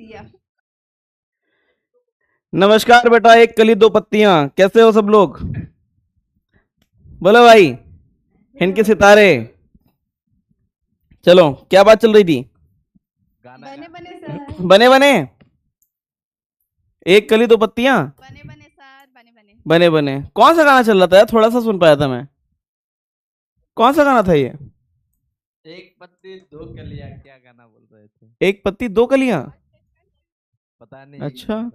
पत्तियां। नमस्कार बेटा, एक कली दो पत्तियां, कैसे हो सब लोग? बोलो भाई, इनके सितारे। चलो, क्या बात चल रही थी? बने बने सर। बने बने, एक कली दो पत्तियां, बने बने सर, बने बने। बने बने। कौन सा गाना चल रहा था यार? थोड़ा सा सुन पाया था मैं। कौन सा गाना था ये? एक पत्ती दो कलियां, क्या गाना बोल रहे थे? एक पत्ती दो कलियां। पता नहीं। अच्छा,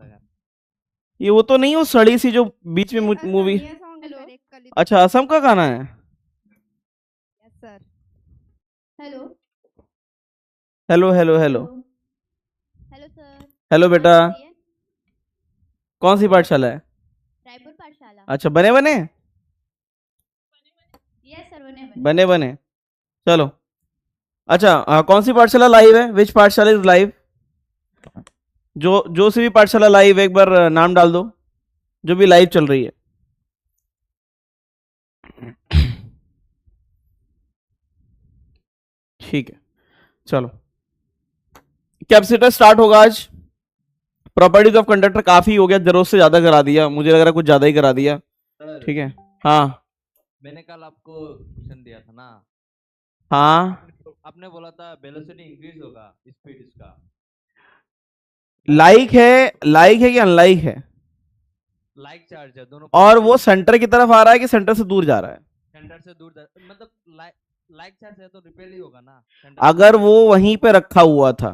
ये वो तो नहीं, वो सड़ी सी जो बीच में मूवी। ये सॉन्ग है सर, एक कली। अच्छा, असम का गाना है। Yes sir. Hello hello hello hello. Hello sir. Hello बेटा, आवाज आ रही है? कौन सी पाठशाला है? रायपुर पाठशाला। अच्छा, बने बने। यस सर, बने बने। बने बने, चलो। अच्छा, कौन सी पाठशाला लाइव है? विच पाठशाला इज लाइव? जो सी भी पाठशाला लाइव, एक बार नाम डाल दो, जो भी लाइव चल रही है। ठीक है, चलो। कैपेसिटर स्टार्ट होगा आज। प्रॉपर्टीज ऑफ कंडक्टर काफी हो गया, जरूरत से ज्यादा करा दिया, मुझे लग रहा है कुछ ज्यादा ही करा दिया। ठीक है, हाँ मैंने कल आपको क्वेश्चन दिया था ना। हाँ। आपने बोला था वेलोसिटी इंक्रीज होगा, स्पीड इसका लाइक है कि अनलाइक है? लाइक चार्ज है दोनों। और वो सेंटर की तरफ आ रहा है कि सेंटर से दूर जा रहा है? सेंटर से दूर मतलब लाइक चार्ज है तो रिपेल ही होगा ना। अगर वो वहीं पे रखा हुआ था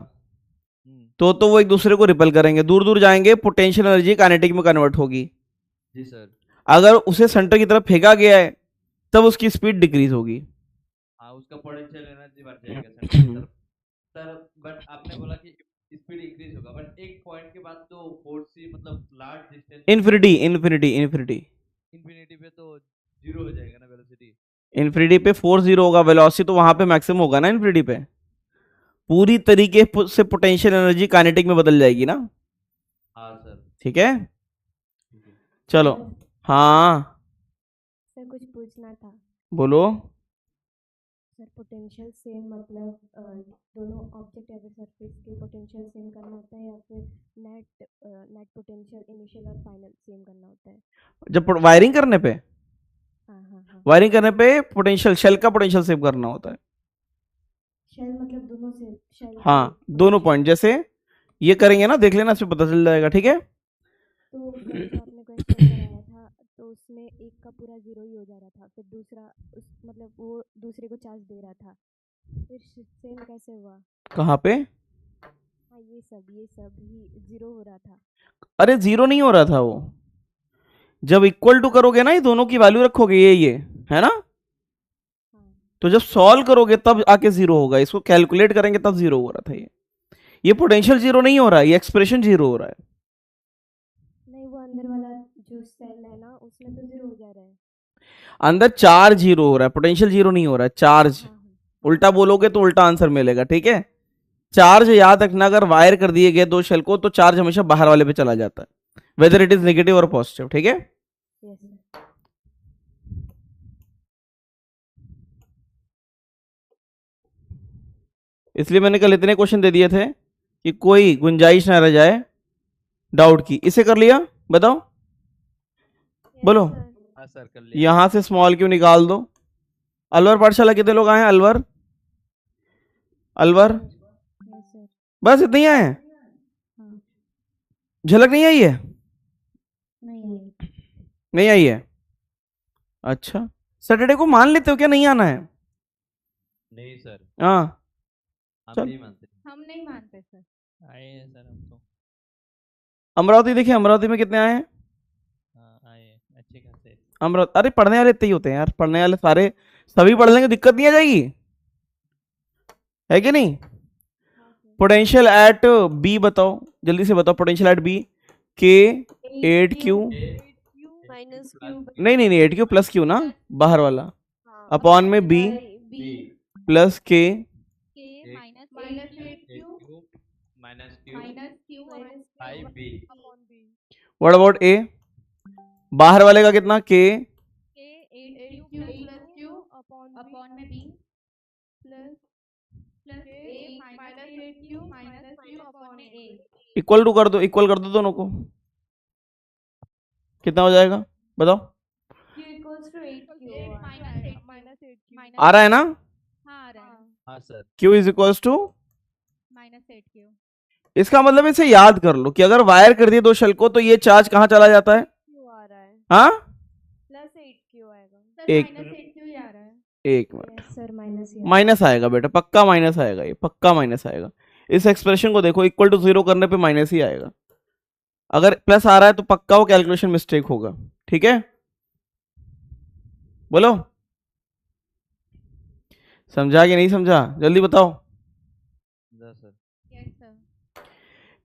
तो वो एक दूसरे को रिपेल करेंगे, दूर दूर जाएंगे, पोटेंशियल एनर्जी काइनेटिक में कन्वर्ट होगी। जी सर। अगर उसे सेंटर की तरफ फेंका गया है तब उसकी स्पीड डिक्रीज होगी। हाँ, उसका पोटेंशियल एनर्जी बढ़ जाएगा सेंटर की तरफ। सर बट आपने बोला कि स्पीड इंक्रीज होगा, बट एक पॉइंट के बाद तो फोर्स ही मतलब large distance infinity infinity infinity infinity पे तो जीरो हो जाएगा ना वेलोसिटी। इन्फिनिटी पे फोर्स जीरो होगा, वेलोसिटी तो वहां पे मैक्सिमम होगा ना इन्फिनिटी पे। पूरी तरीके से पोटेंशियल एनर्जी काइनेटिक में बदल जाएगी ना। हाँ सर। ठीक है, चलो। हाँ सर कुछ पूछना था। बोलो। सर पोटेंशियल सेम मतलब दोनों ऑब्जेक्ट या सरफेस के पोटेंशियल सेम करना होता है या फिर नेट पोटेंशियल इनिशियल और फाइनल सेम करना होता है? जब वायरिंग करने पे, हाँ हाँ हाँ। वायरिंग करने पे पोटेंशियल, शेल का पोटेंशियल सेव करना होता है। शेल मतलब दोनों से शेल। हाँ, दोनों पॉइंट जैसे ये करेंगे ना, देख लेना, इसमें पता चल जाएगा। ठीक है, तो जो आपने क्वेश्चन कराया था तो उसमें एक का पूरा जीरो ही हो जा रहा था, फिर दूसरा उस मतलब वो दूसरे को चार्ज दे रहा था, फिर सेम कैसे हुआ? कहाँ पे? हाँ ये सब ही जीरो हो रहा था। अरे जीरो नहीं हो रहा था वो। जब इक्वल टू करोगे ना, ये दोनों की वैल्यू रखोगे, ये है ना, तो जब सॉल्व करोगे तब आके जीरो होगा। इसको कैलकुलेट करेंगे तब जीरो हो रहा था ये पोटेंशियल जीरो नहीं हो रहा है, ये एक्सप्रेशन जीरो हो रहा है। नहीं, वो अंदर वाला जो सेल है ना उसमें तो जीरो हो जा रहा है। अंदर चार्ज जीरो हो रहा है, पोटेंशियल जीरो नहीं हो रहा है, चार्ज। उल्टा बोलोगे तो उल्टा आंसर मिलेगा। ठीक है, चार्ज याद रखना, अगर वायर कर दिए गए दो शेल को तो चार्ज हमेशा बाहर वाले पे चला जाता है, वेदर इट इज नेगेटिव और पॉजिटिव। ठीक है, इसलिए मैंने कल इतने क्वेश्चन दे दिए थे कि कोई गुंजाइश ना रह जाए डाउट की। इसे कर लिया? बताओ, बोलो। हाँ सर, कर लिया। यहां से स्मॉल क्यू निकाल दो। अलवर पाठशाला कितने लोग आए हैं? अलवर अलवर बस इतने ही आए हैं? झलक नहीं आई है? नहीं आई है। अच्छा, सैटरडे को मान लेते हो क्या नहीं आना है? नहीं सर, हाँ, हम नहीं मानते। हम नहीं मानते सर। आए हैं सर हम तो। अमरावती देखिए, अमरावती में कितने आए हैं? आए हैं अच्छे खासे। अमरावती, अरे पढ़ने वाले इतने ही होते हैं यार, पढ़ने वाले सारे सभी पढ़ लेंगे, दिक्कत नहीं आ जाएगी, है कि नहीं? पोटेंशियल एट बी बताओ, जल्दी से बताओ। पोटेंशियल एट बी के 8Q माइनस क्यू। नहीं नहीं नहीं, 8Q प्लस क्यू ना, बाहर वाला, अपॉन में बी प्लस के व्हाट अबाउट ए? बाहर वाले का कितना? के इक्वल टू कर दो, इक्वल कर दो दोनों को, कितना हो जाएगा बताओ? आ रहा है ना? हाँ आ रहा है हाँ sir. Q is equals to, -8Q। इसका मतलब इसे याद कर लो कि अगर वायर कर दिए दो शेल को तो ये चार्ज कहाँ चला जाता है? हाँ +8Q आएगा। सर एक- -8Q ही आ रहा है। एक मिनट, यस सर, माइनस ही माइनस आएगा बेटा, पक्का माइनस आएगा, ये पक्का माइनस आएगा। इस एक्सप्रेशन को देखो, इक्वल टू 0 करने पे माइनस ही आएगा। अगर प्लस आ रहा है तो पक्का वो कैलकुलेशन मिस्टेक होगा, ठीक है? बोलो, समझा कि नहीं समझा? जल्दी बताओ। Sir yes sir.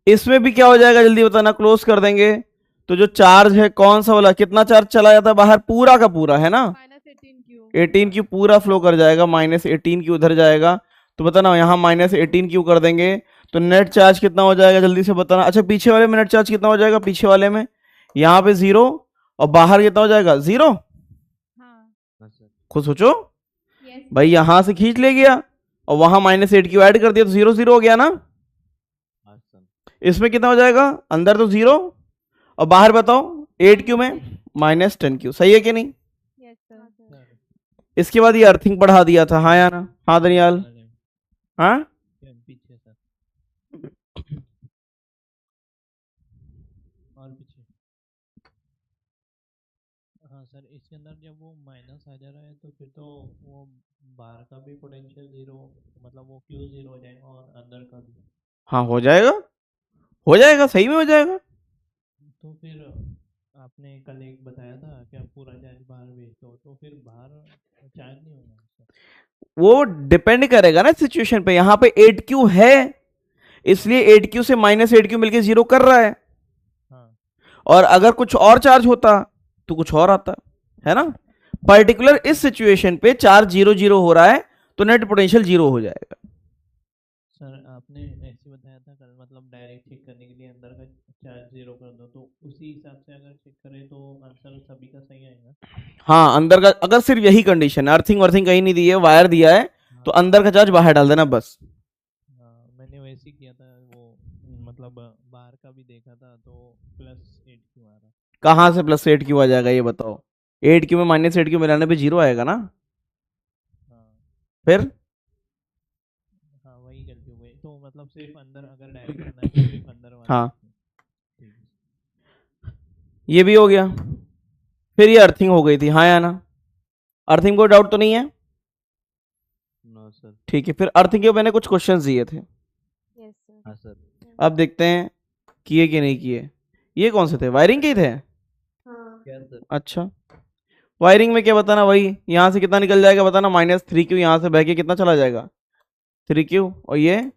इसमें भी क्या हो जाएगा जल्दी बताना, क्लोज कर देंगे तो जो चार्ज है कौन सा वाला, कितना चार्ज चला जाता है बाहर? पूरा का पूरा, है ना? -18Q पूरा फ्लो कर जाएगा, -18Q उधर जाएगा। तो बताना यहाँ -18Q कर देंगे तो नेट चार्ज कितना हो जाएगा जल्दी से बताना। अच्छा पीछे वाले में नेट चार्ज कितना हो जाएगा? पीछे वाले में यहाँ पे 0 और बाहर कितना हो जाएगा? 0। हाँ सर। खुद सोचो यस भाई, यहां से खींच ले गया और वहां -8Q ऐड कर दिया तो 0 0 हो गया ना? हाँ सर। इसमें कितना हो जाएगा? अंदर तो 0 और बाहर बताओ 8Q में -10Q, सही है कि नहीं? Yes sir. इसके बाद ये अर्थिंग बढ़ा दिया था, हाँ या ना? हाँ दनियाल, हाँ पीछे सर, और पीछे। हाँ सर, इसके अंदर जब वो माइनस आ जा रहा है तो फिर तो वो बाहर का भी पोटेंशियल 0, मतलब वो Q 0 हो जाएगा और अंदर का भी। हाँ हो जाएगा, हो जाएगा, सही में हो जाएगा। तो फिर आपने कल एक बताया था कि आप पूरा चार्ज बाहर भेज दो, तो फिर बाहर चार्ज नहीं होगा सर। वो डिपेंड करेगा ना सिचुएशन पे। यहाँ पे 8Q है इसलिए 8Q से -8Q मिलके 0 कर रहा है, हाँ और अगर कुछ और चार्ज होता तो कुछ और आता, है ना? पर्टिकुलर इस सिचुएशन पे चार्ज 0 0 हो रहा है तो नेट पोटेंशियल 0 हो जाएगा। सर, आपने ऐसे बताया था कल, मतलब डायरेक्ट चेक करने के लिए अंदर का चार्ज 0 कर दो, तो उसी हिसाब से अगर चेक करें तो आंसर सभी का सही आएगा। हाँ अंदर का, अगर सिर्फ यही कंडीशन है, अर्थिंग वर्थिंग कहीं नहीं दी है, वायर दिया है, तो अंदर का चार्ज बाहर डाल देना बस। हाँ, मैंने वैसे ही किया था वो, मतलब बाहर का भी देखा था तो +8Q आ रहा। कहाँ से +8Q आ जाएगा ये बताओ? 8Q में -8Q मिलाने पे 0 आएगा ना? हाँ फिर हाँ, वही गलती हो गई। तो मतलब सिर्फ अंदर अगर डायरेक्ट करना है तो सिर्फ अंदर वाला। हाँ। ठीक है। ये भी हो गया। फिर ये अर्थिंग हो गई थी, हाँ या ना? अर्थिंग को डाउट तो नहीं है? No sir. ठीक है, फिर अर्थिंग के मैंने कुछ क्वेश्चंस दिए थे, यस सर। हाँ सर। अब देखते हैं किए कि नहीं किए। ये कौन से थे? वायरिंग के ही थे? हाँ क्या सर? अच्छा, वायरिंग में क्या बताना, वही यहाँ से कितना निकल जाएगा बताना, -3Q यहाँ से बह के कितना चला जाएगा? 3Q, और ये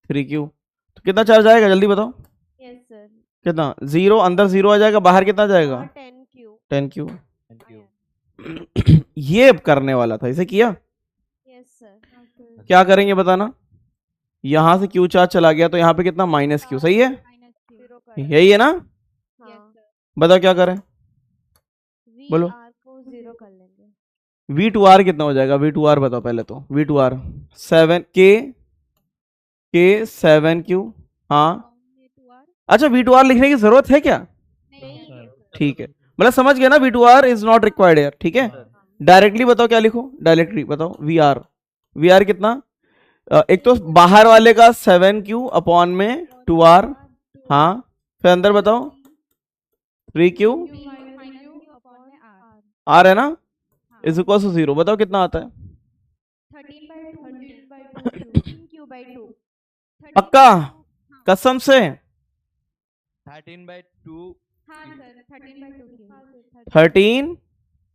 3Q, तो कितना चार्ज आएगा जल्दी बताओ? Yes sir. कितना? 0, अंदर 0 आ जाएगा, बाहर कितना जाएगा? 10Q। 10Q। Thank you. ये अब करने वाला था, इसे किया? Yes sir. क्या करेंगे बताना? यहाँ से Q चार्ज चला गया तो यहाँ पे कितना? -Q, सही है? -Q। यही है ना? Yes sir. बताओ क्या करें? बोलो। VR को 0 कर लेंगे। V2R कितना हो जाएगा? V2R बताओ पहले तो। V2R 7K 7Q। हाँ अच्छा, V2R लिखने की जरूरत है क्या? नहीं ठीक है, मतलब समझ गया ना, V2R इज नॉट रिक्वायर्ड यार, ठीक है? डायरेक्टली बताओ क्या लिखो, डायरेक्टली बताओ। VR कितना? एक तो बाहर वाले का 7Q अपॉन में 2R, हाँ, फिर अंदर बताओ 3Q R है ना, इज इक्वल टू 0। बताओ कितना आता है? 13/2 पक्का? कसम से? 13/2। हाँ सर 13/2 13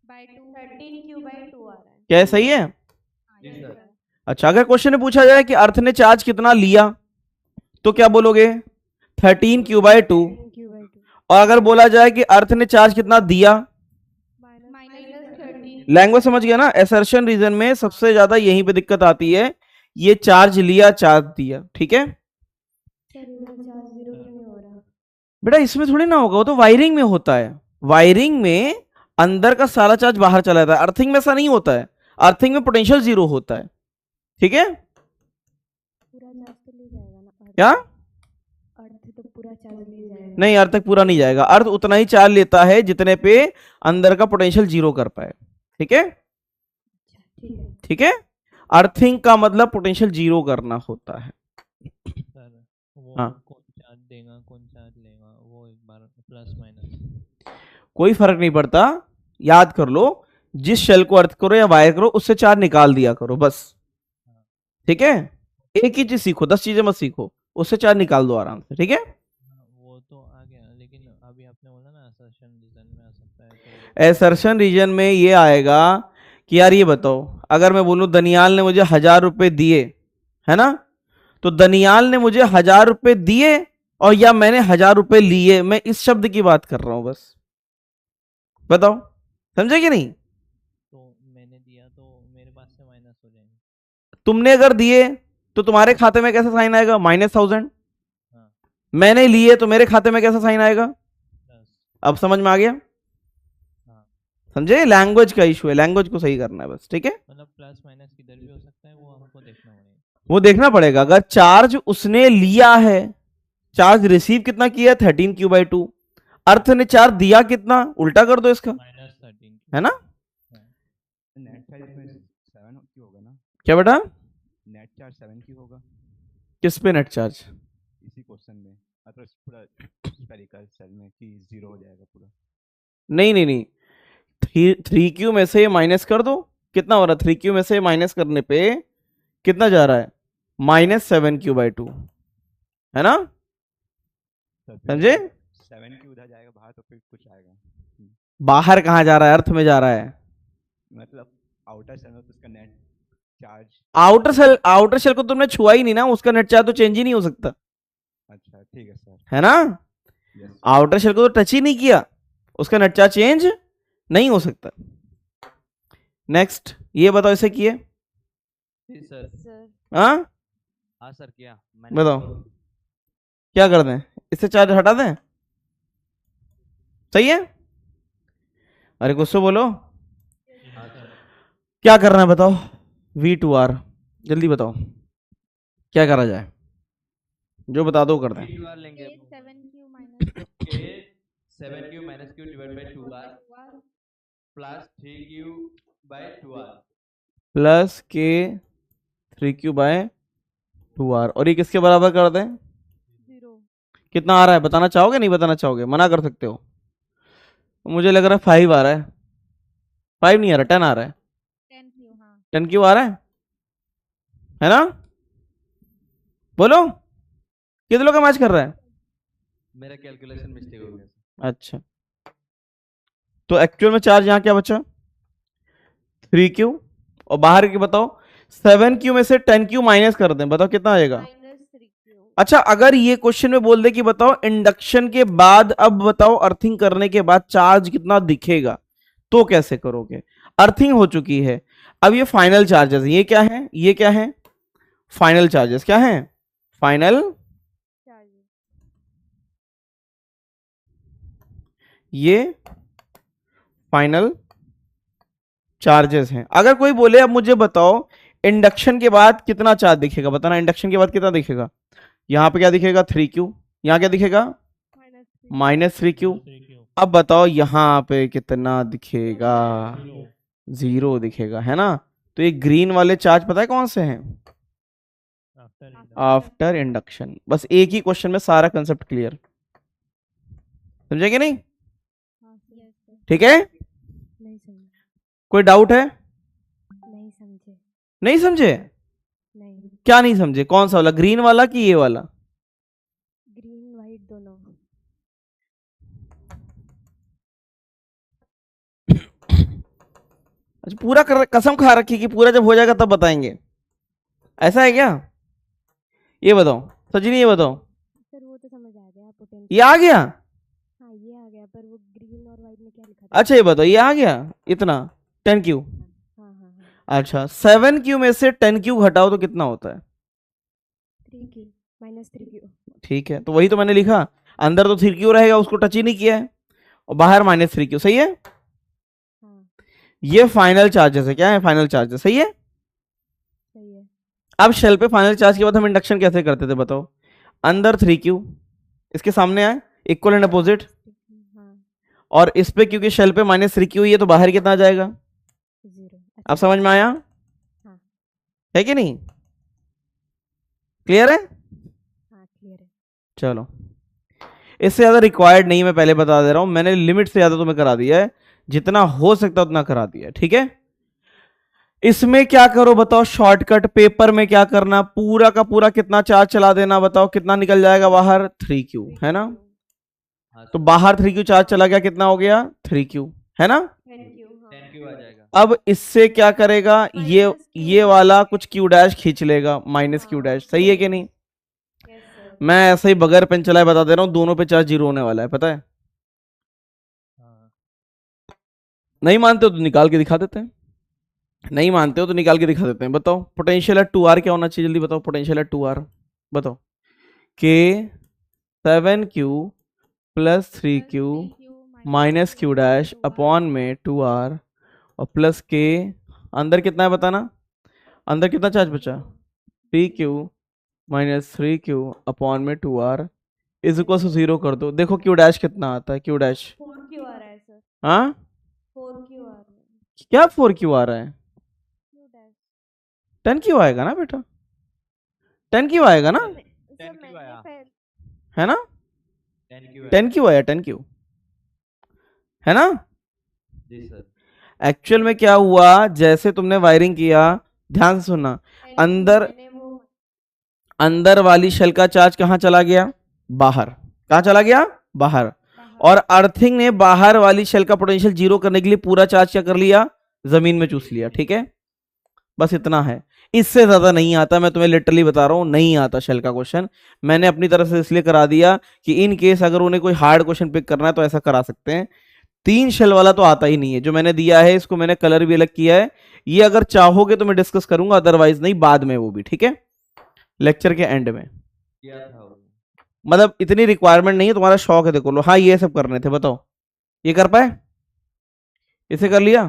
13Q/2 आ रहा है। क्या सही है? जी सर। अच्छा, अगर क्वेश्चन में पूछा जाए कि अर्थ ने चार्ज कितना लिया तो क्या बोलोगे? 13Q/2। Q/2 और अगर बोला जाए कि अर्थ ने चार्ज कितना दिया, -13 लैंग्वेज समझ गया ना? असर्शन रीजन में सबसे ज्यादा यहीं पे दिक्कत आती है, ये चार्ज लिया चार्ज दिया, ठीक है? सर, इधर चार्ज 0 क्यों नहीं हो रहा? बेटा इसमें थोड़ी ना होगा, वो तो वायरिंग में होता है। वायरिंग में अंदर का सारा चार्ज बाहर चला जाता है, अर्थिंग में ऐसा नहीं होता है। अर्थिंग में पोटेंशियल 0 होता है, ठीक है? क्या? अर्थ तो पूरा चार्ज ले जाएगा। नहीं, अर्थ तक पूरा नहीं जाएगा, अर्थ उतना ही चार्ज लेता है जितने पे अंदर का पोटेंशियल जीरो कर पाए। ठीक है, ठीक है। ठीक है। अर्थिंग का मतलब पोटेंशियल जीरो करना होता है। सर वो हाँ। कौन चार्ज देगा कौन चार्ज लेगा वो एक बार प्लस माइनस। कोई फर्क नहीं पड़ता, याद कर लो, जिस शेल को अर्थ करो या वायर करो उससे चार्ज निकाल दिया करो बस। ठीक है, एक ही चीज सीखो, 10 चीजें मत सीखो, उससे चार्ज निकाल दो आराम से। ठीक है, वो तो आ गया, लेकिन अभी आपने बोला ना असर्शन रीजन में आ सकता है तो एसर्शन रीजन में ये आएगा कि यार ये बताओ, अगर मैं बोलूं दनियाल ने मुझे 1000 रुपए दिए, है ना, तो दनियाल ने मुझे 1000 रुपए दिए और या मैंने 1000 रुपए लिए, मैं इस शब्द की बात कर रहा हूं बस। बताओ, समझे कि नहीं? तो मैंने दिया तो मेरे पास से माइनस हो जाएंगे। तुमने अगर दिए तो तुम्हारे खाते में कैसा साइन आएगा? -1000। हाँ मैंने लिए तो मेरे खाते में कैसा साइन आएगा? प्लस। अब समझ में आ गया? हाँ समझे? लैंग्वेज का इशू है, लैंग्वेज को सही करना है बस। ठीक है, मतलब प्लस माइनस किधर भी हो सकता है, वो हमको देखना पड़ेगा। वो देखना पड़ेगा। अगर चार्ज उसने लिया है, चार्ज रिसीव कितना किया? 13q/2। अर्थ ने चार्ज दिया कितना? उल्टा कर दो इसका, -13 है ना? नेट चार्ज इसमें 7 की होगा ना? क्या बेटा? नेट चार्ज 7 की होगा किस पे नेट चार्ज? इसी क्वेश्चन में, मतलब पूरा स्फेरिकल सेल में कि 0 हो जाएगा पूरा। नहीं नहीं नहीं, 3q में से माइनस कर दो, कितना हो रहा है? 3q में से माइनस करने पे कितना जा रहा है? -7q/2, है ना? समझे? 7 की उधर जाएगा बाहर तो फिर कुछ आएगा। बाहर कहाँ जा रहा है? अर्थ में जा रहा है। मतलब आउटर सेल में तो उसका नेट चार्ज। आउटर शेल को तुमने छुआ ही नहीं ना, उसका नेट चार्ज तो चेंज ही नहीं हो सकता, अच्छा ठीक है सर। है ना? यस आउटर शेल को तो टच ही नहीं किया, उसका नेट चार्ज चेंज नहीं हो सकता। नेक्स्ट, ये बताओ इसे किए? जी सर। सर हाँ हाँ सर, क्या मैंने बताओ, क्या कर दें? इससे चार्ज हटा दें? सही है? अरे कुछ तो बोलो, हाँ सर। क्या करना है बताओ? V2R, जल्दी बताओ क्या करा जाए, जो बता दो कर दें। V2R लेंगे K 7q minus K 7q minus q divided by 2r plus 3q by 2r। Plus के 3q/2r, और ये किसके बराबर कर दें? 0 कितना आ रहा है बताना चाहोगे? नहीं बताना चाहोगे? मना कर सकते हो। मुझे लग रहा है 5 आ रहा है। 5 नहीं आ रहा, 10 आ रहा है। 10q हाँ 10q आ रहा है ना? बोलो, कितने लोग का मैच कर रहा है? मेरा कैलकुलेशन मिस्टेक हो गया सर। अच्छा, तो एक्चुअल में चार्ज यहाँ क्या बचा? 3q, और बाहर की बताओ 7q में से 10q माइनस कर दें, बताओ कितना आएगा? -3q। अच्छा, अगर ये क्वेश्चन में बोल दे कि बताओ इंडक्शन के बाद, अब बताओ अर्थिंग करने के बाद चार्ज कितना दिखेगा, तो कैसे करोगे? अर्थिंग हो चुकी है, अब ये फाइनल चार्जेस, ये क्या है? ये क्या है? Final charges. क्या है? फाइनल, चार्जेस ये फाइनल चार्जेस हैं। अगर कोई बोले अब मुझे बताओ इंडक्शन के बाद कितना चार्ज दिखेगा, बताना इंडक्शन के बाद कितना दिखेगा? यहाँ पे क्या दिखेगा? 3q, यहाँ क्या दिखेगा? -3q। 3q अब बताओ यहाँ पे कितना दिखेगा? 0 दिखेगा, है ना? तो ये ग्रीन वाले चार्ज पता है कौन से हैं? After after induction. बस एक ही क्वेश्चन में सारा कंसेप्ट क्लियर, समझे कि नहीं? हाँ यस सर। ठीक है, नहीं समझे। कोई डाउट है? नहीं समझे। नहीं समझे? नहीं, क्या नहीं समझे? कौन सा वाला, ग्रीन वाला कि ये वाला? ग्रीन वाइट दोनों। अच्छा, पूरा कसम खा रखी कि पूरा जब हो जाएगा तब बताएंगे, ऐसा है क्या? ये बताओ सचिनी, ये बताओ, सर वो तो समझ आ गया पोटेंशियल। ये आ गया? हाँ ये आ गया, पर वो ग्रीन और वाइट में क्या लिखा था? अच्छा ये बताओ, ये आ गया इतना 10q? हाँ हाँ हाँ। अच्छा, 7q में से 10q घटाओ तो कितना होता है? 3q -3q। ठीक है, तो वही तो मैंने लिखा, अंदर तो 3q रहेगा, उसको टच ही नहीं किया है, और बाहर -3q। सही है? हाँ ये फाइनल चार्जेस है। क्या है? Final charges. सही है? सही है। अब शेल पे फाइनल चार्ज के बाद हम इंडक्शन कैसे करते थे बताओ? अंदर 3q, इसके सामने आए इक्वल एंड अपोजिट, हाँ और इस पे क्योंकि शेल पे -3q ही है तो बाहर कितना आ जाएगा? 0। अब समझ में आया हाँ है कि नहीं? क्लियर है? हाँ क्लियर है। चलो, इससे ज्यादा रिक्वायर्ड नहीं, मैं पहले बता दे रहा हूं, मैंने लिमिट से ज्यादा तुम्हें करा दिया है, जितना हो सकता उतना करा दिया है, ठीक है? इसमें क्या करो बताओ, शॉर्टकट पेपर में क्या करना, पूरा का पूरा कितना चार्ज चला देना, बताओ कितना निकल जाएगा बाहर? 3q, है ना? हाँ तो बाहर 3q चार्ज चला गया, कितना हो गया? 3q, है ना? Thank you. हाँ 10q आ जाएगा। अब इससे क्या करेगा, ये वाला कुछ q डैश खींच लेगा, -q डैश, सही है कि नहीं? Yes sir. मैं ऐसे ही बगैर पेन चलाए बता दे रहा हूं, दोनों पे चार्ज 0 होने वाला है, पता है? हाँ नहीं मानते हो तो निकाल के दिखा देते हैं, नहीं मानते हो तो निकाल के दिखा देते हैं। बताओ पोटेंशियल एट 2r क्या होना चाहिए, जल्दी बताओ पोटेंशियल एट 2r, बताओ। k 7q plus 3q minus q dash upon में 2r और प्लस k, अंदर कितना है बताना, अंदर कितना चार्ज बचा? 3q माइनस 3q अपॉन में 2r इज इक्वल टू 0 कर दो, देखो q डैश कितना आता है, q डैश 4Q आ रहा है सर। हाँ 4Q आ रहा है। क्या 4q आ रहा है? Q dash। 10q आएगा ना बेटा, 10q आएगा ना, सर 10Q मैंने आया। पहले है ना? 10q आया। 10q आया, 10q, है ना? जी सर। एक्चुअल में क्या हुआ, जैसे तुमने वायरिंग किया, ध्यान से सुनना, अंदर मैंने वो अंदर वाली शेल का चार्ज कहाँ चला गया? बाहर। कहाँ चला गया? बाहर। और अर्थिंग ने बाहर वाली शेल का पोटेंशियल 0 करने के लिए पूरा चार्ज क्या कर लिया? जमीन में चूस लिया, ठीक है? बस इतना है, इससे ज्यादा नहीं आता, मैं तुम्हें लिटरली बता रहा हूं, नहीं आता शेल का क्वेश्चन। मैंने अपनी तरफ से इसलिए करा दिया कि इन केस अगर उन्हें कोई हार्ड क्वेश्चन पिक करना है तो ऐसा करा सकते हैं। 3 शेल वाला तो आता ही नहीं है, जो मैंने दिया है इसको मैंने कलर भी अलग किया है, ये अगर चाहोगे तो मैं डिस्कस करूंगा, अदरवाइज नहीं, बाद में वो भी, ठीक है? लेक्चर के एंड में, किया था वो। मतलब इतनी रिक्वायरमेंट नहीं है, तुम्हारा शौक है देखो लो। हाँ ये सब करने थे, बताओ ये कर पाए? इसे कर लिया?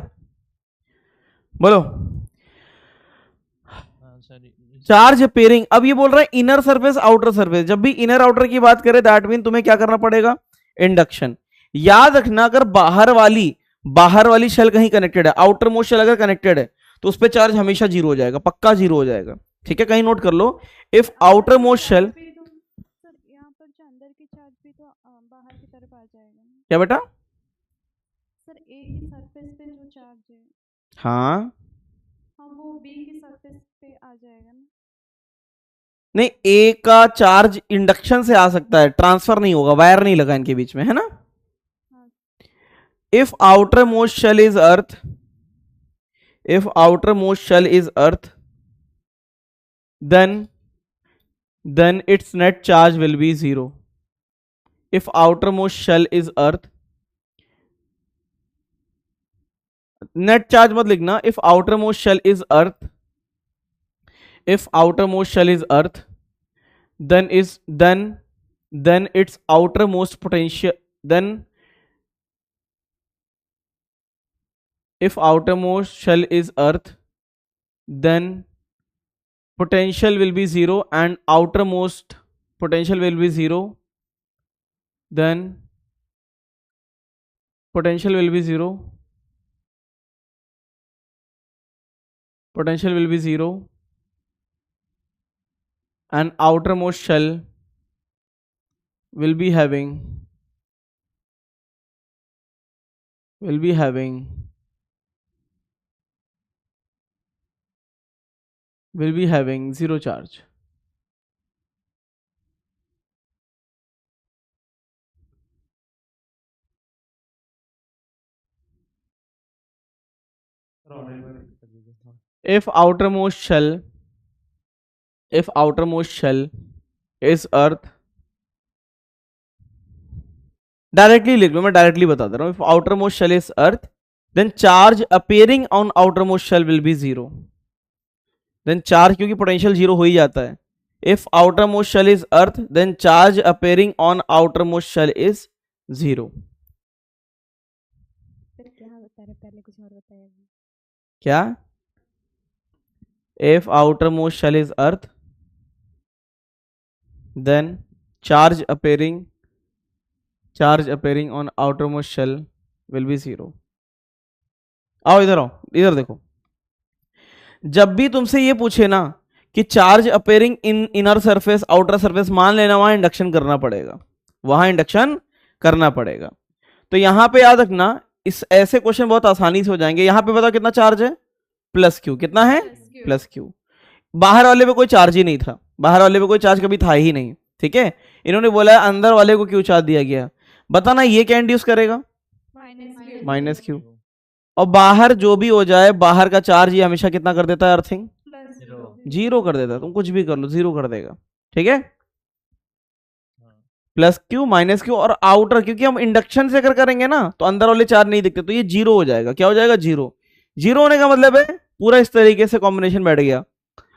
बोलो। हाँ सर। चार्ज पेयरिंग, अब ये बोल रहा है इनर सरफेस आउटर सरफेस, जब भी इनर आउटर की बात करें दैट मीन तुम्हें क्या करना पड़ेगा? इंडक्शन। याद रखना, अगर बाहर वाली शेल कहीं कनेक्टेड है, आउटर मोस्ट शेल अगर कनेक्टेड है तो उस पर चार्ज हमेशा 0 हो जाएगा, पक्का 0 हो जाएगा, ठीक है? कहीं नोट कर लो, if outer most shell, sir यहाँ पर जो अंदर की चार्ज भी तो बाहर की तरफ आ जाएगा ना क्या बेटा? सर? ए की सरफेस पे जो चार्ज है, हाँ हाँ वो बी की सरफेस पे आ जाएगा ना? नहीं, ए का चार्ज इंडक्शन से आ सकता है, ट्रांसफर नहीं होगा, वायर नहीं लगा इनके बीच में, है ना? हाँ if outermost shell is earth, if outermost shell is earth, then its net charge will be 0. If outermost shell is earth, net charge मत लिखना, if outermost shell is earth, if outermost shell is earth, then its outermost potential, then if outermost shell is earth, then potential will be 0 and outermost potential will be 0, then potential will be 0, potential will be 0 and outermost shell will be having 0 charge. If outermost shell is earth, directly लिख लो, मैं directly बता दे रहा हूं, if outermost shell is earth, then charge appearing on outermost shell will be 0. then charge, क्योंकि potential 0 हो ही जाता है, if outermost shell is earth, then charge appearing on outermost shell is 0. फिर क्या बता रहे, पहले कुछ और बताया अभी। क्या? if outermost shell is earth, then charge appearing on outermost shell will be 0। आओ इधर देखो, जब भी तुमसे ये पूछे ना कि charge appearing in inner surface outer surface, मान लेना वहां इंडक्शन करना पड़ेगा, तो यहां पे याद रखना इस ऐसे क्वेश्चन बहुत आसानी से हो जाएंगे। यहां पे बताओ कितना चार्ज है, प्लस क्यू, कितना है प्लस क्यू। बाहर वाले पे कोई चार्ज ही नहीं था, बाहर वाले पे कोई चार्ज कभी था ही नहीं, ठीक है। इन्होंने बोला है अंदर वाले को क्यू चार्ज दिया गया, बताना ये क्या इंड्यूस करेगा, माइनस क्यू। और बाहर जो भी हो जाए, बाहर का चार्ज ये हमेशा कितना कर देता है, अर्थिंग 0 कर देता है। तुम कुछ भी कर लो 0 कर देगा, ठीक है। प्लस क्यू माइनस क्यू और आउटर, क्योंकि हम इंडक्शन से अगर करेंगे ना तो अंदर वाले चार्ज नहीं दिखते, तो ये 0 हो जाएगा। क्या हो जाएगा, 0। 0 होने का मतलब है पूरा इस तरीके से कॉम्बिनेशन बैठ गया।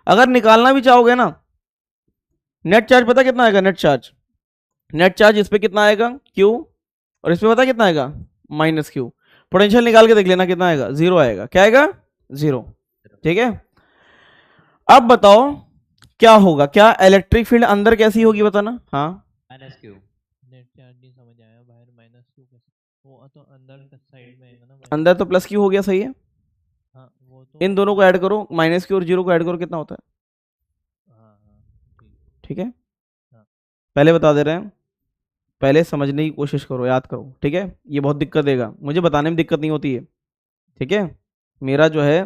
अगर निकालना भी चाहोगे ना, नेट चार्ज पता कितना आएगा, नेट चार्ज इस पे कितना आएगा क्यू, और इस पे पता कितना आएगा माइनस क्यू। पोटेंशियल निकाल के देख लेना कितना आएगा, 0 आएगा। क्या आएगा, 0, ठीक है। अब बताओ क्या होगा, क्या इलेक्ट्रिक फील्ड अंदर कैसी होगी बताना। हाँ माइनस क्यू। नेट चार्ज नहीं समझ आया, बाहर माइनस क्यू कैसे, वो तो अंदर का साइड में है ना, अंदर तो प्लस क्यू हो गया, सही है। हाँ वो तो इन दोनों को ऐड करो, माइनस क्यू और 0 को ऐड करो, कितना होता है, हाँ ठीक है। हाँ। पहले बता दे रहे हैं, पहले समझने की कोशिश करो, याद करो, ठीक है। ये बहुत दिक्कत देगा, मुझे बताने में दिक्कत नहीं होती है, ठीक है। मेरा जो है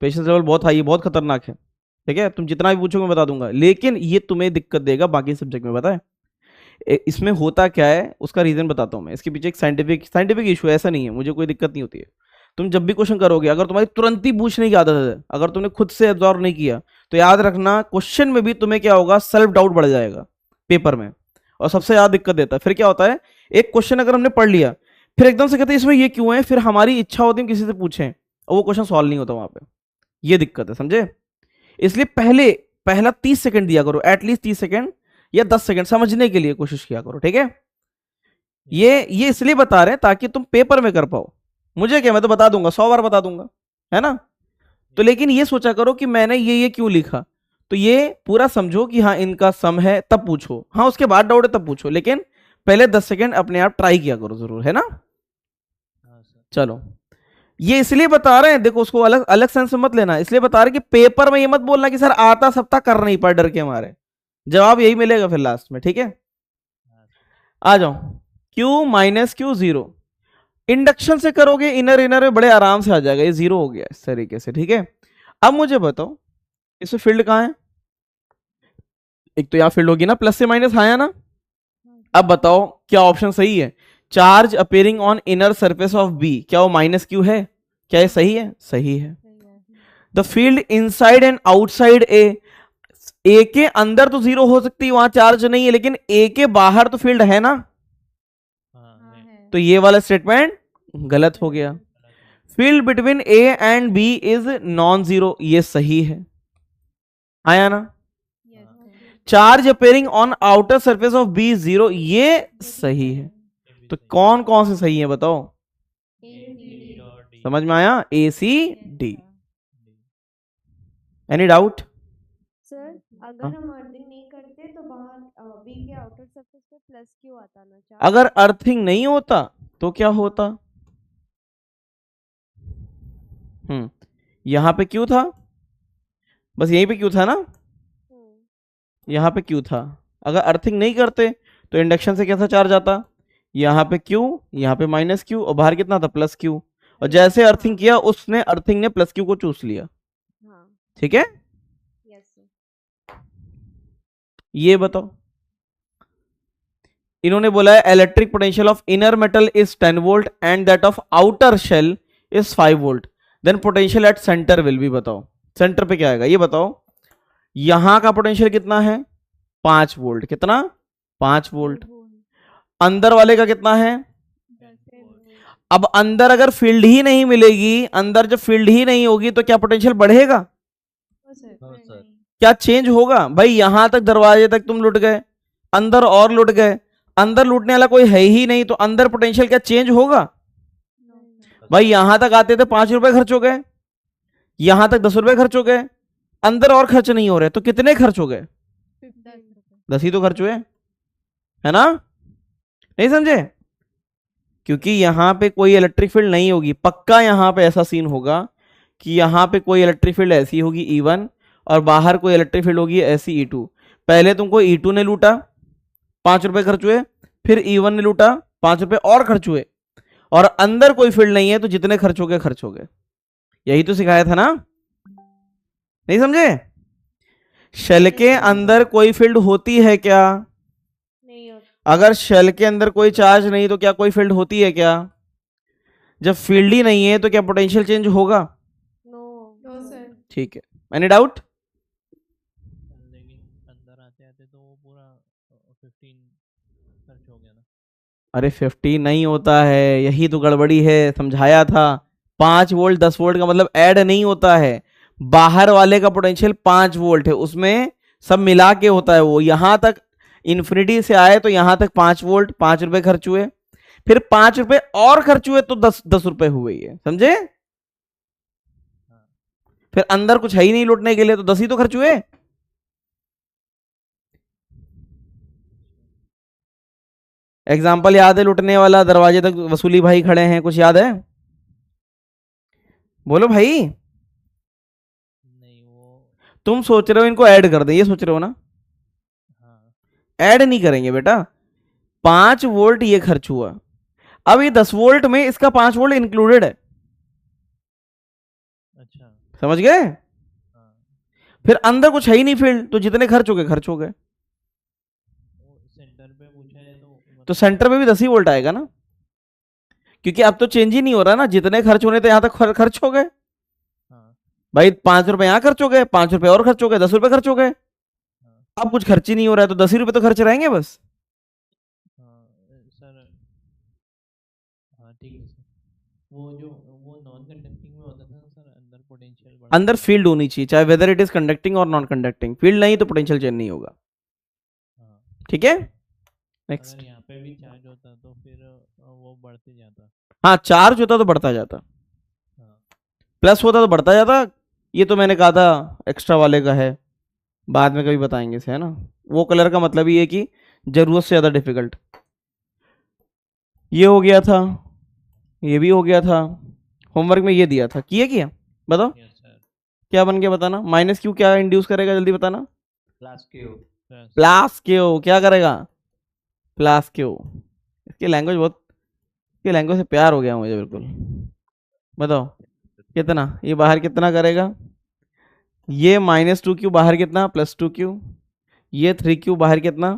पेशेंस लेवल बहुत हाई है, बहुत खतरनाक है, ठीक है। तुम जितना भी पूछोगे मैं बता दूंगा, लेकिन ये तुम्हें दिक्कत देगा बाकी सब्जेक्ट में, बताए इसमें होता क्या है उसका रीजन बताता हूँ मैं। इसके पीछे एक साइंटिफिक इशू है, ऐसा नहीं है, मुझे कोई दिक्कत नहीं होती है। तुम जब भी क्वेश्चन करोगे, अगर तुम्हारी तुरंत ही पूछने की आदत है, अगर तुमने खुद से एब्जॉर्व नहीं किया, तो याद रखना क्वेश्चन में भी तुम्हें क्या होगा, सेल्फ डाउट बढ़ जाएगा पेपर में, और सबसे ज्यादा दिक्कत देता है। फिर क्या होता है, एक क्वेश्चन अगर हमने पढ़ लिया, फिर एकदम से कहते हैं इसमें ये क्यों है, फिर हमारी इच्छा होती है किसी से पूछें और वो क्वेश्चन सॉल्व नहीं होता वहां पे, ये दिक्कत है, समझे। इसलिए पहला 30 सेकंड दिया करो, एटलीस्ट 30 सेकंड या 10 सेकंड समझने के लिए कोशिश किया करो, ठीक है। ये इसलिए बता रहे हैं ताकि तुम पेपर में कर पाओ। मुझे क्या, मैं तो बता दूंगा, 100 बार बता दूंगा, है ना। तो लेकिन ये सोचा करो कि मैंने ये क्यों लिखा, तो ये पूरा समझो कि हाँ इनका सम है, तब पूछो। हाँ उसके बाद डाउट है तब पूछो, लेकिन पहले 10 सेकंड अपने आप ट्राई किया करो जरूर, है ना। चलो ये इसलिए बता रहे हैं, देखो उसको अलग अलग सेंस में मत लेना, इसलिए बता रहे कि पेपर में ये मत बोलना कि सर आता सप्ताह कर नहीं पाए डर के हमारे, जवाब यही मिलेगा फिर लास्ट में, ठीक है। आ जाओ, Q माइनस क्यू 0, इंडक्शन से करोगे इनर में बड़े आराम से आ जाएगा, ये 0 हो गया इस तरीके से, ठीक है। अब मुझे बताओ इसमें फील्ड कहाँ है, एक तो यहाँ फील्ड होगी ना, प्लस से माइनस आया ना। अब बताओ क्या ऑप्शन सही है, charge appearing on inner surface of B, क्या वो माइनस क्यू है, क्या ये सही है, सही है। The field inside and outside A के अंदर तो 0 हो सकती है, वहां चार्ज नहीं है, लेकिन ए के बाहर तो फील्ड है ना, तो ये वाला स्टेटमेंट गलत हो गया। Field between A and B is non zero, ये सही है, आया ना। Charge appearing on outer surface of B 0, ये सही है। तो कौन कौन से सही है बताओ, समझ में आया, A C D. Any doubt sir अगर हम अर्थिंग नहीं करते तो बाहर बी के आउटर सरफेस पे प्लस क्यू आता ना चार्ज, अगर अर्थिंग नहीं होता तो क्या होता, यहां पे क्यू था, बस यहीं पे क्यू था ना, यहां पे क्यू था। अगर अर्थिंग नहीं करते तो इंडक्शन से कैसा चार्ज आता, यहां पे क्यू, यहां पे माइनस क्यू, और बाहर कितना था प्लस क्यू, और जैसे अर्थिंग किया उसने अर्थिंग ने प्लस क्यू को चूस लिया, ठीक है। ये बताओ, इन्होंने बोला है electric potential of inner metal is 10 volt and that of outer shell is 5 volt, then potential at centre will be, बताओ सेंटर पे क्या आएगा ये बताओ। यहां का पोटेंशियल कितना है 5 वोल्ट, कितना 5 वोल्ट, अंदर वाले का कितना है। अब अंदर अगर फील्ड ही नहीं मिलेगी, अंदर जब फील्ड ही नहीं होगी तो क्या पोटेंशियल बढ़ेगा, क्या चेंज होगा। भाई यहां तक दरवाजे तक तुम लुट गए, अंदर और लुट गए, अंदर लूटने वाला कोई है ही नहीं, तो अंदर पोटेंशियल क्या चेंज होगा। भाई यहां तक आते थे 5 रुपए खर्च हो गए, यहां तक 10 रुपए खर्च हो गए, अंदर और खर्च नहीं हो रहे, तो कितने खर्च हो गए 10 ही तो खर्च हुए, है ना? नहीं समझे? क्योंकि यहां पे कोई इलेक्ट्रिक फील्ड नहीं होगी, पक्का यहां पे ऐसा सीन होगा कि यहां पे कोई इलेक्ट्रिक फील्ड ऐसी होगी E1 और बाहर कोई इलेक्ट्रिक फील्ड होगी ऐसी E2। पहले तुमको E2 ने लूटा, 5 रुपए खर्च हुए, फिर E1 ने लूटा, 5 रुपए और खर्च हुए, और अंदर कोई फील्ड नहीं है तो जितने खर्च हो गए खर्च हो गए। यही तो सिखाया था ना? नहीं समझे? शेल के अंदर कोई फील्ड होती है क्या? नहीं होता। अगर शेल के अंदर कोई चार्ज नहीं तो क्या कोई फील्ड होती है क्या? जब फील्ड ही नहीं है तो क्या पोटेंशियल चेंज होगा? No sir. ठीक है, एनी डाउट? लेकिन अंदर आते आते तो वो पूरा 15 खर्च हो गया ना। अरे 50 नहीं होता है, यही तो गड़बड़ी है, समझाया था। 5 वोल्ट 10 वोल्ट का मतलब ऐड नहीं होता है। बाहर वाले का पोटेंशियल 5 वोल्ट है, उसमें सब मिला के होता है। वो यहां तक इन्फिनिटी से आए तो यहां तक 5 वोल्ट, 5 रुपए खर्च हुए, फिर 5 रुपए और खर्च हुए तो 10 रुपए हुए, ये समझे? फिर अंदर कुछ है ही नहीं लौटने के लिए तो 10 ही तो खर्च हुए। एग्जाम्पल याद है? लुटने वाला, दरवाजे तक वसूली भाई खड़े हैं, कुछ याद है? बोलो भाई। नहीं वो तुम सोच रहे हो इनको ऐड कर दें, ये सोच रहे हो ना? हाँ ऐड नहीं करेंगे बेटा। 5 वोल्ट ये खर्च हुआ, अब ये 10 वोल्ट में इसका 5 वोल्ट इंक्लूडेड है, अच्छा समझ गए? हाँ। फिर अंदर कुछ है ही नहीं फील्ड, तो जितने खर्च हो गए खर्च हो गए। वो सेंटर पे पूछा है तो तो मतलब सेंटर में भी 10 ही वोल्ट आएगा ना, क्योंकि अब तो चेंज ही नहीं हो रहा ना, जितने खर्च होने थे यहां तक खर्च हो गए। हाँ भाई 5 रुपए यहां खर्च हो गए, 5 रुपए और खर्च हो गए, 10 रुपए खर्च हो गए। अब कुछ खर्च ही नहीं हो रहा है तो 10 ही रुपए तो खर्च रहेंगे बस। हाँ सर। हाँ ठीक है सर। वो जो वो नॉन कंडक्टिंग में होता था ना सर, अंदर पोटेंशियल बढ़ा अंदर फील्ड होनी चाहिए, चाहे वेदर इट इज कंडक्टिंग और नॉन कंडक्टिंग। फील्ड नहीं तो पोटेंशियल चेंज नहीं होगा। हाँ। ठीक है, नेक्स्ट। अगर यहाँ पे भी चार्ज होता तो फिर वो बढ़ते जाता। हाँ, चार्ज होता तो बढ़ता जाता, हाँ प्लस होता तो बढ़ता जाता। ये तो मैंने कहा था एक्स्ट्रा वाले का है, बाद में कभी बताएंगे इसे, है ना? वो कलर का मतलब ही है कि जरूरत से ज्यादा डिफिकल्ट। ये हो गया था, ये भी हो गया था। होमवर्क में ये दिया था, किया बताओ यस सर। क्या बन गया, बताना। माइनस क्यू क्या इंड्यूस करेगा, जल्दी बताना। Plus Q. प्लस क्यू क्या करेगा? Plus Q. इसकी लैंग्वेज बहुत, इसकी लैंग्वेज से प्यार हो गया मुझे बिल्कुल। बताओ कितना, ये बाहर कितना करेगा? ये -2Q बाहर कितना? +2Q। ये 3Q बाहर कितना?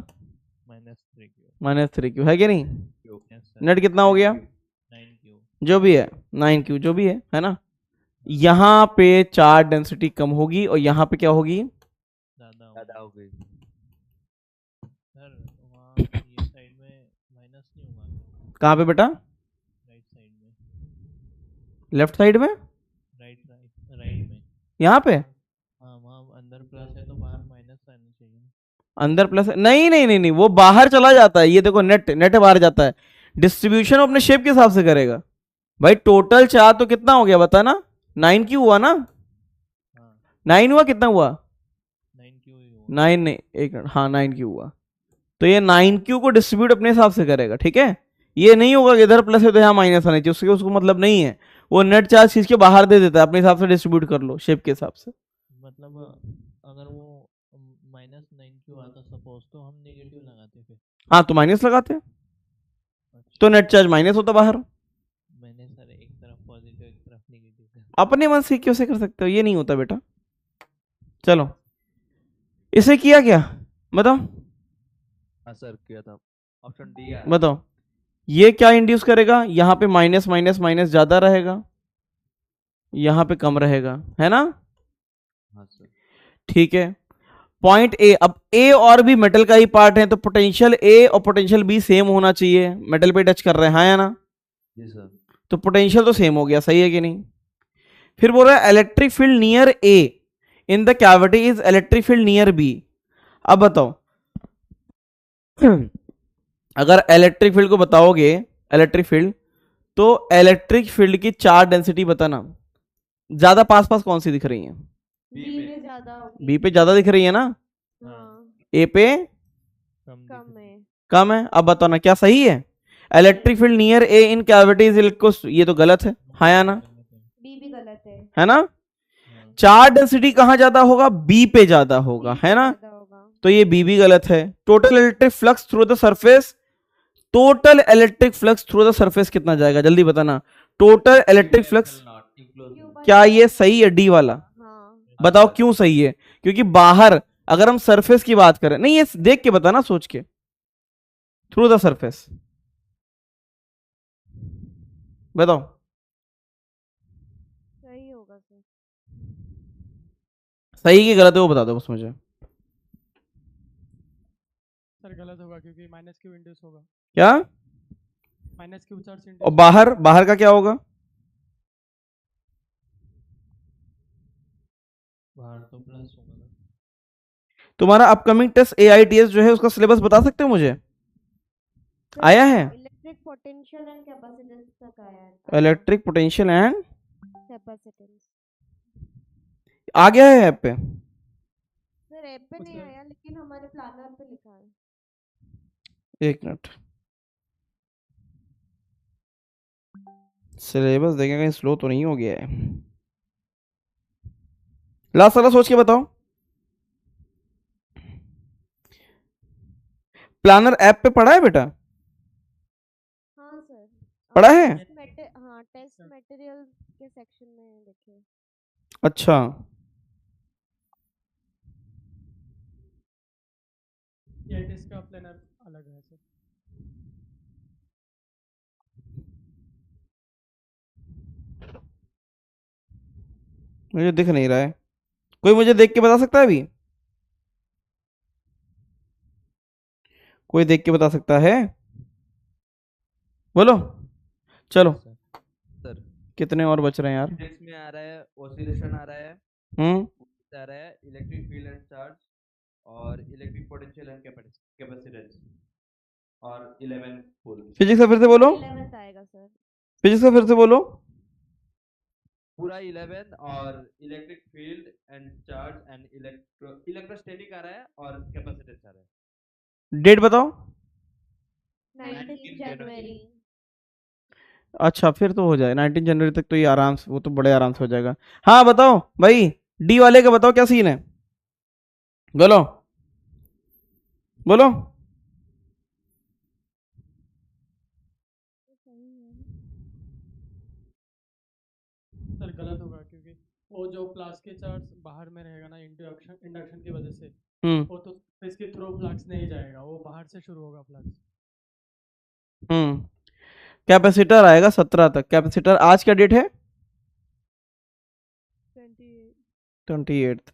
-3Q। -3Q है कि नहीं? Yes sir. नेट कितना हो गया? 9Q। जो भी है 9Q, जो भी है ना? यहाँ पे चार्ज डेंसिटी कम होगी और यहाँ पे क्या होगी? ज़्यादा हो गई। सर वहाँ ये साइड में माइनस नहीं होगा? कहाँ पे बेटा? राइट साइड में। लेफ्ट साइड में? राइट में। यहाँ पे हाँ वहाँ अंदर प्लस है तो बाहर माइनस आना चाहिए ना। अंदर प्लस नहीं नहीं नहीं नहीं, वो बाहर चला जाता है। ये देखो नेट नेट बाहर जाता है। डिस्ट्रीब्यूशन अपने शेप के हिसाब से करेगा भाई। टोटल चार्ज तो कितना हो गया बता ना? 9Q हुआ ना? हाँ 9 हुआ, कितना हुआ? 9Q ही होगा। 9 नहीं, एक मिनट, हाँ 9Q हुआ। तो ये 9Q को डिस्ट्रीब्यूट अपने हिसाब से करेगा, ठीक है? ये नहीं होगा कि इधर प्लस है तो यहाँ माइनस आना चाहिए, उसके उसको मतलब नहीं है। वो नेट चार्ज खींच के बाहर दे देता है, अपने हिसाब से डिस्ट्रीब्यूट कर लो शेप के हिसाब से। मतलब अगर वो -9Q आता सपोज तो हम नेगेटिव लगाते फिर। हाँ तो माइनस लगाते हैं अच्छा। तो नेट चार्ज माइनस होता बाहर। मैंने सर एक तरफ पॉजिटिव एक तरफ नेगेटिव कर। अपने मन से क्यों से कर सकते हो, ये नहीं होता बेटा। चलो इसे किया क्या बताओ? हाँ सर किया था। ऑप्शन डी है। बताओ ये क्या इंड्यूस करेगा? यहाँ पे माइनस माइनस माइनस ज्यादा रहेगा, यहाँ पे कम रहेगा, है ना? हाँ सर। ठीक है, पॉइंट ए। अब ए और भी मेटल का ही पार्ट है तो पोटेंशियल ए और पोटेंशियल बी सेम होना चाहिए। मेटल पे टच कर रहे हैं, हाँ या ना? जी सर। तो पोटेंशियल तो सेम हो गया, सही है कि नहीं? फिर बोल रहा है electric field near A in the cavity is electric field near B. अब बताओ अगर इलेक्ट्रिक फील्ड को बताओगे, इलेक्ट्रिक फील्ड, तो इलेक्ट्रिक फील्ड की चार्ज डेंसिटी बताना। ज्यादा पास पास कौन सी दिख रही है? बी में ज़्यादा होगी। बी पे ज्यादा दिख रही है ना? हाँ ए पे कम है। कम है। अब बताओ ना क्या सही है? Electric field near A in cavity is equal, ये तो गलत है, हाँ या ना? बी भी गलत है ना? चार्ज डेंसिटी कहाँ ज्यादा होगा? बी पे ज्यादा होगा, है ना? ज्यादा होगा। तो ये बी भी गलत है। Total electric flux through the surface, total electric flux through the surface कितना जाएगा? जल्दी बताना। टोटल इलेक्ट्रिक फ्लक्स, क्या ये सही है डी वाला? हाँ बताओ क्यों सही है? क्योंकि बाहर अगर हम सरफेस की बात करें, नहीं ये देख के बताना, सोच के, थ्रू द सरफेस बताओ। सही होगा सर। सही की गलत है वो बता दो बस मुझे। सर गलत होगा क्योंकि माइनस क्यू इंड्यूस होगा। क्या? माइनस क्यू चार्ज और इंड्यूस। बाहर, बाहर का क्या होगा? बाहर तो प्लस होगा ना। तुम्हारा अपकमिंग टेस्ट AITS जो है उसका सिलेबस बता सकते हो मुझे? आया है? इलेक्ट्रिक पोटेंशियल एंड कैपेसिटेंस तक आया है। इलेक्ट्रिक पोटेंशियल एंड कैपेसिटेंस आ गया है ऐप पे? सर ऐप पे नहीं आया लेकिन हमारे प्लानर पे लिखा है। एक मिनट, सिलेबस देखें कहीं स्लो तो नहीं हो गया है। लास्ट वाला सोच के बताओ। प्लानर ऐप पे पढ़ा है बेटा? हाँ सर पढ़ा है? हाँ टेस्ट मटेरियल के सेक्शन में देखे। अच्छा, ये टेस्ट का प्लानर अलग है सर। मुझे दिख नहीं रहा है, कोई मुझे देख के बता सकता है? अभी कोई देख के बता सकता है? बोलो चलो। सर कितने और बच रहे हैं यार? फिजिक्स में आ रहा है ऑसिलेशन आ रहा है, आ रहा है इलेक्ट्रिक फील्ड एंड चार्ज, और इलेक्ट्रिक पोटेंशियल एंड कैपेसिटेंस, और 11 फुल। फिजिक्स का फिर से बोलो। 11th आएगा सर। फिजिक्स का फिर से बोलो। पूरा 11 और electric field and charge and electrostatic आ रहा है और कैपेसिटेंस आ रहा है। डेट बताओ। 19 जनवरी। अच्छा फिर तो हो जाए 19 जनवरी तक, तो ये आराम से, वो तो बड़े आराम से हो जाएगा। हाँ बताओ भाई, डी वाले का बताओ क्या सीन है? बोलो बोलो। सर गलत होगा क्योंकि वो जो फ्लास्क के चार्ज बाहर में रहेगा ना इंडक्शन की वजह से, वो तो इसके थ्रू फ्लक्स नहीं जाएगा, वो बाहर से शुरू होगा फ्लक्स। कैपेसिटर आएगा 17 तक। कैपेसिटर आज क्या डेट है? 28।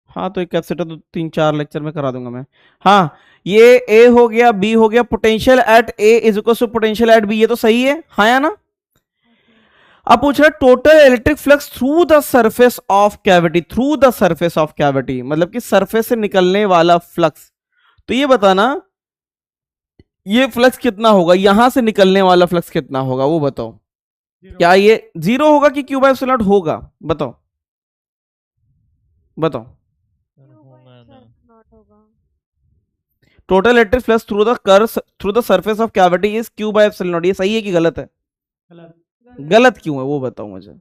हाँ तो एक कैपेसिटर तो 3-4 लेक्चर में करा दूंगा मैं। हाँ ये ए हो गया, बी हो गया। Potential at A is equal to potential at B, ये तो सही है, हाँ या ना? अब पूछ रहा है total electric flux through the surface of cavity. Through the surface of cavity मतलब कि सरफेस से निकलने वाला फ्लक्स। तो ये बताना ये फ्लक्स कितना होगा, यहां से निकलने वाला फ्लक्स कितना होगा वो बताओ। क्या ये 0 होगा कि क्यू बाय एप्सिलॉन होगा? बताओ बताओ। Total electric flux through the surface of cavity is Q by epsilon not. ये सही है कि गलत है? गलत क्यों है वो बताओ मुझे।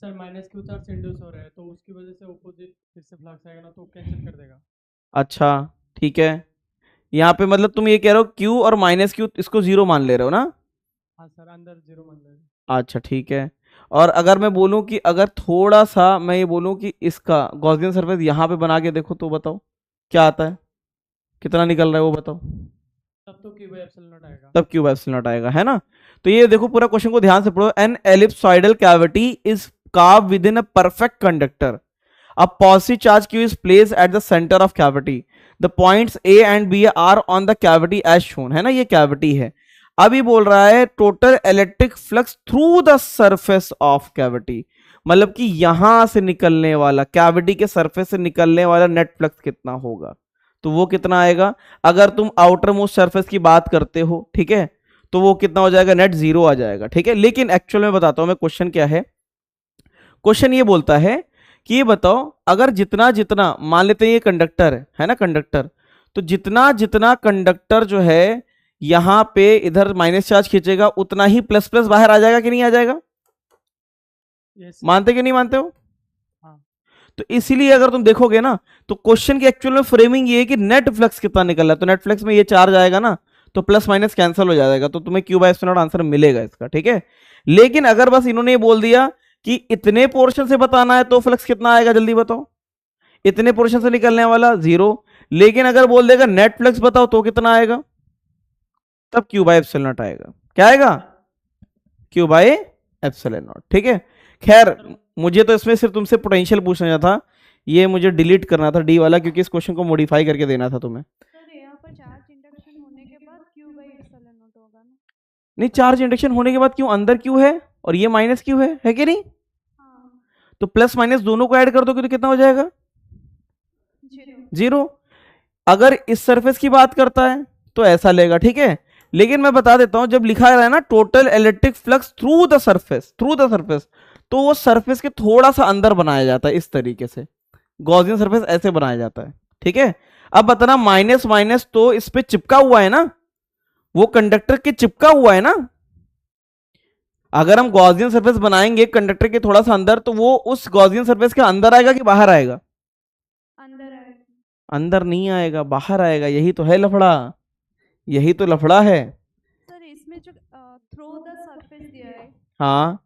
Sir minus Q charge induce हो रहा है तो उसकी वजह से ऑपोजिट फिर से फ्लक्स आएगा ना, तो कैंसिल कर देगा। अच्छा ठीक है, यहाँ पे मतलब तुम ये कह रहे हो क्यू और माइनस क्यू इसको 0 मान ले रहे हो ना? हाँ सर अंदर 0 मान ले। अच्छा ठीक है। और अगर मैं बोलूं कि अगर थोड़ा सा मैं ये बोलूं कि इसका गॉसियन सरफेस यहाँ पे बना के देखो तो बताओ क्या आता है, कितना निकल रहा है वो बताओ। तब तो क्यू बाय एप्सिलॉन नॉट आएगा। तब क्यू बाय एप्सिलॉन नॉट आएगा, है ना? तो ये देखो पूरा क्वेश्चन को ध्यान से पढ़ो। An ellipsoidal cavity is carved within a perfect conductor. A positive charge Q is placed at the center of cavity. The points A and B are on the cavity as shown. है ना, ये cavity है। अभी बोल रहा है total electric flux through the surface of cavity, मतलब कि यहां से निकलने वाला, कैविटी के सरफेस से निकलने वाला नेट फ्लक्स कितना होगा। तो वो कितना आएगा? अगर तुम आउटर मोस्ट सरफेस की बात करते हो, ठीक है, तो वो कितना हो जाएगा? नेट 0 आ जाएगा, ठीक है। लेकिन एक्चुअल में बताता हूं मैं क्वेश्चन क्या है। क्वेश्चन ये बोलता है कि ये बताओ अगर जितना जितना मान लेते हैं ये कंडक्टर है ना, कंडक्टर, तो जितना जितना कंडक्टर जो है यहां पे इधर माइनस चार्ज खींचेगा उतना ही प्लस प्लस बाहर आ जाएगा कि नहीं आ जाएगा? यस मानते कि नहीं मानते हो? हाँ तो इसीलिए अगर तुम देखोगे ना तो क्वेश्चन की एक्चुअल में फ्रेमिंग ये है कि नेट फ्लक्स कितना निकल रहा है, तो नेट फ्लक्स में ये चार्ज आएगा ना तो प्लस माइनस कैंसिल हो जाएगा, तो तुम्हें क्यू बाय एप्सिलॉन आंसर मिलेगा इसका, ठीक है। लेकिन अगर बस इन्होंने ये बोल दिया कि इतने पोर्शन से बताना है तो फ्लक्स कितना आएगा जल्दी बताओ, इतने पोर्शन से निकलने वाला 0, लेकिन अगर बोल देगा नेट फ्लक्स बताओ तो कितना आएगा, तब क्यू बाय एप्सिलॉन नॉट आएगा। क्या आएगा? क्यू बाय एप्सिलॉन नॉट, ठीक है। खैर मुझे तो इसमें सिर्फ तुमसे पोटेंशियल पूछना था, ये मुझे डिलीट करना था डी वाला, क्योंकि इस क्वेश्चन को मॉडिफाई करके देना था तुम्हें। सर यहाँ पर चार्ज इंडक्शन होने के बाद क्यू बाई एप्सिलॉन नॉट होगा ना? नहीं, चार्ज इंडक्शन होने के बाद क्यों अंदर क्यों है और ये माइनस क्यों है कि नहीं? हाँ तो प्लस माइनस दोनों को ऐड कर दोगे तो कितना हो जाएगा? 0। अगर इस सरफेस की बात करता है तो ऐसा लेगा, ठीक है। लेकिन मैं बता देता हूं, जब लिखा है ना total electric flux through the surface, तो वो सरफेस के थोड़ा सा अंदर बनाया जाता है इस तरीके से, गॉसियन सरफेस ऐसे बनाया जाता है, ठीक है। अब बताना माइनस माइनस तो इस पे चिपका हुआ है ना, वो कंडक्टर के चिपका हुआ है ना। अगर हम गॉसियन सरफेस बनाएंगे कंडक्टर के थोड़ा सा अंदर तो वो उस गॉसियन सरफेस के अंदर आएगा कि बाहर आएगा? अंदर आएगा। अंदर नहीं आएगा, बाहर आएगा। यही तो है लफड़ा, यही तो लफड़ा है। सर इसमें जो थ्रू द सरफेस दिया है, हाँ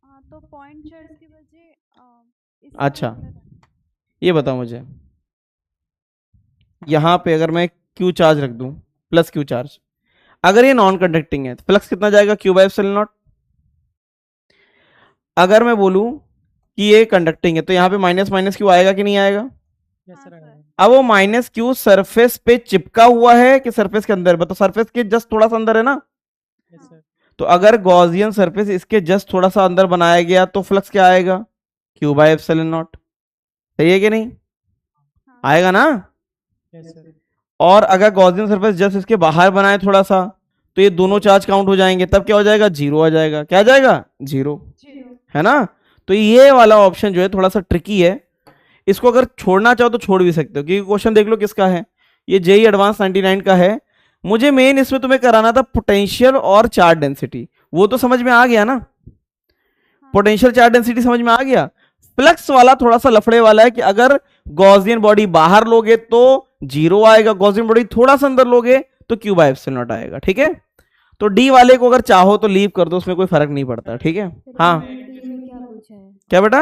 हाँ तो पॉइंट चार्ज की वजह इस अच्छा, ये बताओ मुझे, यहां पे अगर मैं क्यू चार्ज रख दूं प्लस क्यू चार्ज, अगर ये नॉन कंडक्टिंग है तो फ्लक्स कितना जाएगा? Q by epsilon not. अगर मैं बोलूं कि ये कंडक्टिंग है तो यहाँ पे माइनस माइनस क्यू आएगा कि नहीं आएगा? यस सर अब वो माइनस क्यू सरफेस पे चिपका हुआ है कि सरफेस के अंदर? बताओ, सरफेस के जस्ट थोड़ा सा अंदर है ना। यस सर तो अगर गॉसियन सरफेस इसके जस्ट थोड़ा सा अंदर बनाया गया तो फ्लक्स क्या आएगा? Q by epsilon not. सही है कि नहीं? आएगा ना। यस सर और अगर गॉसियन सरफेस जस्ट इसके बाहर बनाए थोड़ा सा तो ये दोनों चार्ज काउंट हो जाएंगे, तब क्या हो जाएगा? 0 आ जाएगा। क्या आ जाएगा? 0, है ना। तो ये वाला ऑप्शन जो है थोड़ा सा ट्रिकी है, इसको अगर छोड़ना चाहो तो छोड़ भी सकते हो, क्योंकि क्वेश्चन देख लो किसका है, ये जेई एडवांस 99 का है। मुझे मेन इसमें तुम्हें कराना था पोटेंशियल और चार्ज डेंसिटी, वो तो समझ में आ गया ना, पोटेंशियल चार्ज डेंसिटी समझ में आ गया। फ्लक्स वाला थोड़ा सा लफड़े वाला है कि अगर गॉसियन बॉडी बाहर लोगे तो 0 आएगा, गॉसियन बॉडी थोड़ा सा अंदर लोगे तो क्यू बाय एप्सिलॉन नॉट आएगा, ठीक है। तो डी वाले को अगर चाहो तो लीव कर दो, उसमें कोई फर्क नहीं पड़ता, ठीक है। हाँ डी में क्या पूछा है? क्या बेटा?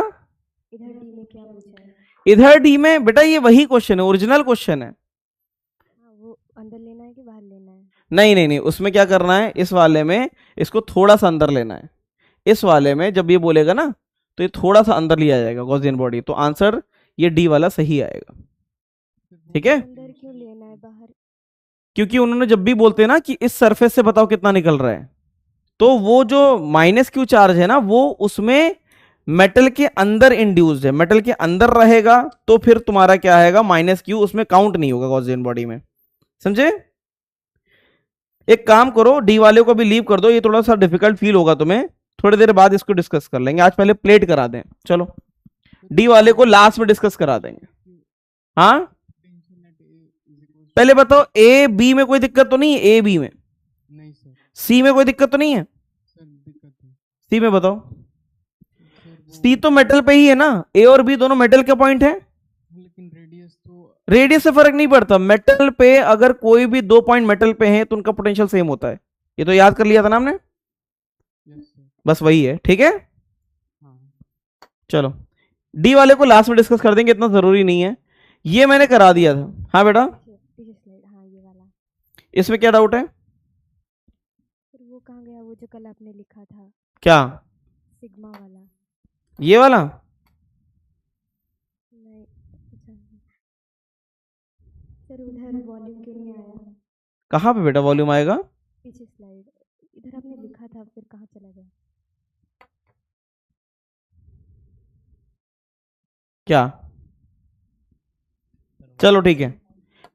इधर डी में क्या पूछा है? इधर डी में बेटा ये वही क्वेश्चन है, ओरिजिनल क्वेश्चन है। हाँ, वो अंदर लेना है कि बाहर लेना है? नहीं नहीं नहीं, उसमें क्या करना है, इस वाले में इसको थोड़ा सा अंदर लेना है। इस वाले में जब ये बोलेगा ना तो ये थोड़ा सा अंदर लिया जाएगा गॉसियन बॉडी, तो आंसर ये डी वाला सही आएगा, ठीक है। अंदर क्यों लेना है बाहर? क्योंकि उन्होंने जब भी बोलते हैं ना कि इस सरफेस से बताओ कितना निकल रहा है, तो वो जो माइनस क्यू चार्ज है ना वो उसमें मेटल के अंदर इंड्यूस्ड है, मेटल के अंदर रहेगा तो फिर तुम्हारा क्या आएगा? माइनस क्यू, उसमें काउंट नहीं होगा गॉसियन बॉडी में, समझे। एक काम करो, डी वाले को भी लीव कर दो, ये थोड़ा सा डिफिकल्ट फील होगा तुम्हें, थोड़ी देर बाद इसको डिस्कस कर लेंगे, आज पहले प्लेट करा दें। चलो डी वाले को लास्ट में डिस्कस करा देंगे। हाँ पहले बताओ, ए बी में कोई दिक्कत तो नहीं है? ए बी में, नहीं सर सी में कोई दिक्कत तो नहीं है? सर दिक्कत है सी में बताओ। सर सी तो मेटल पे ही है ना, ए और बी दोनों मेटल के पॉइंट है, लेकिन रेडियस तो रेडियस से फर्क नहीं पड़ता। मेटल पे अगर कोई भी 2 पॉइंट मेटल पे हैं तो उनका पोटेंशियल सेम होता है, ये तो याद कर लिया था ना हमने, यस सर बस वही है, ठीक है। हाँ चलो डी वाले को लास्ट में डिस्कस कर देंगे, इतना जरूरी नहीं है, ये मैंने करा दिया था। हाँ बेटा, पीछे स्लाइड, हाँ ये वाला। इसमें क्या डाउट है? फिर वो कहाँ गया, वो जो कल आपने लिखा था क्या सिग्मा वाला? ये वाला? नहीं, अच्छा सर उधर वॉल्यूम क्यों नहीं आया? कहाँ पे बेटा वॉल्यूम आएगा? पीछे स्लाइड, इधर आपने लिखा था फिर कहाँ चला गया? क्या? चलो ठीक है,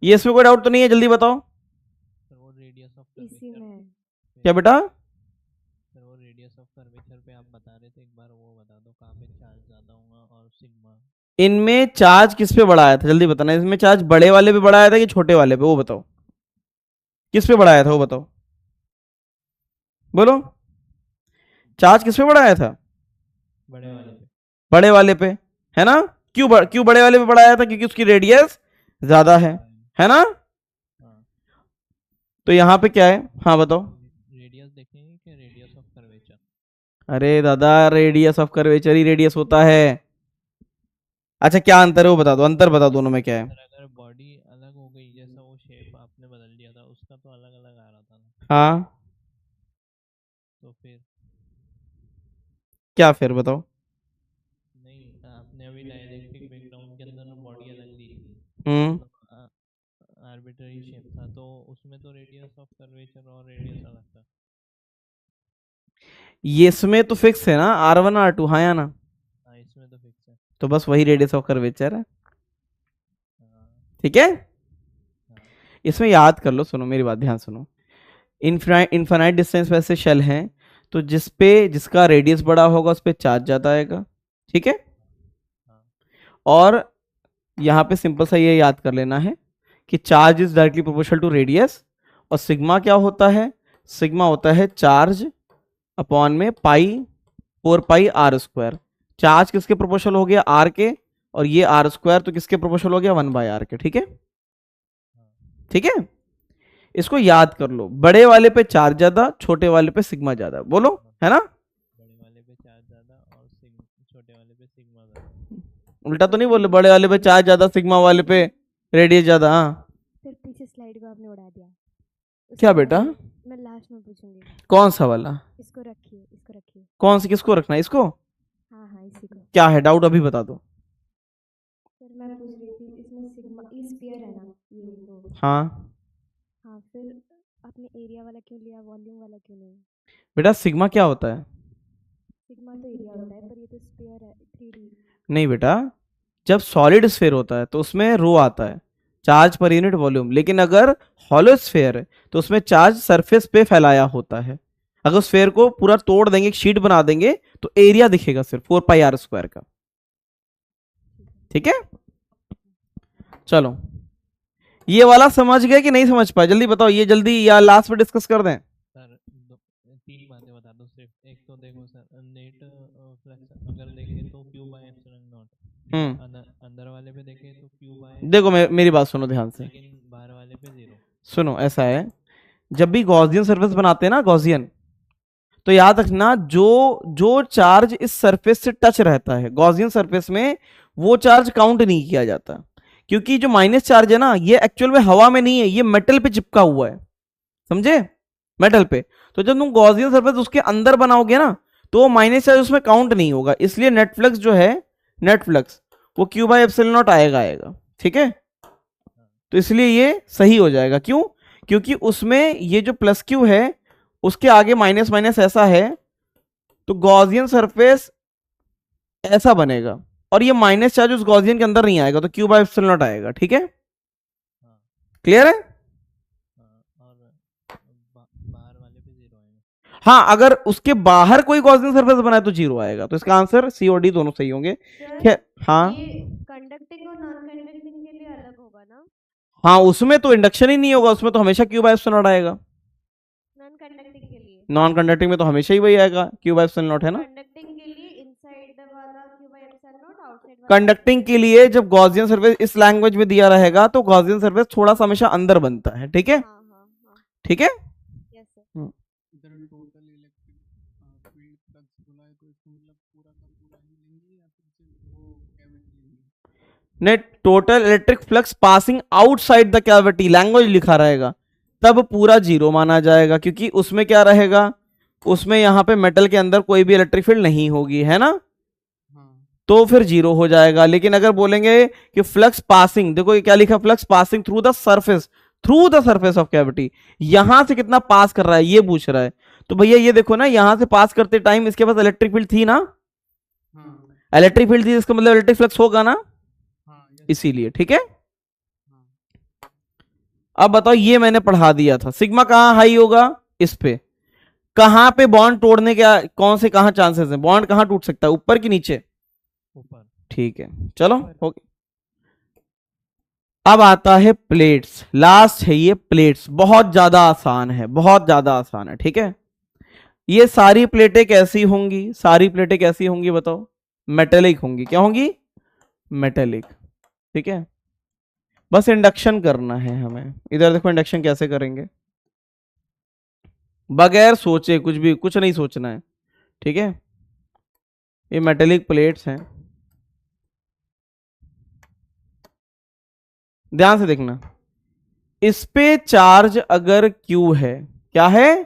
ये इसमें कोई डाउट तो नहीं है, जल्दी बताओ। सर वो रेडियस ऑफ इसी में क्या बेटा? सर वो रेडियस ऑफ कर्वेचर पे आप बता रहे थे, एक बार वो बता दो कहाँ पे चार्ज ज्यादा होगा और सिग्मा इनमें चार्ज किस पे बढ़ा आया था, जल्दी बताना। इसमें चार्ज बड़े वाले पे बढ़ा आया था कि छोटे वाले पे, वो बताओ। किस पे बढ़ाया था वो बताओ, बोलो। चार्ज किस पे बढ़ाया था? बड़े वाले पे। बड़े वाले पे, है ना। क्यों बड़े वाले पे बढ़ाया था? क्योंकि उसकी रेडियस ज्यादा है ना। हाँ। तो यहाँ पे क्या है, हाँ बताओ। रेडियस देखेंगे कि रेडियस ऑफ कर्वेचर? अरे दादा, radius of curvature he radius होता है। अच्छा क्या अंतर है वो बता दो, अंतर बताओ दोनों में क्या है। अगर बॉडी अलग हो गई, जैसा वो शेप आपने बदल दिया था, उसका तो अलग अलग आ रहा था ना। हाँ, तो फिर क्या फिर बताओ। नहीं, आपने अभी डायरेक्ट्रिक बैकग्राउंड के अंदर बॉडी अलग दी थी, आर्बिट्ररी शेप था, तो उसमें तो रेडियस ऑफ कर्वेचर और रेडियस अलग था। ये इसमें तो फिक्स है ना, R1 R2, हाँ या ना। हाँ, इसमें तो फिक्स है। तो बस वही रेडियस ऑफ कर्वेचर है, हाँ। ठीक है। इसमें याद कर लो, सुनो मेरी बात ध्यान सुनो। इनफाइनाइट डिस्टेंस पे ऐसे शेल हैं, तो जिसका रेडियस बड़ा होगा उस पर चार्ज ज्यादा आएगा, ठीक है। और यहाँ पे सिंपल सा ये याद कर लेना है कि charge is directly proportional to radius, और सिग्मा क्या होता है? सिग्मा होता है चार्ज अपॉन में four pi r square. Charge किसके प्रोपोर्शनल हो गया? आर के, और ये आर स्क्वायर तो किसके प्रोपोर्शनल हो गया? 1/r के, ठीक है। ठीक है, इसको याद कर लो। बड़े वाले पे चार्ज ज्यादा, छोटे वाले पे सिग्मा ज्यादा, बोलो, है ना। बड़े वाले पे चार्ज ज्यादा और छोटे वाले पे सिग्मा ज्यादा। उल्टा तो नहीं बोले, बड़े वाले पे चार्ज ज्यादा, सिग्मा वाले पे रेडियस ज्यादा। हाँ, सर पीछे स्लाइड को आपने उड़ा दिया। क्या बेटा? मैं लास्ट में पूछूंगी। कौन सा वाला? इसको रखिए, इसको रखिए। कौन सी, किसको रखना है? इसको? हाँ हाँ, इसी को। क्या है डाउट, अभी बता दो। सर मैं पूछ रही थी, इसमें सिग्मा ई स्फीयर है ना, ये तो। हाँ हाँ, फिर आपने एरिया वाला क्यों लिया, वॉल्यूम वाला क्यों नहीं? बेटा, सिग्मा क्या होता है? सिग्मा तो एरिया होता है, पर ये तो स्फीयर है, 3D। नहीं बेटा, जब सॉलिड स्फीयर होता है तो उसमें रो आता है, चार्ज पर यूनिट वॉल्यूम। लेकिन अगर हॉलो स्फीयर है तो उसमें चार्ज सरफेस पे फैलाया होता है। अगर स्फीयर को पूरा तोड़ देंगे, एक शीट बना देंगे, तो एरिया दिखेगा सिर्फ 4πr स्क्वायर का, ठीक है। चलो, ये वाला समझ गए कि नहीं समझ पाए? जल्दी बताओ ये, जल्दी, या लास्ट में डिस्कस कर दें? सर 3 बातें बता दो सिर्फ। एक तो देखो सर, नेट फ्लक्स अगर देखें तो Q बाय एप्सिलॉन नॉट, अंदर वाले पे देखें तो Q बाय, देखो मेरी बात सुनो ध्यान से, लेकिन बाहर वाले पे 0। सुनो, ऐसा है, जब भी गॉसियन सरफेस बनाते हैं ना, गॉसियन, तो याद रखना, जो चार्ज इस सरफेस से टच रहता है गॉसियन सरफेस में, वो चार्ज काउंट नहीं किया जाता। क्योंकि जो माइनस चार्ज है ना, ये एक्चुअल में हवा में नहीं है, ये मेटल पे चिपका हुआ है, समझे, मेटल पे। तो जब तुम गॉसियन सरफेस उसके अंदर बनाओगे ना, तो माइनस चार्ज उसमें काउंट नहीं होगा। इसलिए नेट फ्लक्स जो है, नेट फ्लक्स वो Q बाय एप्सिलॉन नॉट आएगा, ठीक है। तो इसलिए ये सही हो जाएगा। क्यों? क्योंकि उसमें ये जो प्लस Q है, उसके आगे माइनस माइनस ऐसा है, तो गॉसियन सरफेस ऐसा बनेगा, और ये माइनस चार्ज उस गॉसियन के अंदर नहीं आएगा, तो Q बाय एप्सिलॉन नॉट आएगा, ठीक है। क्लियर है? और बाहर वाले पे 0 आएगा। हाँ, अगर उसके बाहर कोई गॉसियन सरफेस बनाए तो 0 आएगा। तो इसका आंसर C और D दोनों सही होंगे। हाँ, कंडक्टिंग और नॉन कंडक्टिंग के लिए अलग होगा ना? हाँ, उसमें तो इंडक्शन ही नहीं होगा, उसमें तो हमेशा Q बाय एप्सिलॉन नॉट आएगा। नॉन कंडक्टिंग के लिए? नॉन कंडक्टिंग में तो हमेशा ही वही आएगा, Q बाय एप्सिलॉन नॉट, है ना। कंडक्टिंग के लिए इनसाइड वाला Q bye epsilon not, outside वाला? कंडक्टिंग के लिए जब गॉसियन सरफेस इस लैंग्वेज में दिया रहेगा, तो गॉसियन सरफेस थोड़ा सा हमेशा अंदर बनता है, ठीक है। हाँ हाँ हाँ, ठीक है। Yes sir. इधर टोटल इलेक्ट्रिक फील्ड फ्लक्स बोला है, तो इसको मतलब पूरा का पूरा ही लेंगे या फिर सिर्फ वो कैविटी लेंगे? Net total electric flux passing outside the cavity language लिखा रहेगा, तब पूरा 0 माना जाएगा। क्योंकि उसमें क्या रहेगा, उसमें यहाँ पे मेटल के अंदर कोई भी इलेक्ट्रिक फील्ड नहीं होगी, है ना, तो फिर 0 हो जाएगा। लेकिन अगर बोलेंगे कि फ्लक्स पासिंग, देखो ये क्या लिखा, flux passing through the surface of cavity, यहां से कितना पास कर रहा है ये पूछ रहा है। तो भैया ये देखो ना, यहां से पास करते टाइम इसके पास इलेक्ट्रिक फील्ड थी ना, इलेक्ट्रिक फील्ड थी, इसका मतलब इलेक्ट्रिक फ्लक्स होगा ना, इसीलिए, ठीक है। अब बताओ, ये मैंने पढ़ा दिया था, सिग्मा कहां हाई होगा, इस पे। कहां पे बॉन्ड तोड़ने के कौन से कहां चांसेस है, बॉन्ड कहां टूट सकता है, ऊपर कि नीचे? ऊपर। ठीक है, चलो ओके। अब आता है प्लेट्स, लास्ट है ये प्लेट्स, बहुत ज्यादा आसान है, बहुत ज्यादा आसान है, ठीक है। ये सारी प्लेटें कैसी होंगी, सारी प्लेटें कैसी होंगी बताओ, मेटेलिक होंगी। क्या होंगी, मेटेलिक, ठीक है। बस इंडक्शन करना है हमें। इधर देखो इंडक्शन कैसे करेंगे, बगैर सोचे, कुछ भी, कुछ नहीं सोचना है, ठीक है। ये मेटेलिक प्लेट्स हैं, ध्यान से देखना। इस पे चार्ज अगर Q है, क्या है,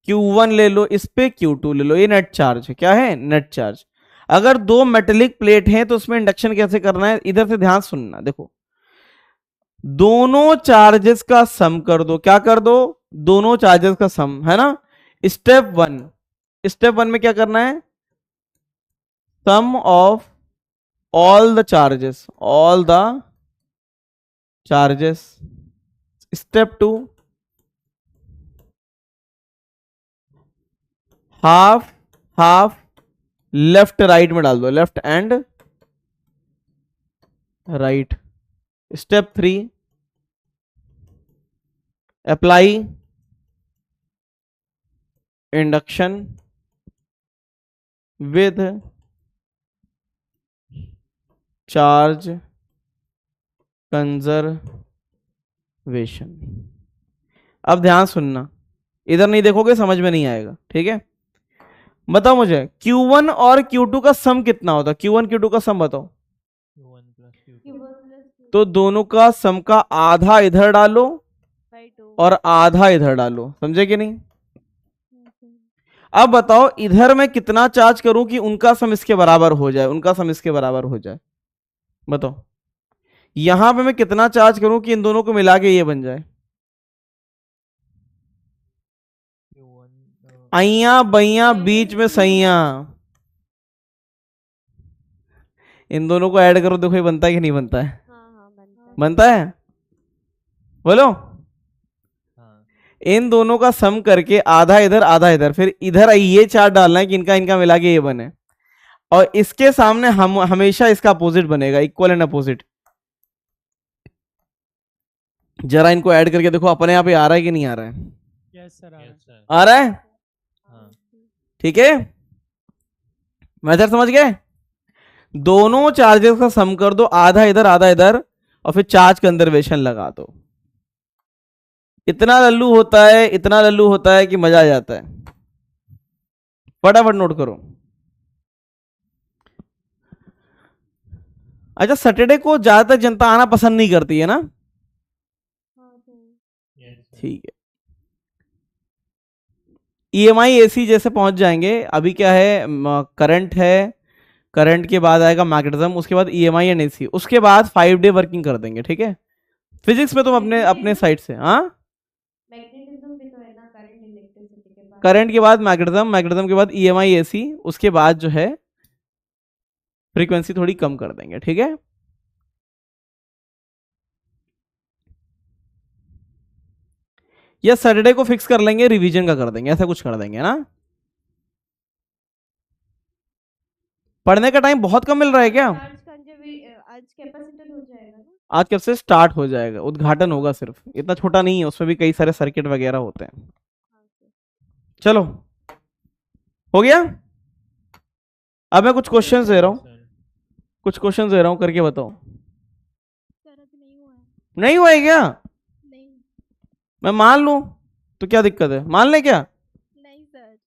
Q1 ले लो, इस पे Q2 ले लो, ये नेट चार्ज है, क्या है, नेट चार्ज। अगर दो मेटेलिक प्लेट हैं तो उसमें इंडक्शन कैसे करना है, इधर से ध्यान सुनना। देखो, दोनों चार्जेस का सम कर दो, क्या कर दो, दोनों चार्जेस का सम, है ना। स्टेप वन, स्टेप वन में क्या करना है, sum of all the charges, all the charges. Step two, half half left right में डाल दो, left and right. Step three, apply induction with charge conservation. अब ध्यान सुनना, इधर नहीं देखोगे समझ में नहीं आएगा, ठीक है। बताओ मुझे Q1 और Q2 का सम कितना होता है, Q1 Q2 का सम बताओ। Q1 plus Q2 तो दोनों का सम का आधा इधर डालो और आधा इधर डालो, समझे कि नहीं। अब बताओ इधर मैं कितना चार्ज करूं कि उनका सम इसके बराबर हो जाए, उनका सम इसके बराबर हो जाए, बताओ। यहां पे मैं कितना चार्ज करूं कि इन दोनों को मिला के ये बन जाए। आइया बैया बीच में सैया, इन दोनों को ऐड करो, देखो ये बनता है कि नहीं बनता है, बनता है, बोलो। इन दोनों का सम करके आधा इधर आधा इधर, फिर इधर ये चार्ट डालना है कि इनका इनका मिला के ये बने, और इसके सामने हम हमेशा इसका अपोजिट बनेगा, इक्वल एंड अपोजिट। जरा इनको ऐड करके देखो अपने आप ही आ रहा है कि नहीं आ रहा है, यस सर आ रहा है, ठीक है। मेथड समझ गए। दोनों चार्जेस का सम कर दो, आधा इधर आधा इधर, और फिर चार्ज कंजर्वेशन लगा दो। इतना लल्लू होता है, इतना लल्लू होता है कि मजा आ जाता है। फटाफट नोट करो। अच्छा, सैटरडे को ज्यादातर जनता आना पसंद नहीं करती है ना, ठीक है। EMI AC जैसे पहुंच जाएंगे। अभी क्या है, करंट है, करंट के बाद आएगा मैग्नेटिज्म, उसके बाद EMI एंड AC, उसके बाद 5 डे वर्किंग कर देंगे, ठीक है। फिजिक्स में तुम अपने अपने साइड से, हाँ, मैग्नेटिज्म भी तो है ना, करंट इलेक्ट्रिसिटी के बाद, करंट के बाद मैग्नेटिज्म, मैग्नेटिज्म के बाद EMI AC, उसके बाद जो है फ्रीक्वेंसी थोड़ी कम कर देंगे, ठीक है। या सैटरडे को फिक्स कर लेंगे, रिवीजन का कर देंगे, ऐसा कुछ कर देंगे ना। पढ़ने का टाइम बहुत कम मिल रहा है क्या, आज कैपेसिटर हो जाएगा ना, आज कब से स्टार्ट हो जाएगा, उद्घाटन होगा, सिर्फ इतना छोटा नहीं है, उसमें भी कई सारे सर्किट वगैरह होते हैं। चलो हो गया। अब मैं कुछ क्वेश्चंस दे रहा हूं, कुछ क्वेश्चंस दे रहा हूं, करके बताओ। नहीं हुआ है क्या, मैं मान लूं तो क्या दिक्कत है, मान ले क्या, नहीं सर,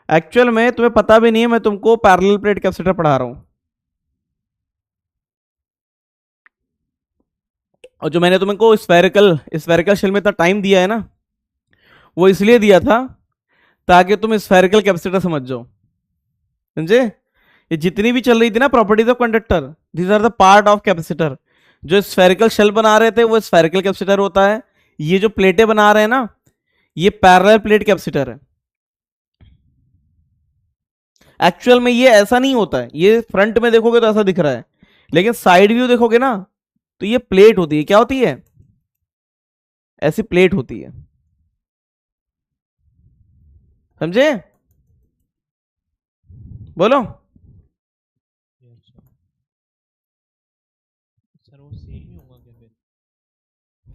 एक्चुअल में तुम्हें पता भी नहीं है, मैं तुमको पैरेलल प्लेट कैपेसिटर पढ़ा रहा हूं। और जो मैंने तुमको स्फेरिकल स्फेरिकल शेल में इतना टाइम दिया है ना, वो इसलिए दिया था ताकि तुम स्फेरिकल कैपेसिटर समझ जाओ, समझे। ये जितनी भी चल रही थी ना properties of conductor, these are the part of capacitor. जो स्फेरिकल शेल बना रहे थे वो स्फेरिकल कैपेसिटर होता है। ये जो प्लेटें बना रहे हैं ना, ये पैरेलल प्लेट कैपेसिटर है। एक्चुअल में ये ऐसा नहीं होता है, ये फ्रंट में देखोगे तो ऐसा दिख रहा है, लेकिन साइड व्यू देखोगे ना तो ये प्लेट होती है। क्या होती है, ऐसी प्लेट होती है, समझे। बोलो। Yes sir. सर वो सेम ही होगा क्या फिर?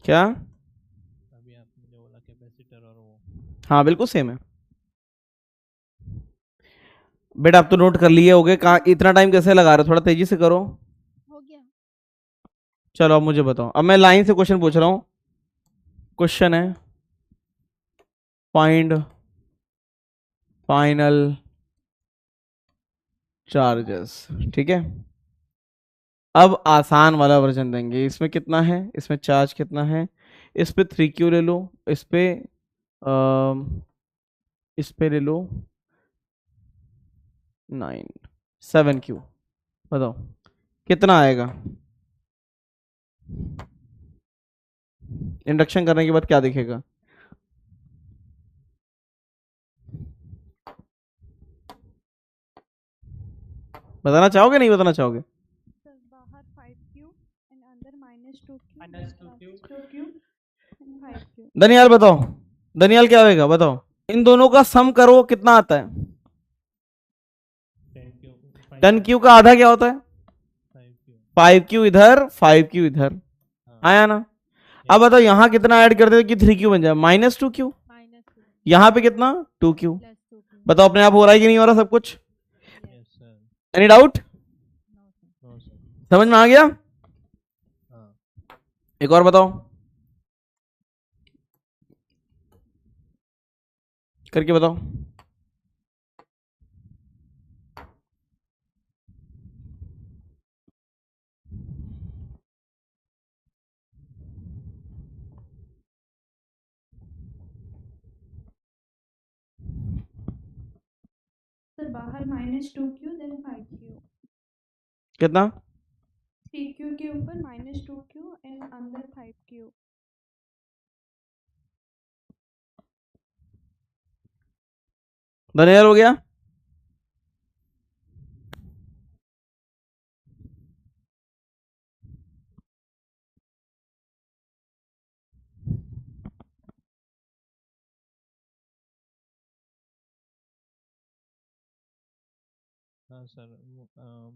क्या? अभी आपने जो बोला कैपेसिटर और वो। हाँ बिल्कुल सेम है बेटा। आप तो नोट कर लिए होगे। कहाँ इतना टाइम कैसे लगा रहे हो? थोड़ा तेजी से करो। हो गया। चलो अब मुझे बताओ। अब मैं लाइन से क्वेश्चन पूछ रहा हूँ। क्वेश्चन है फाइंड फाइनल चार्जेस। ठीक है, अब आसान वाला वर्जन देंगे। इसमें कितना है, इसमें चार्ज कितना है, इस पे 3Q ले लो, इस पे ले लो 7Q। बताओ कितना आएगा? इंडक्शन करने के बाद क्या दिखेगा? बताना चाहोगे नहीं बताना चाहोगे? सर बाहर 5Q एंड अंदर -2Q -2Q and 5Q। Daniyal बताओ, दनियाल क्या होएगा बताओ? इन दोनों का सम करो कितना आता है? 10Q का आधा क्या होता है? 5Q इधर 5Q इधर। आया ना? अब बताओ यहाँ कितना ऐड कर दे कि 3Q बन जाए? -2Q। यहाँ पे कितना? 2Q। बताओ अपने आप हो रहा है कि नहीं हो रहा सब कुछ? Any doubt? समझ में आ गया? एक और बताओ, करके बताओ। सर बाहर -2Q देन 5Q। कितना? 3Q के ऊपर -2Q एंड अंदर 5Q। दनियाल हो गया? हाँ सर,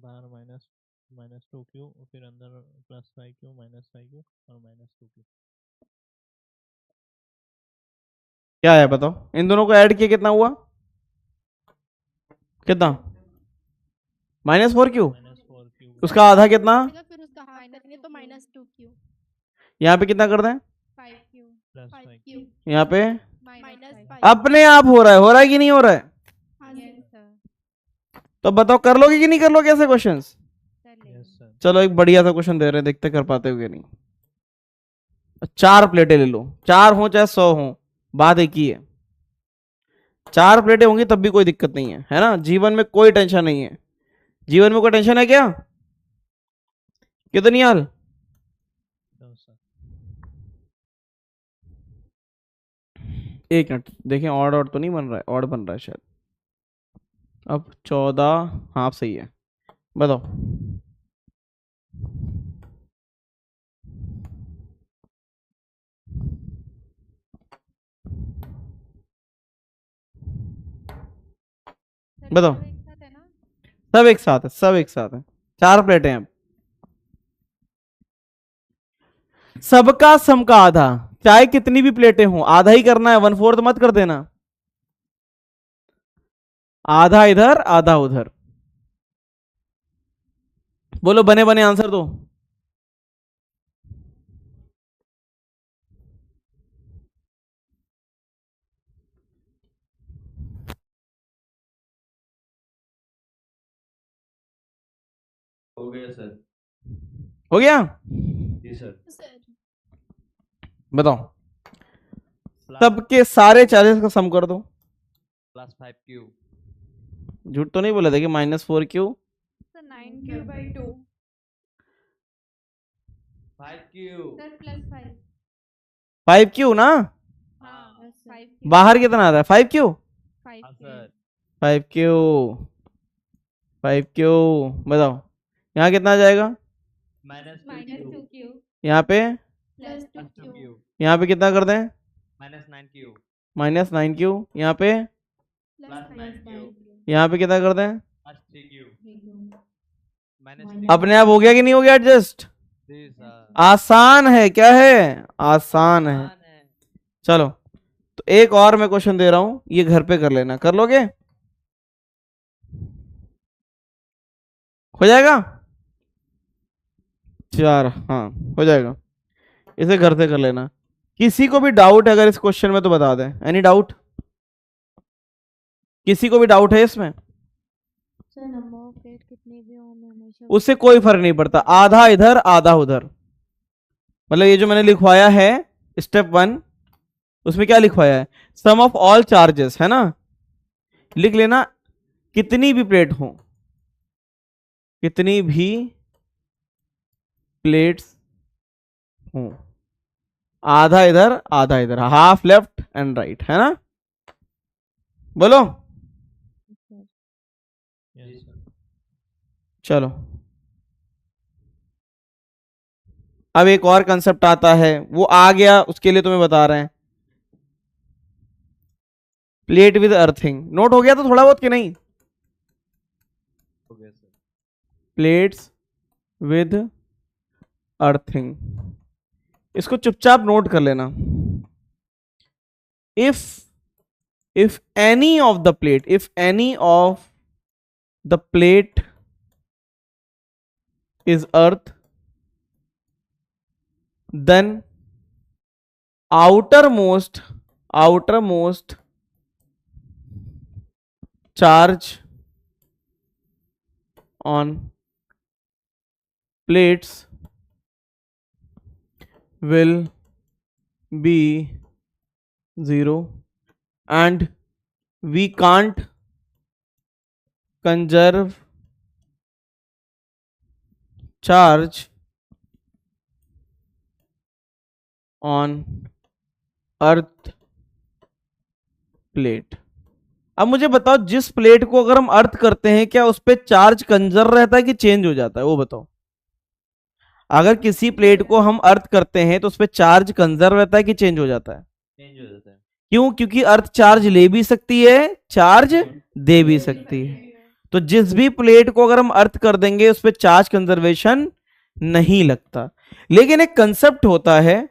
बाहर -2Q फिर अंदर +5Q -5Q और -2Q। क्या है बताओ? इन दोनों को ऐड किया कितना हुआ? कितना? -4Q। उसका आधा कितना? फिर उसका हाफ करेंगे तो -2Q। यहाँ पे कितना कर दें? 5Q। +5Q। यहाँ पे -5। अपने आप हो रहा है कि नहीं हो रहा है? तो बताओ कर लोगे कि नहीं कर लोगे ऐसे क्वेश्चंस? Yes sir. चलो एक बढ़िया सा क्वेश्चन दे रहे हैं, देखते कर पाते हो कि नहीं। 4 प्लेटें ले लो, 4 हो चाहे 100 हो, बात एक ही है। 4 प्लेटें होंगी तब भी कोई दिक्कत नहीं है ना? जीवन में कोई टेंशन नहीं है। जीवन में कोई टेंशन है क्या? कितनी हाल? एक मिनट देखें, ऑड तो नहीं बन रहा है? ऑड बन रहा है शायद। अब 14, हाँ सही है। बताओ बताओ। सब एक साथ है, सब एक साथ है। 4 प्लेटें हैं। सबका सम का आधा, चाहे कितनी भी प्लेटें हो आधा ही करना है, 1/4 मत कर देना। आधा इधर आधा उधर। बोलो बने बने आंसर दो। हो गया सर। हो गया? जी सर। बताओ सबके सारे चार्जेस का सम कर दो। +5Q। झूठ तो नहीं बोला था कि -4Q? Sir 9Q/2। 5Q। Sir +5। 5Q ना? हाँ 5। बाहर कितना आता है? 5Q। हाँ सर। 5Q 5Q। बताओ यहाँ कितना आ जाएगा? -2Q। यहाँ पे? +2Q। यहाँ पे कितना कर दें? -9Q। -9Q। यहाँ पे? +9Q। यहाँ पे कितना कर दें? 3Q माइनस अपने आप हो गया कि नहीं हो गया एडजस्ट? 3 सर आसान है, क्या है, आसान है। चलो तो एक और मैं क्वेश्चन दे रहा हूं, ये घर पे कर लेना, कर लोगे? हो जाएगा? 4, हाँ हो जाएगा, इसे घर से कर लेना। किसी को भी डाउट अगर इस क्वेश्चन में तो बता दें। Any doubt? किसी को भी डाउट है इसमें? सर नंबर ऑफ प्लेट कितनी भी हो हमें हमेशा उससे कोई फर्क नहीं पड़ता, आधा इधर आधा उधर। मतलब ये जो मैंने लिखवाया है स्टेप 1, उसमें क्या लिखवाया है, सम ऑफ ऑल चार्जेस, है ना, लिख लेना। कितनी भी प्लेट हो, कितनी भी प्लेट्स हो, आधा इधर आधा इधर, हाफ लेफ्ट एंड राइट, है ना? बोलो। चलो अब एक और कंसेप्ट आता है, वो आ गया उसके लिए तुम्हें बता रहे हैं। प्लेट विद अर्थिंग, नोट हो गया तो थोड़ा बहुत कि नहीं? हो गया सर। प्लेट्स विद अर्थिंग, इसको चुपचाप नोट कर लेना। if any of the plate, if any of the plate is earth, then outermost charge on plates will be 0 and we can't conserve charge on earth plate. अब मुझे बताओ, जिस plate को अगर हम अर्थ करते हैं क्या उस पे चार्ज कंजर्व रहता है कि चेंज हो जाता है? वो बताओ। अगर किसी प्लेट को हम अर्थ करते हैं तो उस पे चार्ज कंजर्व रहता है कि चेंज हो जाता है? चेंज हो जाता है। क्यों? क्योंकि अर्थ चार्ज ले भी सकती है, चार्ज दे भी सकती है। तो जिस भी प्लेट को अगर हम अर्थ कर देंगे उस पे चार्ज कंजर्वेशन नहीं लगता। लेकिन एक कंसेप्ट होता है,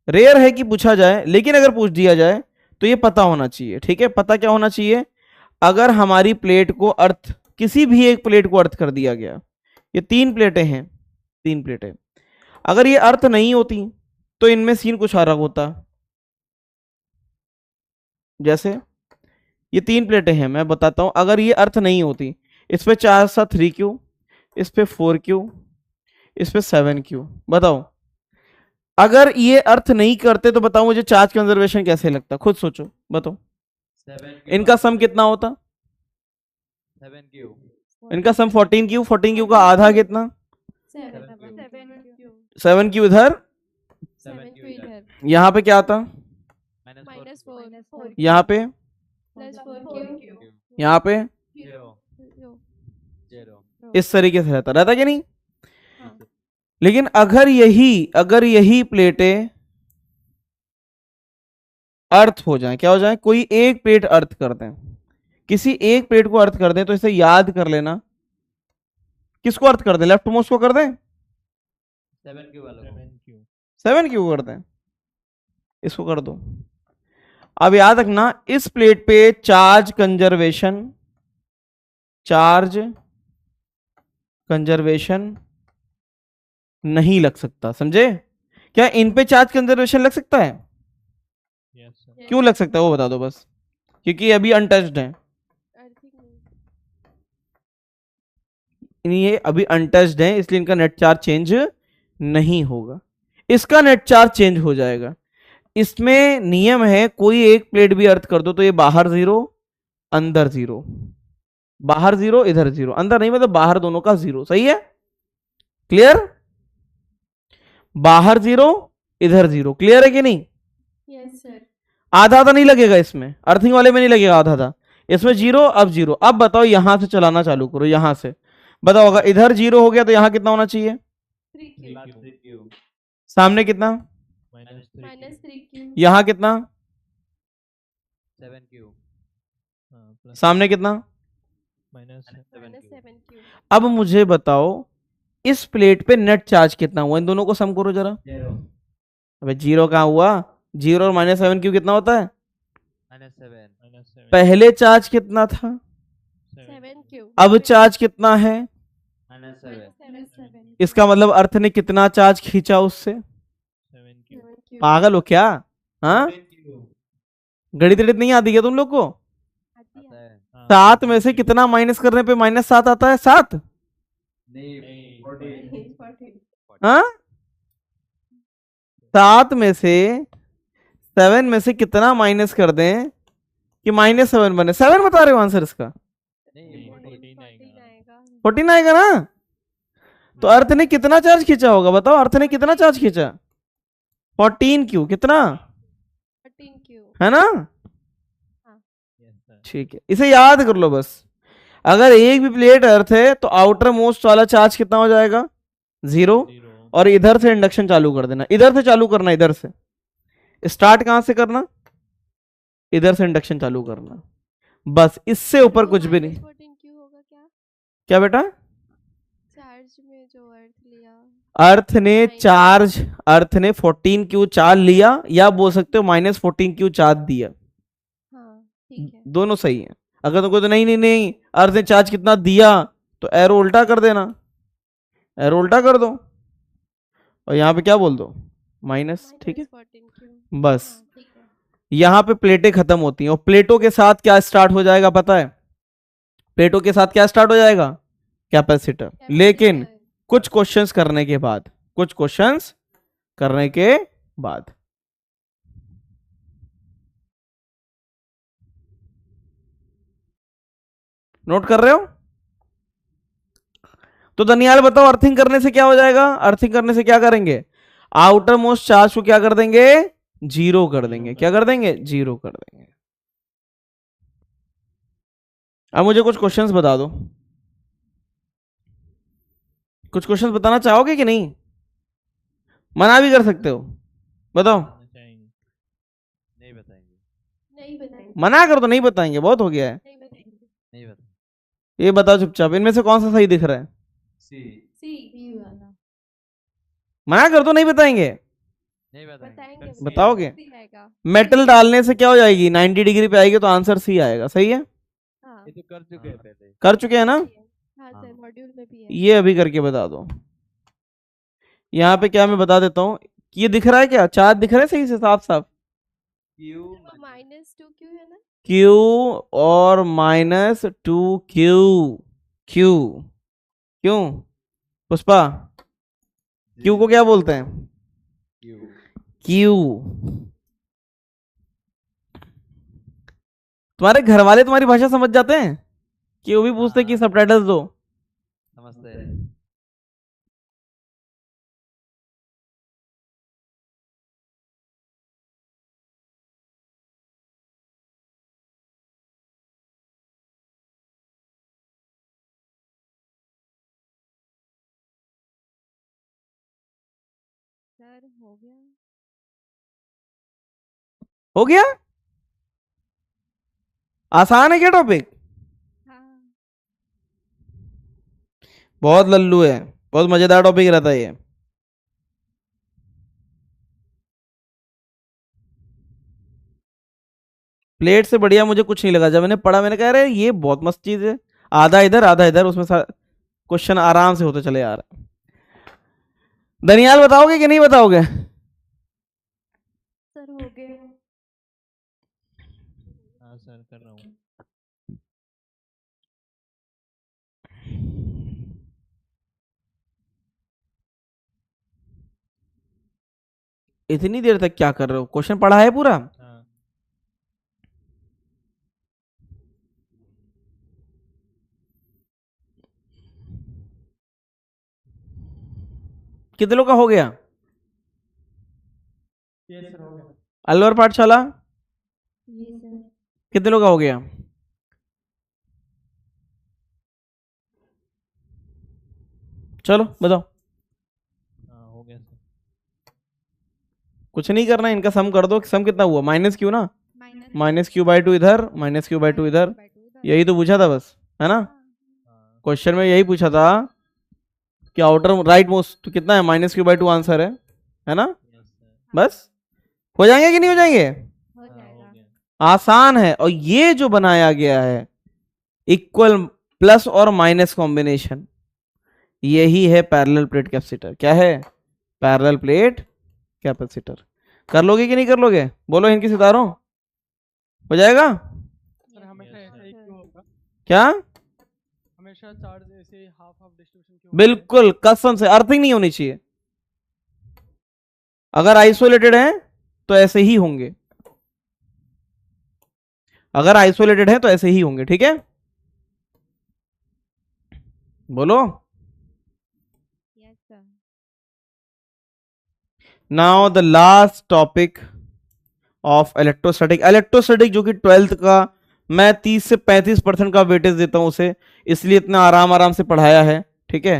रेयर है कि पूछा जाए, लेकिन अगर पूछ दिया जाए तो ये पता होना चाहिए। ठीक है, पता क्या होना चाहिए? अगर हमारी प्लेट को अर्थ, किसी भी एक प्लेट को अर्थ कर दिया गया, ये 3 प्लेटें हैं, 3 प्लेटें, अगर ये अर्थ नहीं होती तो इनमें सीन कुछ अलग होता। जैसे ये 3 प्लेटें हैं, मैं बताता हूं, अगर ये अर्थ नहीं होती, इस पे चार्ज था 3Q, इस पे 4Q, इस पे 7Q। बताओ, अगर ये अर्थ नहीं करते तो बताओ मुझे चार्ज कंजर्वेशन कैसे लगता? खुद सोचो, बताओ। 7Q इनका सम कितना होता? 7Q इनका सम 14Q, 14Q का आधा कितना? 7Q 7Q इधर, 7Q इधर यहाँ पे क्या आता? -4 यहाँ पे,4Q यहाँ पे 0 0 इस तरीके से रहता रहता कि नहीं? लेकिन अगर यही प्लेटें अर्थ हो जाए, क्या हो जाए? कोई एक प्लेट अर्थ कर दें, किसी एक प्लेट को अर्थ कर दें, तो इसे याद कर लेना। किसको अर्थ कर दें? लेफ्ट मोस्ट को कर दें, 7Q वालों को 7Q कर दें, इसको कर दो। अब याद रखना, इस प्लेट पे चार्ज कंजर्वेशन नहीं लग सकता, समझे? क्या इन पे चार्ज कंजर्वेशन लग सकता है? क्यों लग सकता है वो बता दो बस। क्योंकि अभी अनटच्ड है, ये अभी अनटच्ड है, इसलिए इनका नेट चार्ज चेंज नहीं होगा। इसका नेट चार्ज चेंज हो जाएगा। इसमें नियम है, कोई एक प्लेट भी अर्थ कर दो तो ये बाहर 0 अंदर 0, बाहर 0 इधर 0, अंदर नहीं मतलब बाहर दोनों का 0। सही है? क्लियर? बाहर 0 इधर 0, क्लियर है कि नहीं? Yes sir. आधा आधा नहीं लगेगा इसमें, अर्थिंग वाले में नहीं लगेगा आधा आधा, इसमें 0 अब 0। अब बताओ, यहां से चलाना चालू करो, यहां से बताओ, अगर इधर 0 हो गया तो यहां कितना होना चाहिए? 3Q सामने कितना? -3Q यहां कितना? 7Q सामने कितना? -7 क्यू। अब मुझे बताओ इस प्लेट पे नेट चार्ज कितना हुआ, इन दोनों को सम करो जरा। 0 अबे 0 कहाँ हुआ, 0 और -7 क्यू कितना होता है? -7 पहले चार्ज कितना था, 7 क्यू। अब चार्ज कितना है? -7 इसका मतलब अर्थ ने कितना चार्ज खींचा उससे? 7 क्यू। पागल हो क्या? हाँ, गणित गणित नहीं आती क्या तुम लोग को? आती आता है। है 7 में से कितना माइनस करने पे -7 आता है? 7। नहीं 14 हाँ, 7 में से 7 में से कितना माइनस कर दें कि -7 बने? 7 बता रहे हो आंसर इसका? नहीं 14 आएगा। 14 आएगा ना? तो अर्थ ने कितना चार्ज खींचा होगा बताओ, अर्थ ने कितना चार्ज खींचा? 14 क्यू, कितना 14 क्यू। है ना? ठीक है, इसे याद कर लो बस। अगर एक भी प्लेट अर्थ है तो आउटर मोस्ट वाला चार्ज कितना हो जाएगा? 0। और इधर से इंडक्शन चालू कर देना, इधर से चालू करना, इधर से स्टार्ट कहां से करना? इधर से इंडक्शन चालू करना, बस इससे ऊपर कुछ भी नहीं। 14 क्यू होगा क्या? क्या बेटा? चार्ज में जो अर्थ लिया। अर्थ ने 14 क्यू चार्ज लिया, या बोल सकते हो -14 क्यू चार्ज दिया, हाँ ठीक है। दोनों सही है। अगर तुमको तो नहीं अर्थ ने चार्ज कितना दिया तो एरो उल्टा कर देना, एरो उल्टा कर दो और यहाँ पे क्या बोल दो? माइनस। ठीक है, 14 क्यू। बस हाँ ठीक है। यहाँ पे प्लेटें खत्म होती हैं और प्लेटों के साथ क्या स्टार्ट हो जाएगा पता है? प्लेटों के साथ क्या स्टार्ट हो जाएगा? कैपेसिटर। लेकिन कुछ क्वेश्चंस करने के बाद, कुछ क्वेश्चंस करने के बाद नोट कर रहे हो? तो दनियाल बताओ अर्थिंग करने से क्या हो जाएगा? अर्थिंग करने से क्या करेंगे? आउटर मोस्ट चार्ज को क्या कर देंगे? 0 कर देंगे। क्या कर देंगे? 0 कर देंगे। अब मुझे कुछ क्वेश्चंस बता दो, कुछ क्वेश्चंस बताना चाहोगे कि नहीं? मना भी कर सकते हो, बताओ। नहीं बताएंगे नहीं बताएंगे। मना कर दो, नहीं बताएंगे, बहुत हो गया है। नहीं बताएंगे। नहीं बताएंगे ये बताओ चुपचाप, इनमें से कौन सा सही दिख रहा है? सी वाला। मना कर दो, नहीं बताएंगे। नहीं बताएंगे। बताओगे? सी आएगा। मेटल डालने से क्या हो जाएगी? 90 डिग्री पे आएगी तो आंसर सी आएगा। सही है, हाँ ये तो कर चुके हैं पहले कर चुके हैं ना? हाँ सर, मॉड्यूल में भी है। ये अभी करके बता दो। यहाँ पे क्या मैं बता देता हूँ, ये दिख रहा है क्या? चार्ज दिख रहा है सही से, साफ साफ? क्यू -2 क्यू है ना? Q और -2Q। Q क्यों पुष्पा? Q को क्या बोलते हैं? Q Q। तुम्हारे घर वाले तुम्हारी भाषा समझ जाते हैं कि वो भी पूछते हैं कि सबटाइटल्स दो? समझते हैं। सर हो गया। हो गया? आसान है क्या टॉपिक? हाँ बहुत लल्लू है, बहुत मजेदार टॉपिक रहता है ये। प्लेट से बढ़िया मुझे कुछ नहीं लगा। जब मैंने पढ़ा मैंने कहा अरे ये बहुत मस्त चीज है, आधा इधर आधा इधर, उसमें क्वेश्चन आराम से होते चले आ रहे हैं। दनियाल बताओगे कि नहीं बताओगे? सर हो गया। हाँ सर कर रहा हूँ। इतनी देर तक क्या कर रहे हो? क्वेश्चन पढ़ा है पूरा? हाँ कितने लोग का हो गया? ये सर हो गया। अलवर पाठशाला ये सर कितने लोग का हो गया? चलो बताओ। हाँ हो गया सर। कुछ नहीं करना, इनका सम कर दो। सम कितना हुआ? -Q ना? -Q/2 -Q/2 इधर, -Q/2 इधर। यही तो पूछा था बस, है ना? क्वेश्चन में यही पूछा था कि आउटर राइट मोस्ट तो कितना है, -q/2 आंसर है ना? Yes sir. बस हो जाएंगे कि नहीं हो जाएंगे? हो हाँ, हो जाएगा। गया। आसान है। और ये जो बनाया गया है इक्वल प्लस और माइनस कॉम्बिनेशन, यही है पैरेलल प्लेट कैपेसिटर। क्या है? Parallel plate capacitor. कर लोगे कि नहीं कर लोगे? बोलो इनके सितारों, हो जाएगा? सर हमेशा Yes, ऐसा ही sir. क्यों होगा? क्या? हमेशा चार्ज ऐसे हाफ हाफ डिस्ट्रीब्यूशन क्यों होता है? बिल्कुल कसम से अर्थिंग नहीं होनी चाहिए। अगर आइसोलेटेड है तो ऐसे ही होंगे, अगर आइसोलेटेड है तो ऐसे ही होंगे। ठीक है, बोलो। Yes sir. Now the last topic of electrostatic. Electrostatic जो कि 12th का मैं 30 से 35% का वेटेज देता हूं उसे, इसलिए इतना आराम आराम से पढ़ाया है। ठीक है,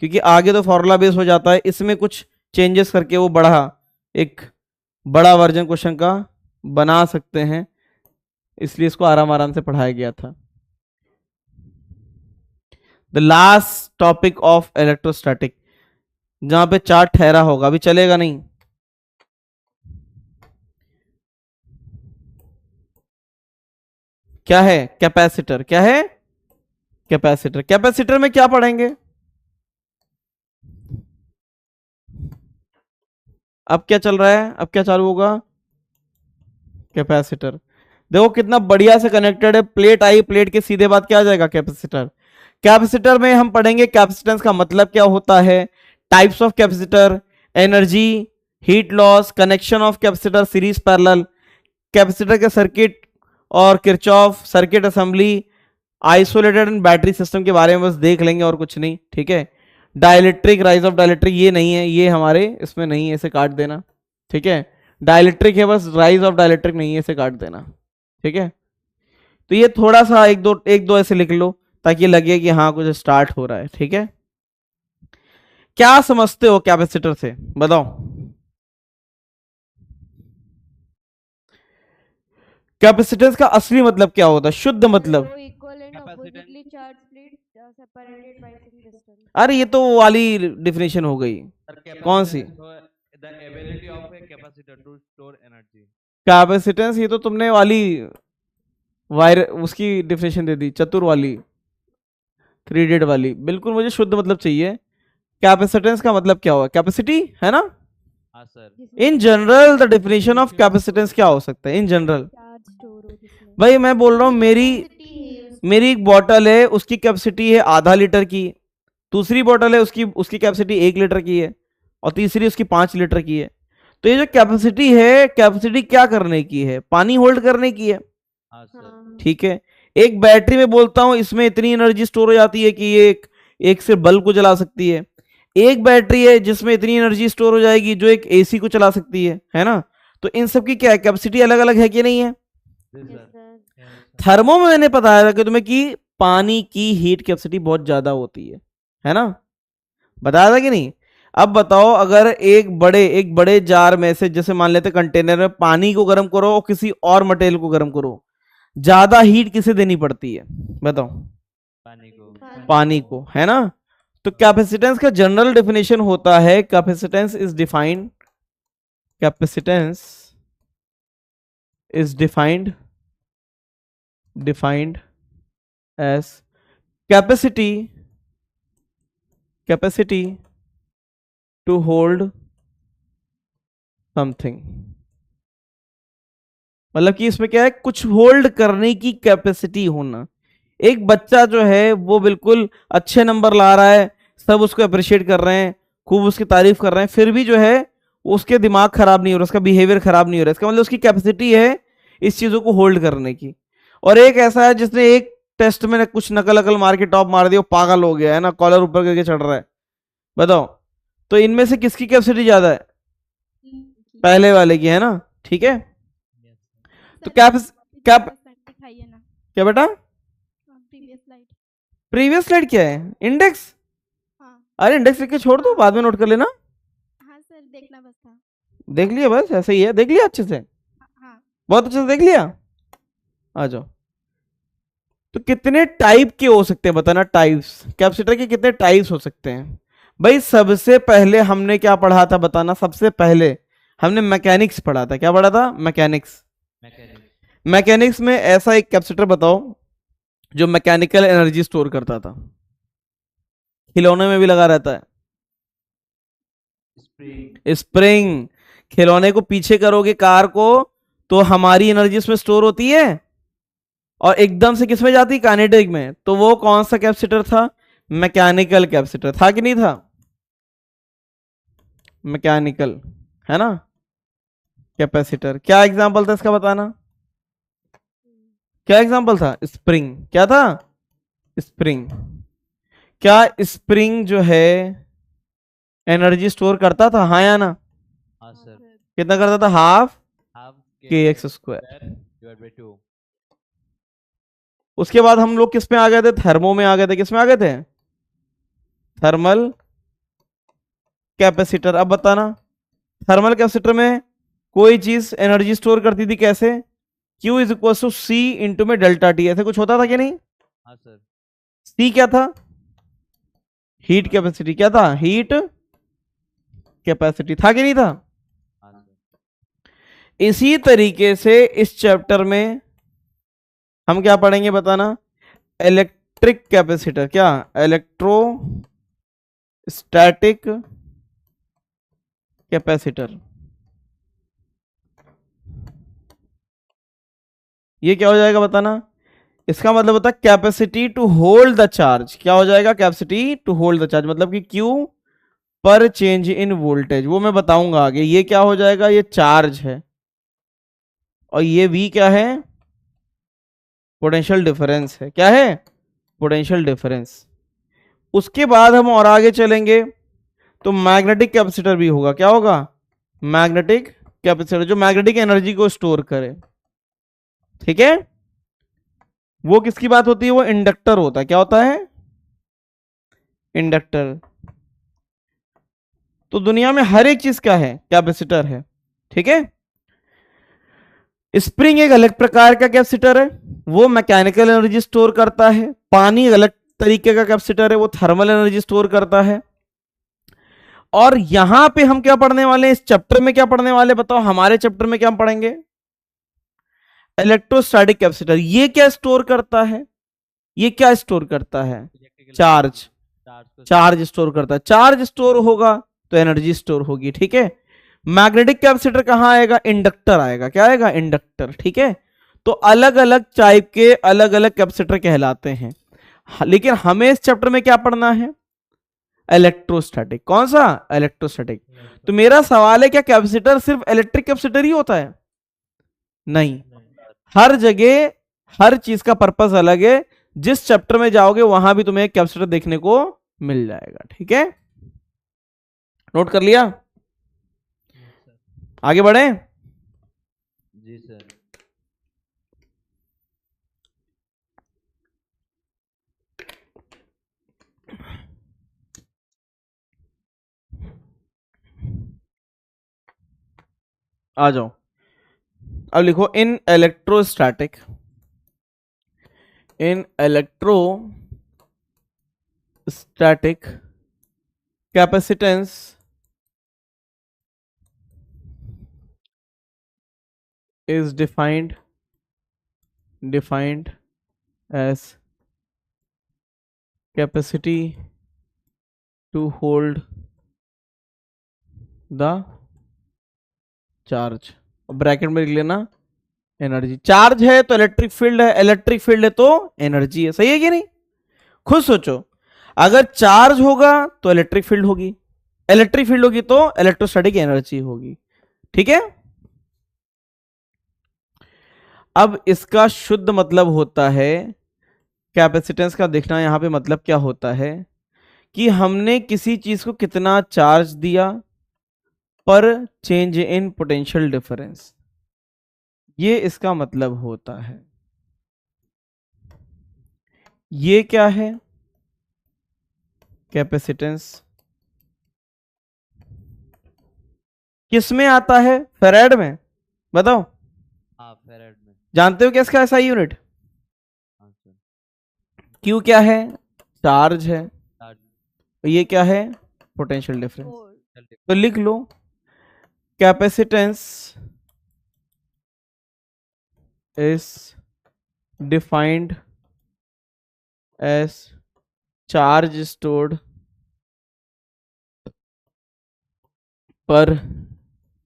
क्योंकि आगे तो फॉर्मूला बेस हो जाता है, इसमें कुछ चेंजेस करके वो एक बड़ा वर्जन क्वेश्चन का बना सकते हैं, इसलिए इसको आराम आराम से पढ़ाया गया था। The last topic of electrostatic, जहां पे चार्ट ठहरा होगा, अभी चलेगा नहीं। क्या है? कैपेसिटर। क्या है? कैपेसिटर। कैपेसिटर में क्या पढ़ेंगे? अब क्या चल रहा है, अब क्या चालू होगा? कैपेसिटर। देखो कितना बढ़िया से कनेक्टेड है। प्लेट आई, प्लेट के सीधे बाद क्या आ जाएगा? कैपेसिटर। कैपेसिटर में हम पढ़ेंगे कैपेसिटेंस का मतलब क्या होता है, types of capacitor, energy, heat loss, connection of capacitor, series parallel, capacitor के सर्किट और Kirchhoff circuit assembly, isolated and battery system के बारे में बस देख लेंगे और कुछ नहीं। ठीक है, डाइलेक्ट्रिक, राइज ऑफ डाइलेक्ट्रिक ये नहीं है, ये हमारे इसमें नहीं है, इसे काट देना। ठीक है, डाइलेक्ट्रिक है बस, राइज ऑफ डाइलेक्ट्रिक नहीं है, इसे काट देना। ठीक है, तो ये थोड़ा सा एक दो ऐसे लिख लो ताकि लगे कि हाँ कुछ स्टार्ट हो रहा है। ठीक है, क्या समझते हो कैपेसिटर से, बताओ। कैपेसिटेंस का असली मतलब क्या होता है, शुद्ध मतलब? दो equal and Capacitance. Oppositely charged plates separated by some distance. अरे ये तो वो वाली डेफिनेशन हो गई। Sir, कौन सी? capacitance the ability of a capacitor to store energy. Capacitance ये तो तुमने वाली वायर उसकी डेफिनेशन दे दी, चतुर वाली, 3 वाली। बिल्कुल मुझे शुद्ध मतलब चाहिए। कैपेसिटेंस का मतलब क्या हुआ? कैपेसिटी है ना? हाँ sir. In general the definition of capacitance क्या हो सकता है इन जनरल? चार्ज स्टोर हो जिसमें। भाई मैं बोल रहा हूँ, मेरी एक बॉटल है, उसकी कैपेसिटी है आधा लीटर की, दूसरी बॉटल है उसकी कैपेसिटी 1 लीटर की है, और तीसरी उसकी 5 लीटर की है। तो ये जो कैपेसिटी है, कैपेसिटी क्या करने की है? पानी होल्ड करने की है। हाँ सर। हाँ। ठीक है, एक बैटरी में बोलता हूं इसमें इतनी एनर्जी स्टोर हो जाती है कि ये एक से बल्ब को जला सकती है। एक बैटरी है जिसमें इतनी एनर्जी स्टोर हो जाएगी जो एक एसी को चला सकती है ना? तो इन सब की क्या है, कैपेसिटी अलग अलग है कि नहीं है? जी Yes, सर। sir. थर्मो में मैंने बताया था कि तुम्हें कि पानी की हीट कैपेसिटी बहुत ज्यादा होती है ना? बताया था कि नहीं? अब बताओ, अगर एक बड़े जार में से, जैसे मान लेते कंटेनर में, पानी को गर्म करो और किसी और मटेरियल को गर्म करो, ज्यादा हीट किसे देनी पड़ती है? बताओ। पानी को। पानी को, है ना? तो कैपेसिटेंस का जनरल डेफिनेशन होता है, capacitance is defined as capacity to hold something। मतलब कि इसमें क्या है, कुछ होल्ड करने की कैपेसिटी होना। एक बच्चा जो है वो बिल्कुल अच्छे नंबर ला रहा है, सब उसको अप्रिशिएट कर रहे हैं, खूब उसकी तारीफ कर रहे हैं, फिर भी जो है उसके दिमाग खराब नहीं हो रहा, उसका बिहेवियर खराब नहीं हो रहा, इसका मतलब उसकी कैपेसिटी है इस चीजों को होल्ड करने की। और एक ऐसा है जिसने एक टेस्ट में कुछ नकल अकल मार के टॉप मार दिया, वो पागल हो गया है ना, कॉलर ऊपर करके चढ़ रहा है। बताओ, तो इनमें से किसकी कैपेसिटी ज्यादा है? पहले वाले की, है ना? ठीक है, तो दिखाइए ना क्या बेटा? Previous slide. प्रीवियस स्लाइड क्या है? इंडेक्स? हाँ अरे इंडेक्स लिख के छोड़ दो, बाद में नोट कर लेना। हाँ सर, देखना बस था। देख लिया, बस ऐसे ही है, देख लिया अच्छे से, हाँ बहुत अच्छे से देख लिया। आ जाओ। तो कितने टाइप के हो सकते हैं बताना, टाइप्स, कैपेसिटर के कितने टाइप्स हो सकते हैं भाई। सबसे पहले हमने क्या पढ़ा था बताना, सबसे पहले हमने मैकेनिक्स पढ़ा था। क्या पढ़ा था? मैकेनिक्स। मैकेनिक्स में ऐसा एक कैपेसिटर बताओ जो मैकेनिकल एनर्जी स्टोर करता था, खिलौने में भी लगा रहता है, स्प्रिंग। खिलौने को पीछे करोगे कार को तो हमारी एनर्जी उसमें स्टोर होती है और एकदम से किसमें जाती? काइनेटिक में। तो वो कौन सा कैपेसिटर था? मैकेनिकल कैपेसिटर था कि नहीं था? मैकेनिकल, है ना कैपेसिटर। क्या एग्जांपल था इसका बताना, क्या एग्जांपल था? स्प्रिंग। क्या था? स्प्रिंग। क्या स्प्रिंग जो है एनर्जी स्टोर करता था, हाँ या ना? हाँ सर। कितना करता था? हाफ के एक्स स्क्वायर। Divide by 2। उसके बाद हम लोग किस में आ गए थे? थर्मो में आ गए थे। किस में आ गए थे? Thermal capacitor. अब बताना, थर्मल कैपेसिटर में कोई चीज एनर्जी स्टोर करती थी कैसे? Q is equal to C into में डेल्टा टी। ऐसे कुछ होता था कि नहीं? हाँ सर। C क्या था? Heat capacity. क्या था? हीट कैपेसिटी था कि नहीं था? हाँ सर। इसी तरीके से इस चैप्टर में हम क्या पढ़ेंगे बताना? Electric capacitor. क्या? Electrostatic capacitor. ये क्या हो जाएगा बताना? इसका मतलब होता है capacity to hold the charge. क्या हो जाएगा? Capacity to hold the charge, मतलब कि Q पर चेंज इन वोल्टेज, वो मैं बताऊंगा आगे। ये क्या हो जाएगा? ये चार्ज है और ये V क्या है? पोटेंशियल डिफरेंस है। क्या है? Potential difference. उसके बाद हम और आगे चलेंगे तो मैग्नेटिक कैपेसिटर भी होगा। क्या होगा? मैग्नेटिक कैपेसिटर, जो मैग्नेटिक एनर्जी को स्टोर करे। ठीक है, वो किसकी बात होती है? वो इंडक्टर होता है। क्या होता है? इंडक्टर। तो दुनिया में हर एक चीज क्या है? कैपेसिटर है। ठीक है, स्प्रिंग एक अलग प्रकार का कैपेसिटर है, वो मैकेनिकल एनर्जी स्टोर करता है। पानी अलग तरीके का कैपेसिटर है, वो थर्मल एनर्जी स्टोर करता है। और यहां पे हम क्या पढ़ने वाले हैं? इस चैप्टर में क्या पढ़ने वाले बताओ? हमारे चैप्टर में क्या हम पढ़ेंगे? Electrostatic capacitor. ये क्या स्टोर करता है? ये क्या स्टोर करता है? चार्ज। चार्ज स्टोर करता है। चार्ज स्टोर होगा तो एनर्जी स्टोर होगी। ठीक है, मैग्नेटिक कैपेसिटर कहां आएगा? इंडक्टर आएगा। क्या आएगा? इंडक्टर। ठीक है, तो अलग अलग टाइप के अलग अलग कैपेसिटर कहलाते हैं। लेकिन हमें इस चैप्टर में क्या पढ़ना है? इलेक्ट्रोस्टैटिक। कौन सा? इलेक्ट्रोस्टैटिक। तो मेरा सवाल है, क्या कैपेसिटर सिर्फ इलेक्ट्रिक कैपेसिटर ही होता है? नहीं, हर जगह हर चीज का पर्पस अलग है। जिस चैप्टर में जाओगे वहां भी तुम्हें कैपेसिटर देखने को मिल जाएगा। ठीक है, नोट कर लिया? आगे बढ़े? जी सर। आ जाओ, अब लिखो इन electrostatic. In electrostatic capacitance is defined as capacity to hold the charge। Bracket में लिख लेना एनर्जी। चार्ज है तो इलेक्ट्रिक फील्ड है, इलेक्ट्रिक फील्ड है तो एनर्जी है। सही है कि नहीं? खुद सोचो, अगर चार्ज होगा तो इलेक्ट्रिक फील्ड होगी, इलेक्ट्रिक फील्ड होगी तो इलेक्ट्रोस्टैटिक एनर्जी होगी। ठीक है, अब इसका शुद्ध मतलब होता है, कैपेसिटेंस का देखना यहां पे मतलब क्या होता है कि हमने किसी चीज को कितना चार्ज दिया पर चेंज इन पोटेंशियल डिफरेंस, ये इसका मतलब होता है। ये क्या है? कैपेसिटेंस किस में आता है? फेराड में। बताओ, हाँ फेराड में। जानते हो क्या इसका ऐसा यूनिट? हाँ सर। क्यू क्या है? चार्ज है। चार्ज ये क्या है? Potential difference. फोर्स। तो लिख लो capacitance is defined as charge stored per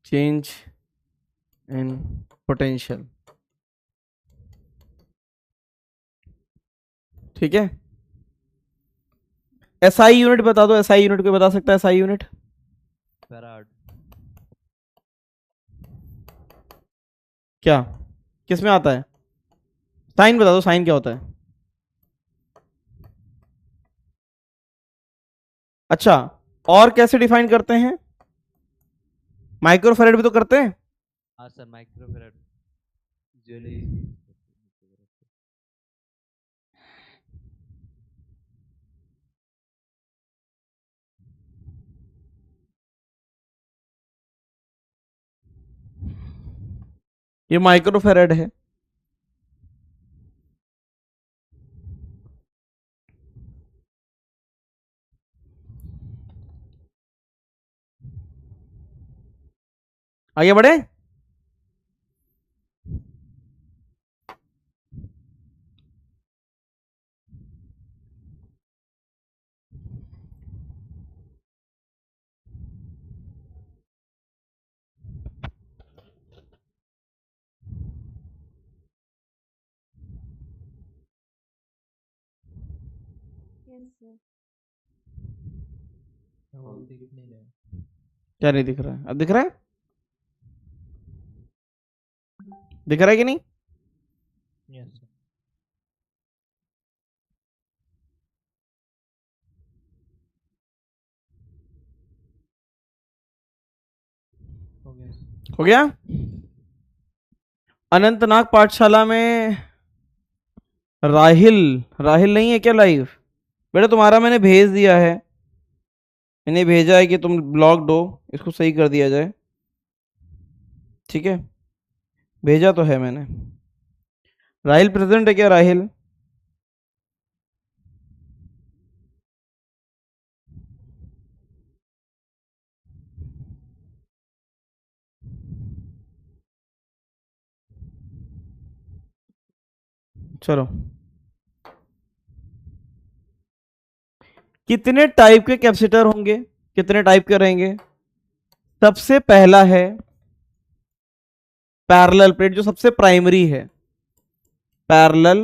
change in potential. ठीक है। एसआई यूनिट बता दो, एसआई यूनिट कोई बता सकता है? SI unit farad. क्या किस में आता है? साइन बता दो, साइन क्या होता है? अच्छा, और कैसे डिफाइन करते हैं? माइक्रोफैरेड भी तो करते हैं। हाँ सर, माइक्रोफैराड ज्वेलरी। ये माइक्रोफैरेड है। आगे बढ़े। Yes sir. वो दिख नहीं रहा है। क्या नहीं दिख रहा है? अब दिख रहा है? दिख रहा है कि नहीं? Yes sir. हो गया सर। हो गया। अनंतनाग पाठशाला में राहिल, राहिल नहीं है क्या लाइव? बेटा तुम्हारा मैंने भेज दिया है, मैंने भेजा है कि तुम ब्लॉक दो, इसको सही कर दिया जाए। ठीक है, भेजा तो है मैंने। राहिल प्रेजेंट है क्या? राहिल चलो। कितने टाइप के कैपेसिटर होंगे? कितने टाइप के रहेंगे? सबसे पहला है पैरेलल प्लेट, जो सबसे प्राइमरी है, पैरेलल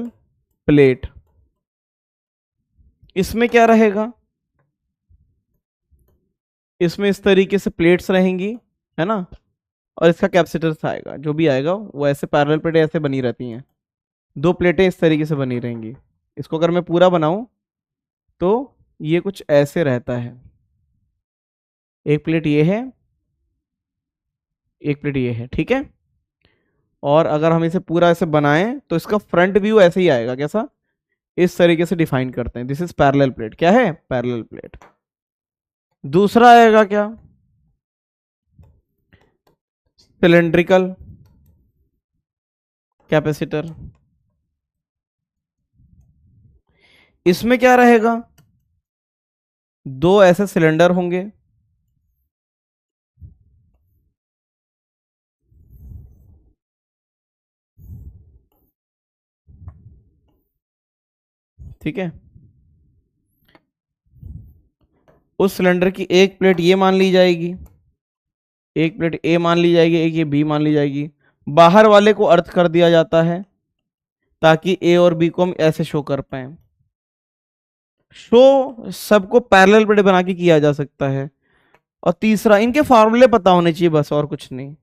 प्लेट। इसमें क्या रहेगा? इसमें इस तरीके से प्लेट्स रहेंगी, है ना, और इसका कैपेसिटर आएगा, जो भी आएगा वो ऐसे पैरेलल प्लेट ऐसे बनी रहती हैं, दो प्लेटें इस तरीके से बनी रहेंगी। इसको अगर मैं पूरा बनाऊं तो ये कुछ ऐसे रहता है। एक प्लेट ये है, एक प्लेट ये है, ठीक है। और अगर हम इसे पूरा ऐसे बनाएं तो इसका फ्रंट व्यू ऐसे ही आएगा। कैसा? इस तरीके से डिफाइन करते हैं, दिस इज पैरेलल प्लेट। क्या है? Parallel plate. दूसरा आएगा क्या? Cylindrical capacitor. इसमें क्या रहेगा? दो ऐसे सिलेंडर होंगे, ठीक है। उस सिलेंडर की एक प्लेट ये मान ली जाएगी, एक प्लेट ए मान ली जाएगी, एक ये बी मान ली जाएगी। बाहर वाले को अर्थ कर दिया जाता है ताकि ए और बी को हम ऐसे शो कर पाए। शो सबको पैरेलल प्लेट बना के किया जा सकता है। और तीसरा, इनके फॉर्मूले पता होने चाहिए बस, और कुछ नहीं।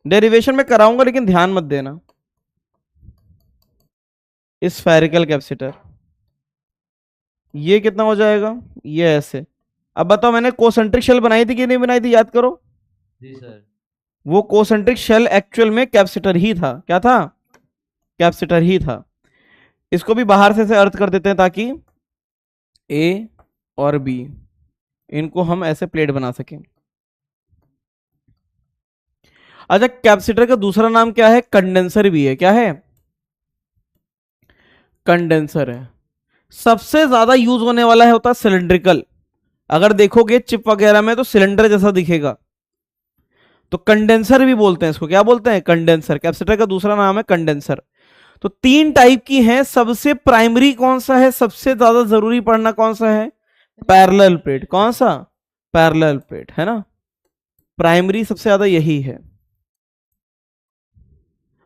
डेरिवेशन में कराऊंगा लेकिन ध्यान मत देना। स्फेरिकल कैपेसिटर, ये कितना हो जाएगा? ये ऐसे। अब बताओ, मैंने कोसेंट्रिक शेल बनाई थी कि नहीं बनाई थी? याद करो। जी सर। वो कोसेंट्रिक शेल एक्चुअल में कैपेसिटर ही था। क्या था? कैपेसिटर ही था। इसको भी बाहर से अर्थ कर देते हैं ताकि ए और बी, इनको हम ऐसे प्लेट बना सकें। अच्छा, कैपेसिटर का दूसरा नाम क्या है? कंडेंसर भी है। क्या है? कंडेंसर है। सबसे ज्यादा यूज होने वाला है होता है सिलिंड्रिकल। अगर देखोगे चिप वगैरह में तो सिलेंडर जैसा दिखेगा, तो कंडेंसर भी बोलते हैं इसको। क्या बोलते हैं? कंडेंसर। कैपेसिटर का दूसरा नाम है कंडेंसर। तो 3 टाइप की हैं। सबसे प्राइमरी कौन सा है? सबसे ज्यादा जरूरी पढ़ना कौन सा है? Parallel plate. कौन सा? पैरेलल प्लेट, है ना। प्राइमरी सबसे ज्यादा यही है।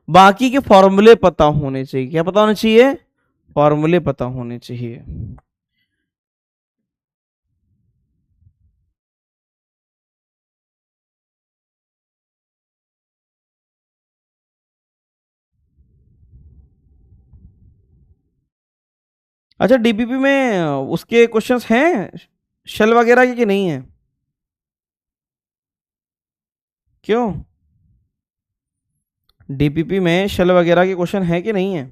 बाकी के फॉर्मूले पता होने चाहिए। क्या पता होने चाहिए? फॉर्मूले पता होने चाहिए। अच्छा, डीपीपी में उसके क्वेश्चंस हैं शेल वगैरह के कि नहीं है? क्यों? डीपीपी में शेल वगैरह के क्वेश्चन है कि नहीं है?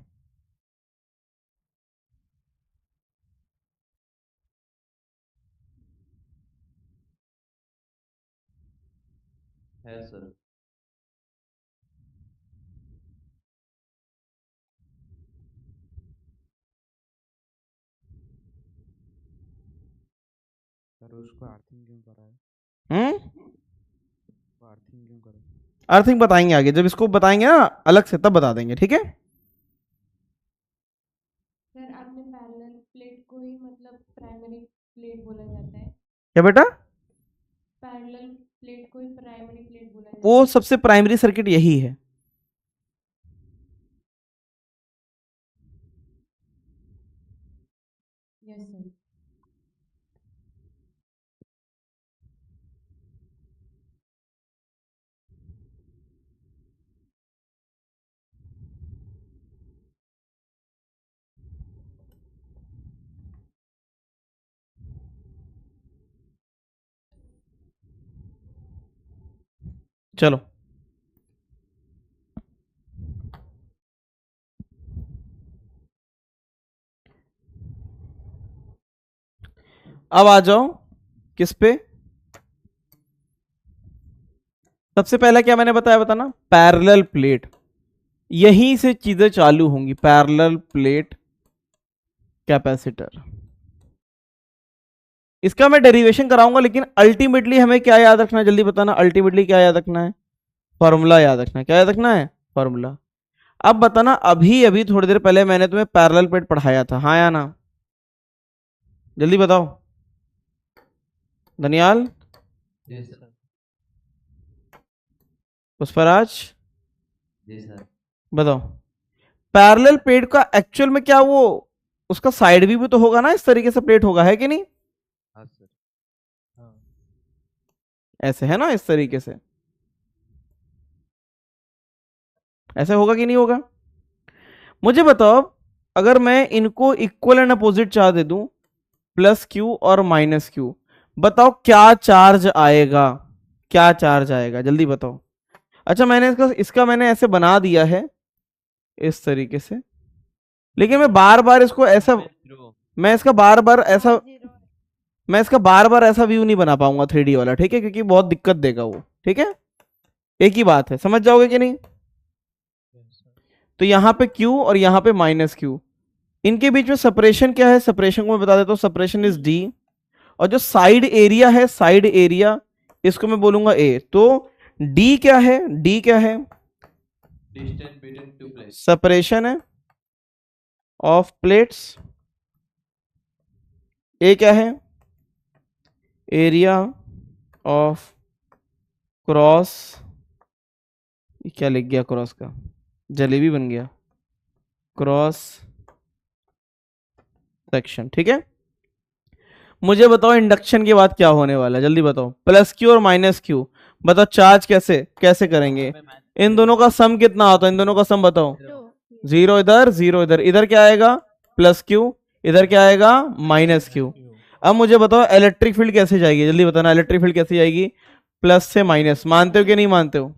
है सर। सर उसको अर्थिंग क्यों करा है? उसको अर्थिंग क्यों करा? अर्थिंग बताएंगे आगे, जब इसको बताएंगे ना अलग से तब बता देंगे, ठीक है। सर आपने पैरेलल प्लेट को ही मतलब प्राइमरी प्लेट बोला जाता है? क्या बेटा? पैरेलल प्लेट को ही प्राइमरी प्लेट बोला जाता है? वो सबसे प्राइमरी सर्किट यही है। Yes sir. चलो अब आ जाओ किस पे। सबसे पहला क्या मैंने बताया, बताना। Parallel plate. यहीं से चीजें चालू होंगी। Parallel plate capacitor. इसका मैं डेरिवेशन कराऊंगा, लेकिन अल्टीमेटली हमें क्या याद रखना है? जल्दी बताना। अल्टीमेटली क्या याद रखना है? फॉर्मूला याद रखना है। क्या याद रखना है? फॉर्मूला। अब बताना, अभी अभी थोड़ी देर पहले मैंने तुम्हें पैरेलल प्लेट पढ़ाया था, हाँ या ना? जल्दी बताओ। धनियाल, जी सर। पुष्पराज, जी सर। बताओ। पैरेलल प्लेट का एक्चुअल में क्या वो उसका साइड भी तो होगा ना, इस तरीके से प्लेट होगा, है कि नहीं? हाँ सर। हाँ। ऐसे है ना, इस तरीके से ऐसे होगा कि नहीं होगा? मुझे बताओ, अगर मैं इनको इक्वल एंड अपोजिट चार्ज दे दूं, प्लस क्यू और माइनस क्यू, बताओ क्या चार्ज आएगा? क्या चार्ज आएगा? जल्दी बताओ। अच्छा, मैंने इसका मैंने ऐसे बना दिया है इस तरीके से, लेकिन मैं बार बार इसको ऐसा मैं इसका बार बार ऐसा व्यू नहीं बना पाऊंगा 3D वाला, ठीक है, क्योंकि बहुत दिक्कत देगा वो, ठीक है। एक ही बात है, समझ जाओगे कि नहीं? तो यहाँ पे Q और यहाँ पे माइनस Q, इनके बीच में सेपरेशन क्या है? सेपरेशन को मैं बता देता हूँ। सेपरेशन इज D, और जो साइड एरिया है, साइड एरिया, इसको मैं बोलूंगा A। तो D क्या है? D क्या है? Distance between two plates. Separation है ऑफ प्लेट्स। A क्या है? Area of cross. क्या लिख गया क्रॉस का? जलेबी बन गया। क्रॉस सेक्शन, ठीक है। मुझे बताओ इंडक्शन के बाद क्या होने वाला है? जल्दी बताओ। प्लस क्यू और माइनस क्यू, बताओ चार्ज कैसे कैसे करेंगे? इन दोनों का सम कितना होता है? इन दोनों का सम बताओ। 0 इधर, 0 इधर। इधर क्या आएगा? Plus Q. इधर क्या आएगा? Minus Q. अब मुझे बताओ इलेक्ट्रिक फील्ड कैसे जाएगी? जल्दी बताना, इलेक्ट्रिक फील्ड कैसे जाएगी? प्लस से माइनस। मानते हो कि नहीं मानते हो?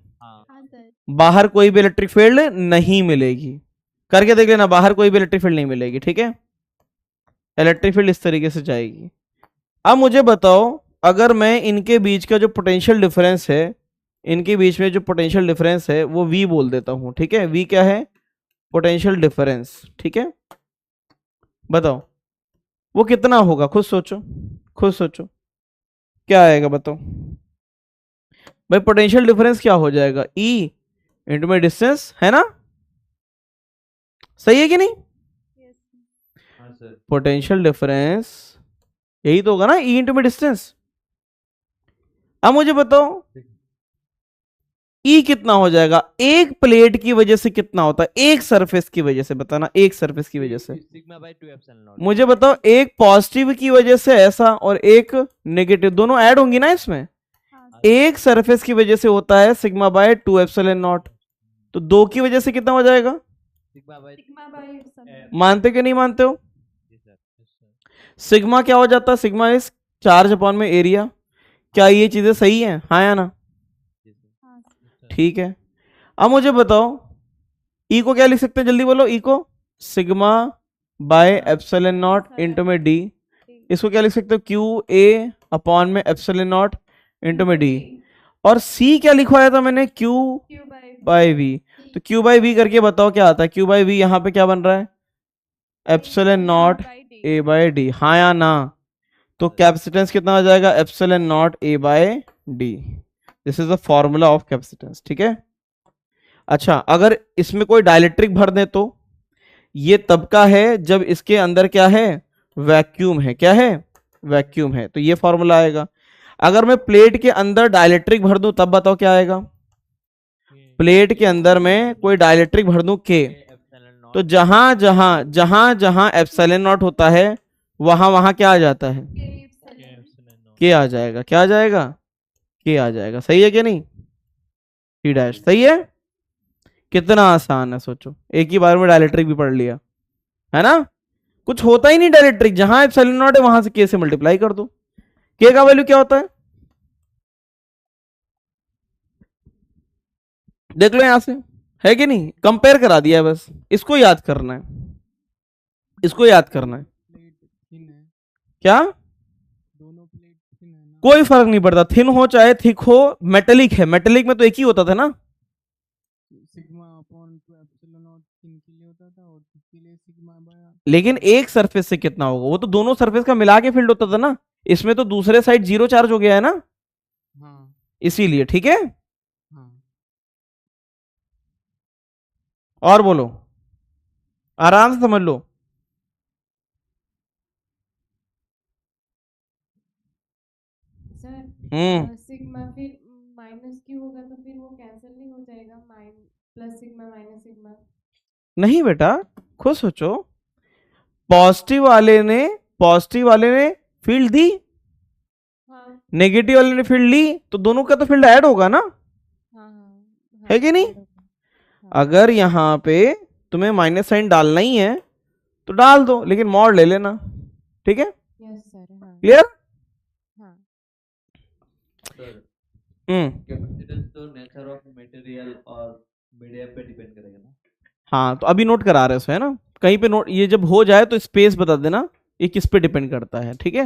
बाहर कोई भी इलेक्ट्रिक फील्ड नहीं मिलेगी। करके देख लेना, बाहर कोई भी इलेक्ट्रिक फील्ड नहीं मिलेगी, ठीक है। इलेक्ट्रिक फील्ड इस तरीके से जाएगी। अब मुझे बताओ, अगर मैं इनके बीच का जो पोटेंशियल डिफरेंस है, इनके बीच में जो पोटेंशियल डिफरेंस है वो V बोल देता हूं, ठीक है। V क्या है? पोटेंशियल डिफरेंस, ठीक है। बताओ वो कितना होगा, खुद सोचो, खुद सोचो क्या आएगा बताओ भाई। पोटेंशियल डिफरेंस क्या हो जाएगा, E इंटू में डिस्टेंस, है ना? सही है कि नहीं? यस हाँ सर। पोटेंशियल डिफरेंस यही तो होगा ना, E इंटू में डिस्टेंस। अब मुझे बताओ E कितना हो जाएगा, एक प्लेट की वजह से कितना होता है, एक सरफेस की वजह से, बताना, एक सरफेस की वजह से। Sigma bye 2 epsilon not. मुझे बताओ एक पॉजिटिव की वजह से ऐसा और एक नेगेटिव, दोनों ऐड होंगी ना इसमें। हाँ एक सरफेस की वजह से होता है सिग्मा बाय 2 एप्सिलॉन नॉट, तो दो की वजह से कितना हो जाएगा, sigma by sigma by epsilon. मानते कि नहीं मानते हो? जी सर। सिग्मा क्या हो जाता है, सिग्मा इज चार्ज अपॉन में एरिया। क्या ये चीजें सही हैं, हाँ या ना? जी सर। हाँ सर। ठीक है, अब मुझे बताओ ई को क्या लिख सकते हैं, जल्दी बोलो। ई को sigma by epsilon naught into में डी। इसको क्या लिख सकते हो, क्यू ए अपॉन में एप्सिलॉन नॉट इंटू में डी। और सी क्या लिखवाया था मैंने, Q Q by by V. तो क्यू बाय वी करके बताओ क्या आता है, क्यू बाय वी यहाँ पे क्या बन रहा है, epsilon not A by D, हाँ या ना? तो कैपेसिटेंस कितना हो जाएगा, epsilon not A by D. This is the formula of capacitance, ठीक है? अच्छा, अगर इसमें कोई डाइलेक्ट्रिक भर दे तो ये तब का है जब इसके अंदर क्या है, वैक्यूम है। क्या है, वैक्यूम है, तो ये फॉर्मूला आएगा। अगर मैं प्लेट के अंदर डाइलेक्ट्रिक भर दूं तब बताओ क्या आएगा, प्लेट के अंदर में कोई डाइलेक्ट्रिक भर दूं के, तो जहां जहां जहां जहां एप्सिलॉन नॉट होता है वहां वहां क्या आ जाता है, के आ जाएगा। क्या आ जाएगा, के आ जाएगा। सही है कि नहीं, टी डैश सही है। कितना आसान है, सोचो, एक ही बार में डायलेक्ट्रिक भी पढ़ लिया, है ना? कुछ होता ही नहीं डायलेक्ट्रिक, जहां एप्सिलॉन नॉट है वहां से के से मल्टीप्लाई कर दो। के का वैल्यू क्या होता है, देख लो यहां से, है कि नहीं? कंपेयर करा दिया है, बस इसको याद करना है, इसको याद करना है। प्लेट थिन है, क्या, दोनों प्लेट थिन है ना। कोई फर्क नहीं पड़ता, थिन हो चाहे थिक हो, मेटेलिक है। मेटेलिक में तो एक ही होता था ना, sigma upon 2 epsilon not thin के लिए होता था और थिक के लिए सिग्मा बाय। लेकिन एक सरफेस से कितना होगा, वो तो दोनों सरफेस का मिला के फील्ड होता था ना। इसमें तो दूसरे साइड जीरो चार्ज हो गया है ना, हाँ इसीलिए। ठीक है, हाँ। और बोलो, आराम से समझ लो। सर सिग्मा फिर माइनस क्यू होगा तो फिर वो कैंसिल नहीं हो जाएगा, प्लस सिग्मा माइनस सिग्मा। नहीं बेटा, खुद सोचो, पॉजिटिव वाले ने फील्ड दी, हाँ नेगेटिव वाले ने फील्ड ली, तो दोनों का तो फील्ड ऐड होगा ना, हाँ हाँ है कि नहीं? ऐड होगा। हाँ अगर यहाँ पे तुम्हें माइनस साइन डालना ही है तो डाल दो, लेकिन मॉड ले लेना। ठीक है, यस सर। हाँ क्लियर? हाँ सर हम्म, कैपेसिटेंस तो नेचर ऑफ मटेरियल और मीडियम पे डिपेंड करेगा ना। हाँ तो अभी नोट करा रहे है ना, कहीं पे नोट, ये जब हो जाए तो स्पेस बता देना ये किस पे डिपेंड करता है। ठीक है,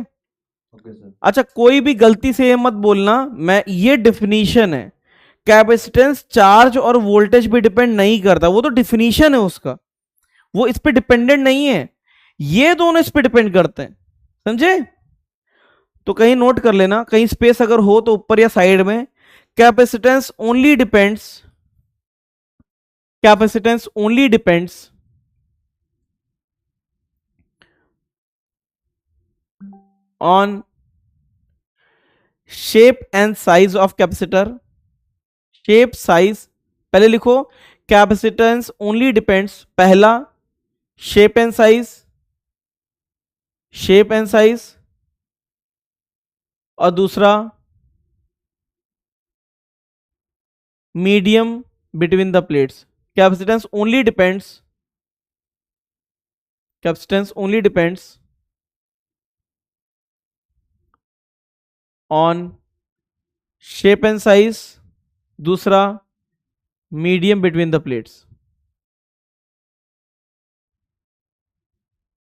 ओके सर। अच्छा, कोई भी गलती से ये मत बोलना, मैं ये डिफिनीशन है, कैपेसिटेंस चार्ज और वोल्टेज पे डिपेंड नहीं करता, वो तो डिफिनीशन है उसका, वो इस पे डिपेंडेंट नहीं है, ये दोनों इस पे डिपेंड करते हैं। समझे? तो कहीं नोट कर लेना, कहीं स्पेस अगर हो तो ऊपर या साइड में, capacitance only depends on shape and size of capacitor. Shape size पहले लिखो, कैपेसिटेंस ओनली डिपेंड्स, पहला शेप एंड साइज, और दूसरा medium between the plates. Capacitance only depends on shape and size, दूसरा medium between the plates.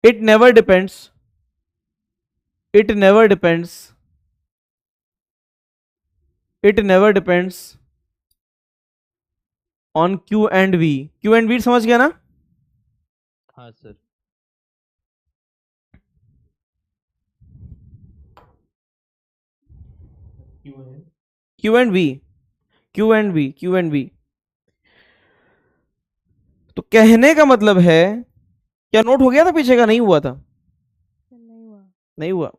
It never depends on Q and V। Q and V समझ गया ना? हाँ सर। Q है Q and V, Q and V, Q and V. तो कहने का मतलब है, क्या नोट हो गया था पीछे का? नहीं हुआ था? सर नहीं हुआ। नहीं हुआ?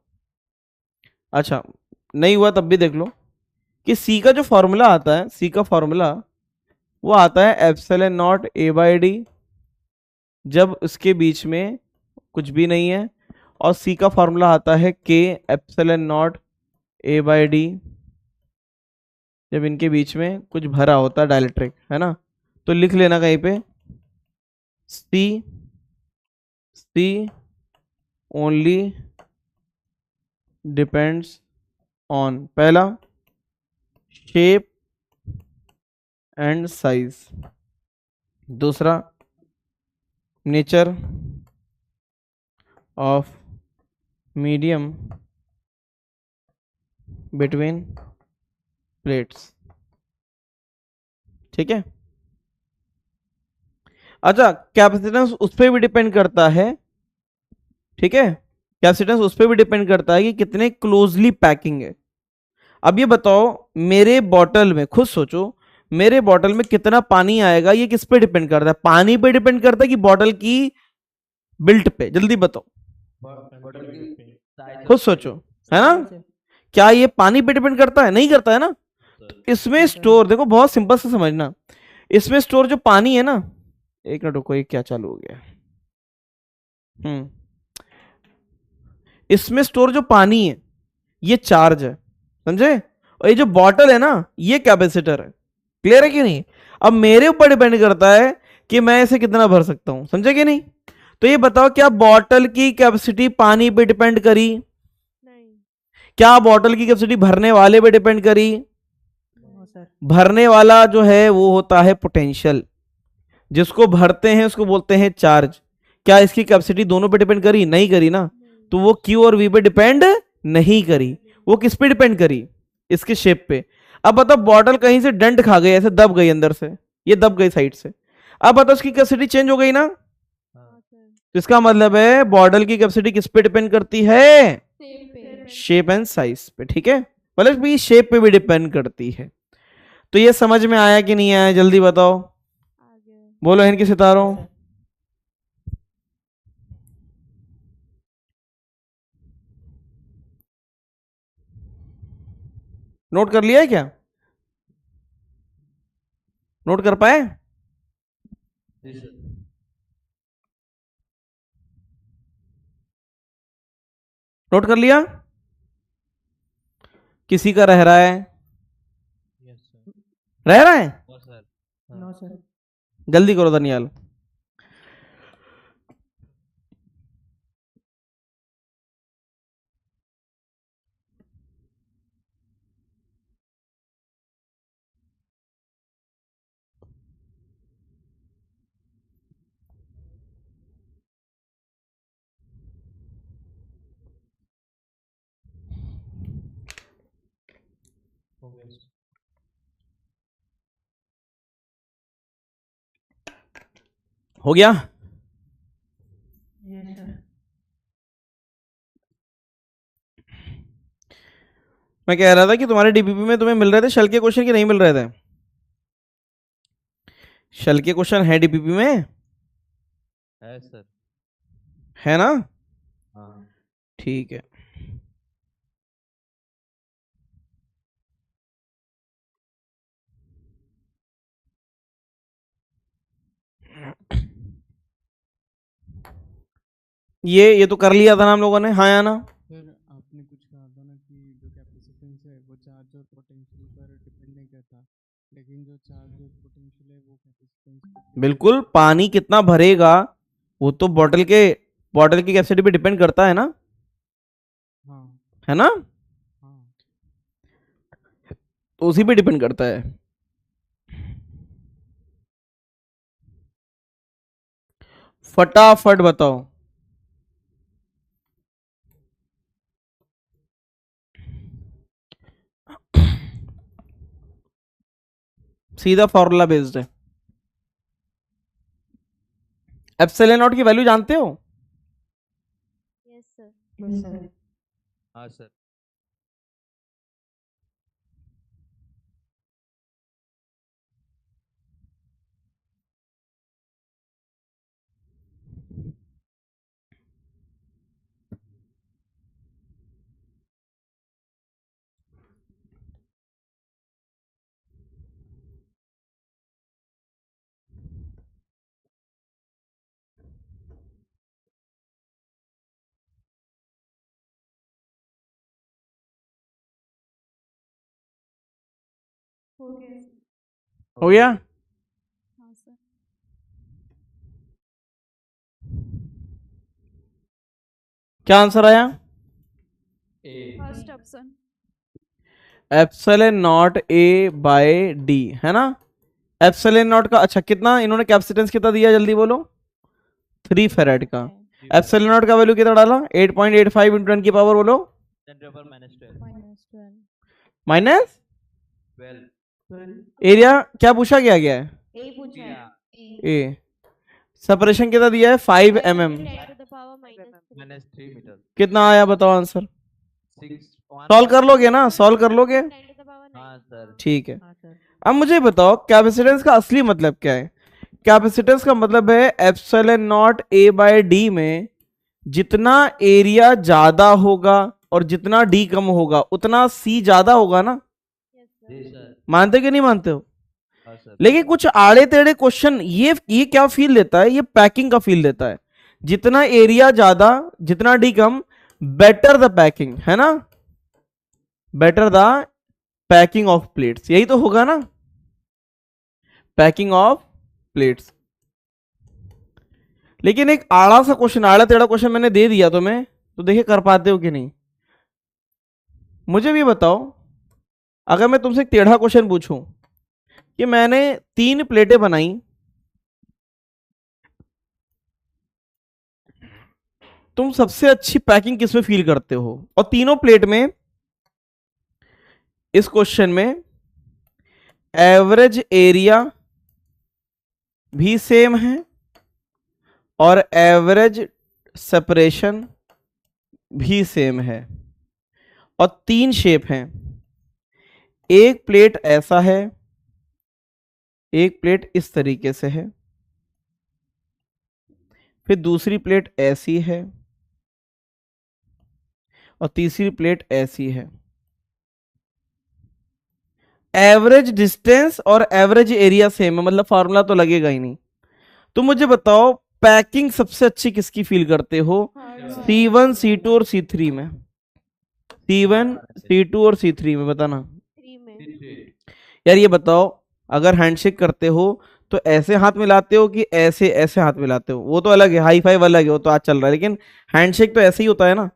अच्छा, नहीं हुआ तब भी देख लो कि सी का जो फॉर्मूला आता है, सी का फॉर्मूला वो आता है epsilon not a by D, जब उसके बीच में कुछ भी नहीं है, और सी का फॉर्मूला आता है के epsilon not a by D, जब इनके बीच में कुछ भरा होता है डाइलेक्ट्रिक, है ना। तो लिख लेना कहीं पे, सी सी ओनली डिपेंड्स ऑन, पहला शेप एंड साइज, दूसरा nature of medium between plates. ठीक है। अच्छा, कैपेसिटेंस उस पर भी डिपेंड करता है, ठीक है, कैपेसिटेंस उस पर भी डिपेंड करता है कि कितने क्लोजली पैकिंग है। अब ये बताओ, मेरे बॉटल में, खुद सोचो, मेरे बॉटल में कितना पानी आएगा, ये किस पे डिपेंड करता है? पानी पे डिपेंड करता है कि बॉटल की बिल्ट पे? जल्दी बताओ, बॉटल की size खुद सोचो, है ना। क्या ये पानी पे डिपेंड करता है? नहीं करता है ना। इसमें स्टोर, देखो बहुत सिंपल से समझना, इसमें स्टोर जो पानी है ना, एक मिनट रुको, ये क्या चालू हो गया? इसमें स्टोर जो पानी है ये चार्ज है, समझे, और ये जो बॉटल है ना ये कैपेसिटर है। क्लियर है कि नहीं? अब मेरे ऊपर डिपेंड करता है कि मैं इसे कितना भर सकता हूं, समझे कि नहीं। तो ये बताओ, क्या बॉटल की कैपेसिटी पानी पे डिपेंड करी? नहीं। क्या बॉटल की कैपेसिटी भरने वाले पे डिपेंड करी? भरने वाला जो है वो होता है पोटेंशियल, जिसको भरते हैं उसको बोलते हैं चार्ज। क्या इसकी कैपेसिटी दोनों पे डिपेंड करी? नहीं करी ना। तो वो क्यू और वी पे डिपेंड नहीं करी, वो किस पे डिपेंड करी? इसके शेप पे। अब बताओ, बॉटल कहीं से डंट खा गई, ऐसे दब गई अंदर से, ये दब गई साइड से, अब बताओ उसकी कैपेसिटी चेंज हो गई ना। तो इसका मतलब है बॉटल की कैपेसिटी किस पे डिपेंड करती है? शेप एंड साइज पे, ठीक है, मतलब भी शेप पे भी डिपेंड करती है। तो ये समझ में आया कि नहीं आया? जल्दी बताओ, बोलो इनके सितारों। नोट कर लिया है क्या? नोट कर पाए? जी सर। नोट कर लिया? किसी का रह रहा है? Yes sir. रह रहा है? No sir. No sir. जल्दी करो दनियाल। हो गया सर। हो गया? Yes sir. मैं कह रहा था कि तुम्हारे डीपीपी में तुम्हें मिल रहे थे शल के क्वेश्चन कि नहीं मिल रहे थे? शल के क्वेश्चन है डीपीपी में? है सर। है ना? हाँ। ठीक है। ये तो कर लिया था ना हम लोगों ने, हाँ या ना? सर आपने कुछ कहा था ना कि जो कैपेसिटेंस है वो चार्ज और पोटेंशियल पर डिपेंड नहीं करता, लेकिन जो चार्ज और पोटेंशियल है वो कैपेसिटेंस बिल्कुल, पानी कितना भरेगा वो तो बॉटल की कैपेसिटी पे डिपेंड करता है ना, हाँ है ना, हाँ। तो उसी पे डिपेंड करता है। फटाफट बताओ। सीधा फॉर्मूला बेस्ड है। एप्सिलॉन नॉट की वैल्यू जानते हो? Yes sir. Yes sir. हाँ सर। हो गया सर। हो गया? हाँ सर। क्या आंसर आया? A. First option. Epsilon not A by D, है ना? एप्सिलॉन नॉट का, अच्छा कितना इन्होंने कैपेसिटेंस कितना दिया, जल्दी बोलो। 3 फेराड का। एप्सिलॉन नॉट का वैल्यू कितना डाला? 8.85 इंटू 10 की पावर बोलो। -12। माइनस 12। एरिया क्या पूछा गया है? ए पूछा है। ए। सेपरेशन कितना दिया है? 5 mm। 10 to the power -3 -3 metre. कितना आया बताओ आंसर? 6। सॉल्व कर लोगे ना? सॉल्व कर लोगे? 10 to the power 9। हाँ सर। ठीक है। अब मुझे बताओ कैपेसिटेंस का असली मतलब क्या है? कैपेसिटेंस का मतलब है epsilon not A by D में जितना एरिया ज्यादा होगा और जितना डी कम होगा उतना सी ज्यादा होगा ना? जी सर। मानते कि नहीं मानते हो? हाँ सर। लेकिन कुछ आड़े टेढ़े क्वेश्चन ये क्या फील देता है? ये पैकिंग का फील देता है। जितना एरिया ज्यादा जितना D come, better the packing, है ना? Better the packing of plates, यही तो होगा ना? Packing of plates. लेकिन एक आड़ा सा क्वेश्चन, आड़ा टेढ़ा क्वेश्चन मैंने दे दिया तुम्हें, तो देखिए कर पाते हो कि नहीं। मुझे भी बताओ, अगर मैं तुमसे एक टेढ़ा क्वेश्चन पूछूं कि मैंने 3 प्लेटें बनाई, तुम सबसे अच्छी पैकिंग किस में फील करते हो? और तीनों प्लेट में इस क्वेश्चन में एवरेज एरिया भी सेम है और एवरेज सेपरेशन भी सेम है और 3 शेप हैं। एक प्लेट ऐसा है, एक प्लेट इस तरीके से है, फिर दूसरी प्लेट ऐसी है और तीसरी प्लेट ऐसी है। एवरेज डिस्टेंस और एवरेज एरिया सेम है, मतलब फार्मूला तो लगेगा ही नहीं। तो मुझे बताओ पैकिंग सबसे अच्छी किसकी फील करते हो? C1, C2 और C3 में। C1, C2 और C3 में बताना। 3 में। यार ये बताओ, अगर हैंडशेक करते हो तो ऐसे हाथ मिलाते हो कि ऐसे ऐसे हाथ मिलाते हो? वो तो अलग है, हाई फाइव अलग है, वो तो आज चल रहा है, लेकिन हैंडशेक तो ऐसे ही होता है ना?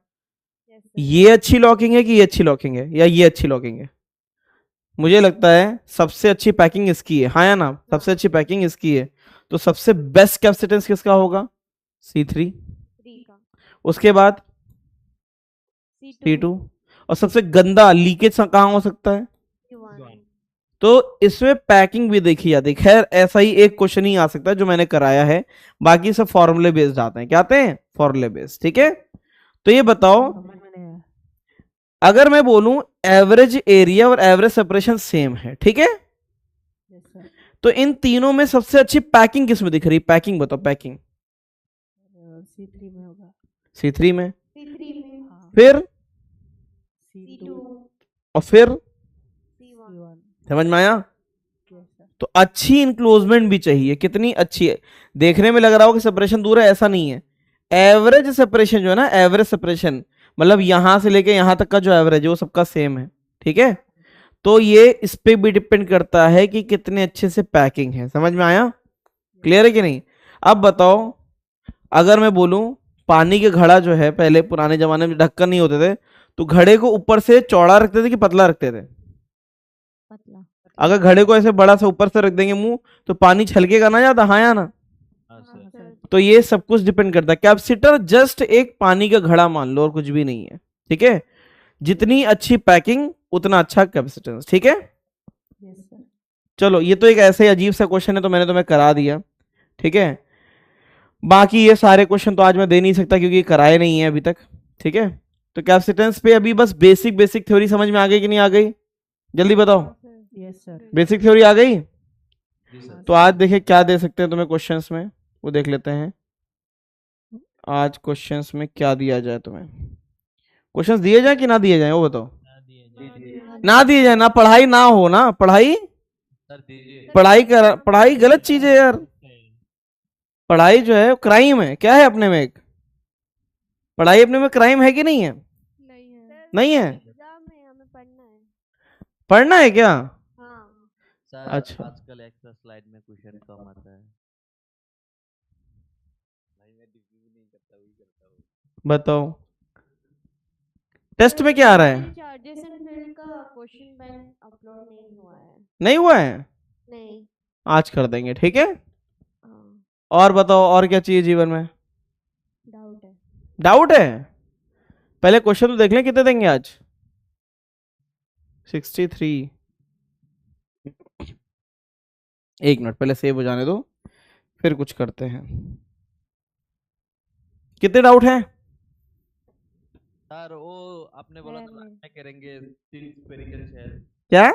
ये अच्छी लॉकिंग है कि ये अच्छी लॉकिंग है, या ये अच्छी लॉकिंग है? मुझे लगता है सबसे अच्छी पैकिंग इसकी है, हाँ या ना? सबसे अच्छी पैकिंग इसकी है। तो सबसे बेस्ट कैपेसिटेंस किसका होगा? C3। का। उसके बाद C2। और सबसे गंदा लीकेज कहाँ हो सकता है? C1। तो इसमें पैकिंग भी देखी जाती है। खैर ऐसा ही एक क्वेश्चन ही आ सकता है जो मैंने कराया है, बाकी सब फॉर्मूले बेस्ड आते हैं। क्या आते हैं? फॉर्मूले बेस्ड। ठीक है, तो ये बताओ, अगर मैं बोलूं एवरेज एरिया और एवरेज सेपरेशन सेम है, ठीक है, तो इन तीनों में सबसे अच्छी पैकिंग किस में दिख रही? पैकिंग बताओ, पैकिंग। C3 में होगा। C3 में। C3 में। हाँ। फिर C2। और फिर C1। समझ में आया? तो अच्छी इनक्लोजमेंट भी चाहिए। कितनी अच्छी है? देखने में लग रहा हो कि सेपरेशन दूर है, ऐसा नहीं है। एवरेज सेपरेशन जो है ना, एवरेज सेपरेशन मतलब यहां से लेके यहां तक का जो एवरेज है वो सबका सेम है। ठीक है, तो ये इस पे भी डिपेंड करता है कि कितने अच्छे से पैकिंग है। समझ में आया? क्लियर है कि नहीं? अब बताओ, अगर मैं बोलूं पानी के घड़ा जो है, पहले पुराने जमाने में ढक्कन नहीं होते थे, तो घड़े को ऊपर से चौड़ा रखते थे कि पतला रखते थे? पतला। अगर घड़े को ऐसे बड़ा सा ऊपर से रख देंगे मुंह, तो पानी छलकेगा ना ज्यादा, हाँ या ना? तो ये सब कुछ डिपेंड करता है। कैपेसिटर जस्ट एक पानी का घड़ा मान लो और कुछ भी नहीं है। ठीक है, जितनी अच्छी पैकिंग उतना अच्छा कैपेसिटेंस। ठीक है, चलो ये तो एक ऐसे ही अजीब सा क्वेश्चन है, तो मैंने तुम्हें करा दिया। ठीक है, बाकी ये सारे क्वेश्चन तो आज मैं दे नहीं सकता क्योंकि कराए नहीं है अभी तक। ठीक है, तो कैपेसिटेंस पे अभी बस बेसिक बेसिक थ्योरी समझ में आ गई कि नहीं आ गई? जल्दी बताओ। Yes sir. बेसिक थ्योरी आ गई? तो आज देखे क्या दे सकते हैं तुम्हें क्वेश्चंस में, वो देख लेते हैं। आज क्वेश्चंस में क्या दिया जाए तुम्हें? क्वेश्चंस दिए जाए कि ना दिए जाए, वो बताओ। ना दिए जाए ना, पढ़ाई ना हो ना, पढ़ाई पढ़ाई गलत चीज है यार। पढ़ाई जो है क्राइम है। क्या है अपने में? एक पढ़ाई अपने में क्राइम है कि नहीं है? नहीं है। नहीं है। एग्जाम है, हमें पढ़ना है। पढ़ना है क्या? हाँ। सर अच्छा। आजकल एक्स्ट्रा स्लाइड में क्वेश्चन कम आता है भाई, मैं डिग्री नहीं करता, वही करता हूँ। बताओ टेस्ट में क्या आ रहा है? चार्जेस एंड फील्ड का क्वेश्चन बैंक अपलोड नहीं हुआ है। नहीं हुआ है? नहीं। आज कर देंगे, ठीक है। हाँ। और बताओ और क्या चाहिए जीवन में? डाउट है। डाउट है? पहले क्वेश्चन तो देख लें कितने देंगे आज। 63। एक मिनट पहले सेव हो जाने दो, फिर कुछ करते हैं। कितने डाउट हैं? सर वो आपने बोला था क्या करेंगे, 3 स्फेरिकल शेल। क्या?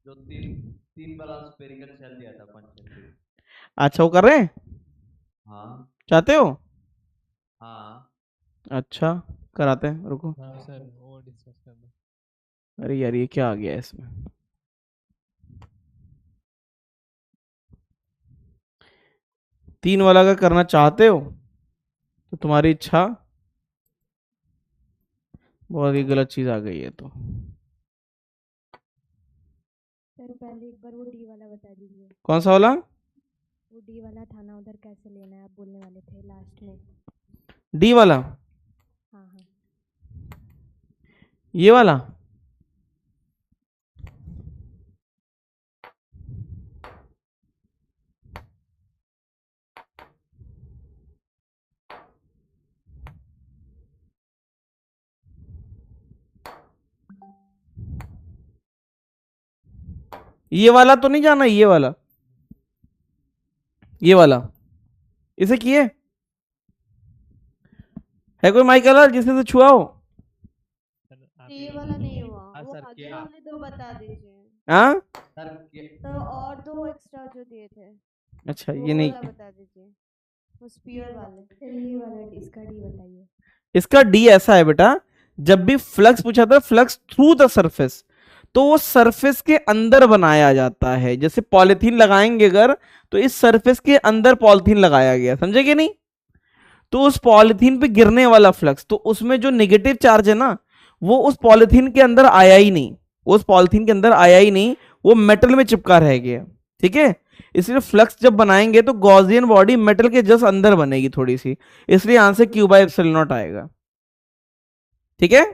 जो 3 वाला स्फेरिकल शेल दिया था कॉन्सेप्ट। अच्छा वो कर रहे हैं? हाँ। चाहते हो? हाँ। अच्छा कराते हैं, रुको। हाँ सर वो डिस्कस कर दो। अरे यार ये क्या आ गया है इसमें? 3 वाला का करना चाहते हो तो तुम्हारी इच्छा। बहुत ही गलत चीज आ गई है तो। सर पहले एक बार वो डी वाला बता दीजिए। कौन सा वाला? वो डी वाला था ना, उधर कैसे लेना है आप बोलने वाले थे लास्ट में। डी वाला? हाँ हाँ। ये वाला? ये वाला तो नहीं जाना, ये वाला, ये वाला इसे किए है कोई माइक कलर जिसने से छुआ हो? ये वाला नहीं हुआ। वो सर, आगे क्या? वाले 2 बता दीजिए। हाँ सर तो और 2 एक्स्ट्रा जो दिए थे अच्छा वो ये नहीं, वाला बता दीजिए, वो स्पीयर वाले। फिर ये वाला इसका डी बताइए। इसका डी ऐसा है बेटा, जब भी फ्लक्स पूछा था, फ्लक्स थ्रू द सरफेस, तो वो सरफेस के अंदर बनाया जाता है। जैसे पॉलिथीन लगाएंगे अगर, तो इस सरफेस के अंदर पॉलिथीन लगाया गया, समझे कि नहीं? तो उस पॉलिथीन पे गिरने वाला फ्लक्स, तो उसमें जो नेगेटिव चार्ज है ना, वो उस पॉलिथीन के अंदर आया ही नहीं, उस पॉलिथीन के अंदर आया ही नहीं, वो मेटल में चिपका रह गया, ठीक है। इसलिए फ्लक्स जब बनाएंगे तो गॉसियन बॉडी मेटल के जस्ट अंदर बनेगी थोड़ी सी, इसलिए answer Q by epsilon not आएगा, ठीक है।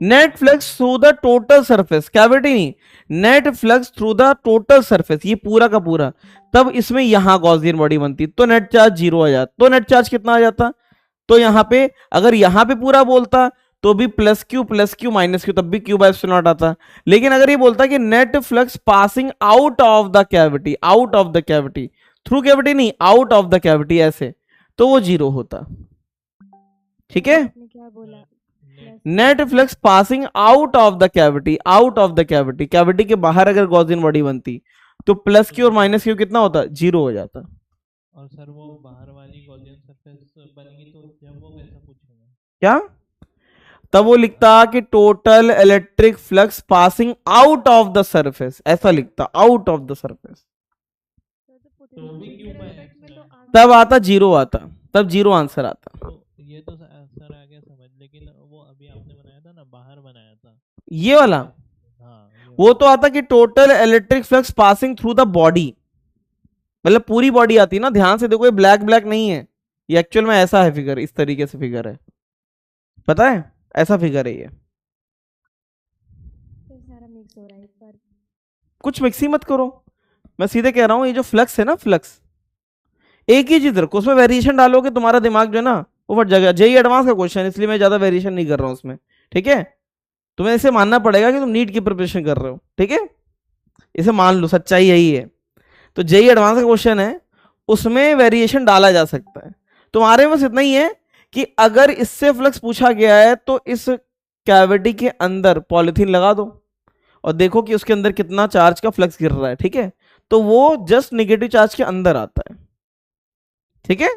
Net flux through the total surface, cavity नहीं, net flux through the total surface, ये पूरा का पूरा, तब इसमें यहां गॉसियन बॉडी बनती, तो नेट चार्ज 0 आ जाता। तो नेट चार्ज कितना आ जाता? तो यहां पे अगर यहां पे पूरा बोलता तो भी प्लस क्यू माइनस क्यू, तब भी क्यू बाय एप्सिलॉन नॉट आता। लेकिन अगर ये बोलता कि net flux passing out of the cavity, out of the cavity, through cavity नहीं, आउट ऑफ द कैविटी ऐसे, तो वो 0 होता, ठीक है। क्या बोला? Net flux passing out of the cavity, out of the cavity, cavity के बाहर अगर गॉसियन बॉडी बनती तो प्लस क्यू और माइनस क्यू कितना होता? 0 हो जाता। और सर वो बाहर वाली गॉसियन सरफेस बनेगी तो जब वो कैसा पूछेगा? क्या? तब वो लिखता कि total electric flux passing out of the surface, ऐसा लिखता, आउट ऑफ द सरफेस, तो भी क्यों तब आता 0 आता, तब 0 आंसर आता। तो ये तो सर आ गया समझ, लेकिन वो अभी आपने बनाया था ना, बाहर बनाया था ये वाला, हाँ वो तो आता कि total electric flux passing through the body, मतलब पूरी बॉडी आती है ना। ध्यान से देखो, ये ब्लैक ब्लैक नहीं है, ये एक्चुअल में ऐसा है फिगर, इस तरीके से फिगर है, पता है, ऐसा फिगर है ये। सारा मिक्स हो रहा है इस बार। कुछ मिक्सिंग मत करो, मैं सीधे कह रहा हूं, ये जो फ्लक्स है ना, फ्लक्स एक ही चीज रखो, उसमें वेरिएशन डालोगे तुम्हारा दिमाग जो है ना वो फट जाएगा। जेई एडवांस का क्वेश्चन, इसलिए मैं ज्यादा वेरिएशन नहीं कर रहा हूं उसमें, ठीक है। तुम्हें इसे मानना पड़ेगा कि तुम नीट की प्रिपरेशन कर रहे हो, ठीक है, इसे मान लो, सच्चाई यही है। तो जेई एडवांस का क्वेश्चन है, उसमें वेरिएशन डाला जा सकता है। तुम्हारे बस इतना ही है कि अगर इससे फ्लक्स पूछा गया है तो इस कैविटी के अंदर पॉलिथीन लगा दो और देखो कि उसके अंदर कितना चार्ज का फ्लक्स गिर रहा है, ठीक है। तो वो जस्ट नेगेटिव चार्ज के अंदर आता है, ठीक है।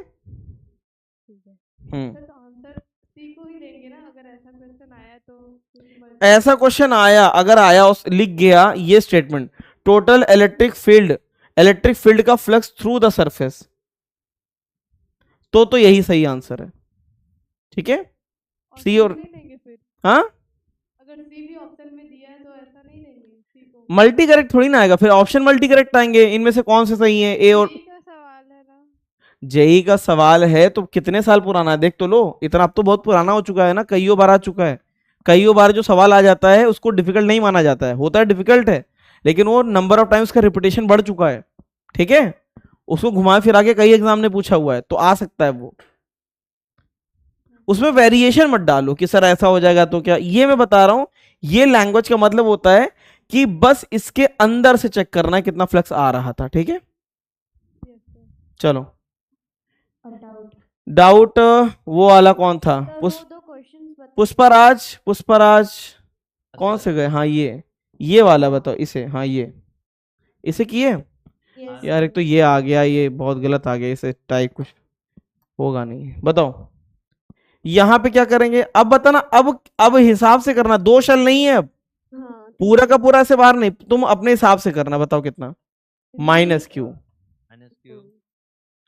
ऐसा क्वेश्चन आया, अगर आया उस लिख गया ये स्टेटमेंट, टोटल इलेक्ट्रिक फील्ड का फ्लक्स थ्रू द सरफेस, तो यही सही आंसर है, ठीक है। सी और हाँ, अगर सी भी ऑप्शन में दिया है तो ऐसा नहीं लेंगे। मल्टी करेक्ट थोड़ी ना आएगा, फिर ऑप्शन मल्टी करेक्ट आएंगे, इनमें से कौन से सही है, ए और यही का सवाल है ना। जेई का सवाल है तो कितने साल पुराना है देख तो लो, इतना अब तो बहुत पुराना हो चुका है ना, कईयों बार आ चुका है। कईयों बार जो सवाल आ जाता है उसको डिफिकल्ट नहीं माना जाता है, होता है डिफिकल्ट है, लेकिन वो नंबर ऑफ टाइम्स का रिपीटेशन बढ़ चुका है, ठीक है। उसको घुमा फिरा के कई एग्जाम ने पूछा हुआ है तो आ सकता है वो। उसमें वेरिएशन मत डालो कि सर ऐसा हो जाएगा तो क्या, ये मैं बता रहा हूं, ये लैंग्वेज का मतलब होता है कि बस इसके अंदर से चेक करना है कितना फ्लक्स आ रहा था, ठीक है। चलो डाउट वो वाला कौन था, पुष्पराज, पुष्पराज कौन से गए, हाँ ये वाला बताओ इसे, हाँ ये इसे किए यार, एक तो ये आ गया, ये बहुत गलत आ गया, इसे टाइप कुछ होगा नहीं, बताओ यहाँ पे क्या करेंगे, अब बताना, अब हिसाब से करना, दो शल नहीं है अब, पूरा का पूरा से बाहर नहीं, तुम अपने हिसाब से करना, बताओ कितना, माइनस क्यू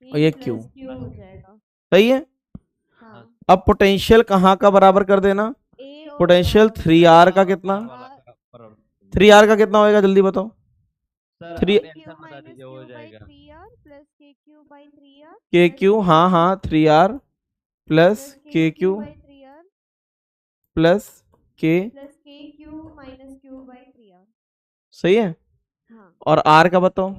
और ये क्यू, सही है। अब पोटेंशियल कहाँ का बराबर कर देना, पोटेंशियल 3R का कितना, 3R का कितना होएगा जल्दी बताओ, सर 3 अपने आंसर बता दीजिए, हो जाएगा के क्यू, हाँ हाँ 3R प्लस के क्यू प्लस के, सही है। और R का बताओ,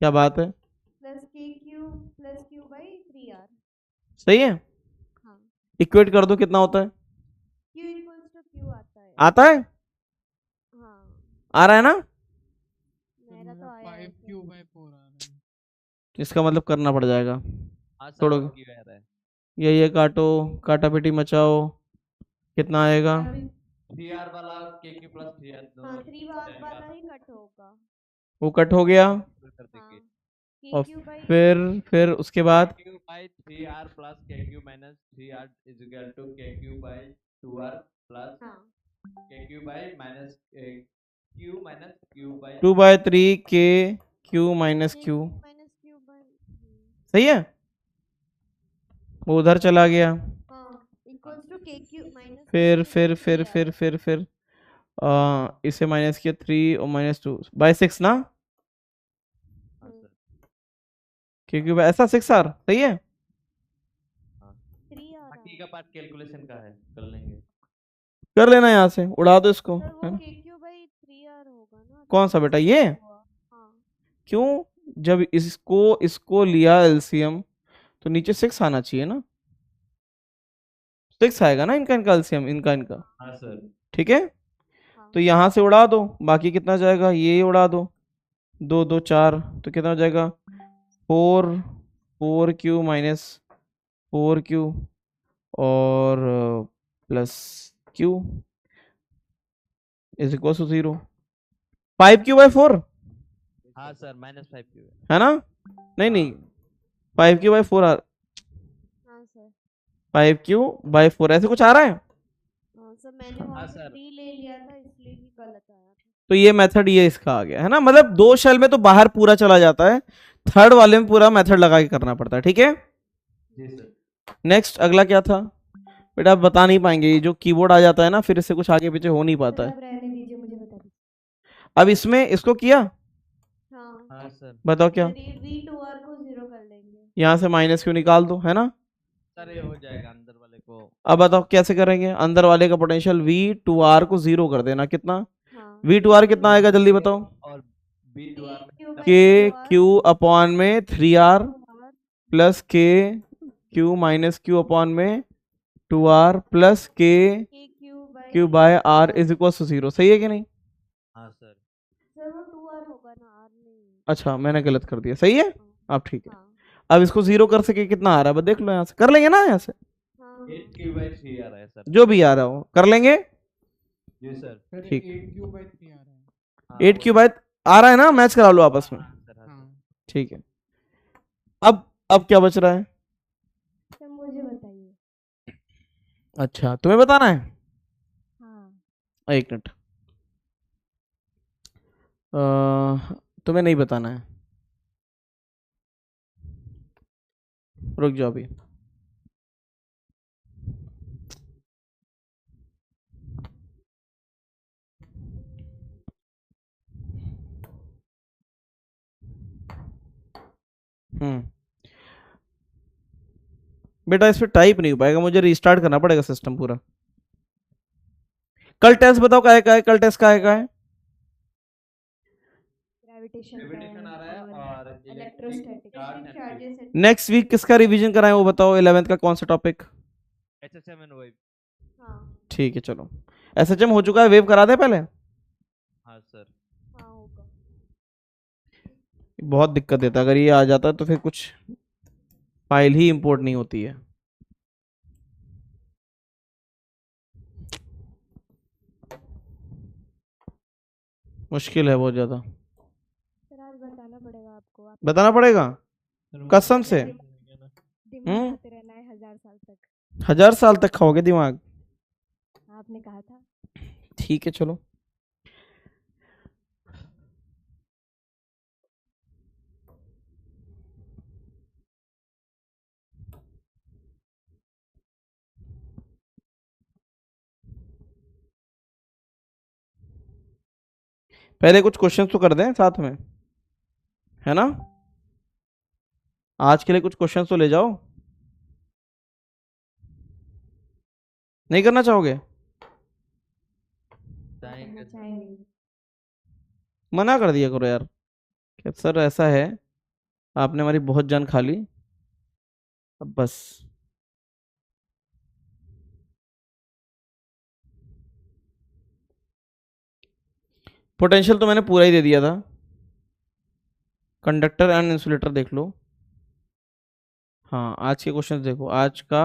क्या बात है, सही है। इक्वेट कर दो कितना होता है, आता है, आ रहा है ना, 5Q/4 आ रहा है। इसका मतलब करना पड़ जाएगा, हाँ सर, तोड़ो, की कह रहा है ये काटो, काटा पीटी मचाओ, कितना आएगा, 3R वाला KQ प्लस 3R वो कट हो गया, कर देंगे, और फिर उसके बाद KQ by 3R plus KQ minus 3R is equal to KQ by 2R plus KQ by minus Q minus Q by 2/3 के क्यू माइनस क्यू, सही है, वो उधर चला गया, फिर इसे माइनस किया 3 और -2/6 ना, क्योंकि ऐसा 6R सही है, बाकी का पार्ट कैलकुलेशन का है, कर लेंगे, कर लेना यहाँ से, उड़ा दो इसको, है ना। कौन सा बेटा ये, क्यों, जब इसको लिया एलसीएम तो नीचे 6 आना चाहिए ना, 6 आएगा ना, इनका एलसीएम, इनका हाँ सर, ठीक है। तो यहाँ से उड़ा दो, बाकी कितना जाएगा, ये उड़ा दो, 2 2 4, तो कितना हो जाएगा, 4Q माइनस 4Q और plus Q is equal to 0, 5Q/4 हाँ सर, -5Q है ना, नहीं 5Q/4 5Q/4 ऐसे कुछ आ रहा है, हाँ सर, तो ये मेथड ये इसका आ गया है ना, मतलब 2 शेल में तो बाहर पूरा चला जाता है, थर्ड वाले में पूरा मेथड लगा के करना पड़ता है, ठीक है। जी सर। नेक्स्ट अगला क्या था बेटा, आप बता नहीं पाएंगे, ये जो कीबोर्ड आ जाता है ना फिर इससे कुछ आगे पीछे हो नहीं पाता है। अब इसमें इसको किया, हाँ सर, बताओ क्या, यहाँ से माइनस क्यों निकाल दो, है ना, सर ये हो जाएगा अंदर वाले को। अब बताओ कैसे करेंगे, अंदर वाले का पोटेंशियल V2R को 0 कर देना, कितना V2R कितना आएगा जल्दी बताओ, और B2R में के क्यू अपॉन में 3R प्लस के क्यू माइनस क्यू अपॉन में 2R प्लस के Q by R is equal to 0, सही है कि नहीं, हाँ सर, अच्छा मैंने गलत कर दिया, सही है, अब ठीक है। अब इसको 0 कर सके कितना आ रहा है, बस देख लो, यहाँ से कर लेंगे ना, यहाँ से 8Q/3 आ रहा है सर। जो भी आ रहा हो कर लेंगे, जी सर, ठीक, 8Q/3 आ रहा है। हाँ, 8Q बाय आ रहा है ना, मैच करा लो आपस में, हाँ सर, हाँ सर। हाँ ठीक है। अब क्या बच रहा है, मुझे बताइए। अच्छा तुम्हें बताना है, एक मिनट, तुम्हें नहीं बताना है, रुक जाओ अभी, बेटा इस पे टाइप नहीं हो पाएगा, मुझे रीस्टार्ट करना पड़ेगा सिस्टम पूरा। कल टेस्ट बताओ का है, कल टेस्ट का है ग्रेविटेशन आ रहा है और electrostatic charges and next week किसका रिवीजन कराएं वो बताओ, 11th का कौन सा टॉपिक? HSM and wave। हाँ ठीक है चलो, SHM हो चुका है, वेव करा दे पहले। हाँ सर। हाँ होगा। बहुत दिक्कत देता है, अगर ये आ जाता है तो फिर कुछ फाइल ही इंपोर्ट नहीं होती है। मुश्किल है बहुत ज्यादा, सर आज बताना पड़ेगा आपको, आप बताना पड़ेगा कसम से। दिमाग खाते रहना है 1000 साल तक। 1000 साल तक खाओगे दिमाग? आपने कहा था। ठीक है चलो। पहले कुछ क्वेश्चन तो कर दें साथ में, है ना? आज के लिए कुछ क्वेश्चन तो ले जाओ। नहीं करना चाहोगे? करना चाहेंगे। मना कर दिया करो यार कि सर ऐसा है, आपने हमारी बहुत जान खा ली, अब बस। पोटेंशियल तो मैंने पूरा ही दे दिया था। कंडक्टर एंड इंसुलेटर देख लो। हाँ आज के क्वेश्चन देखो, आज का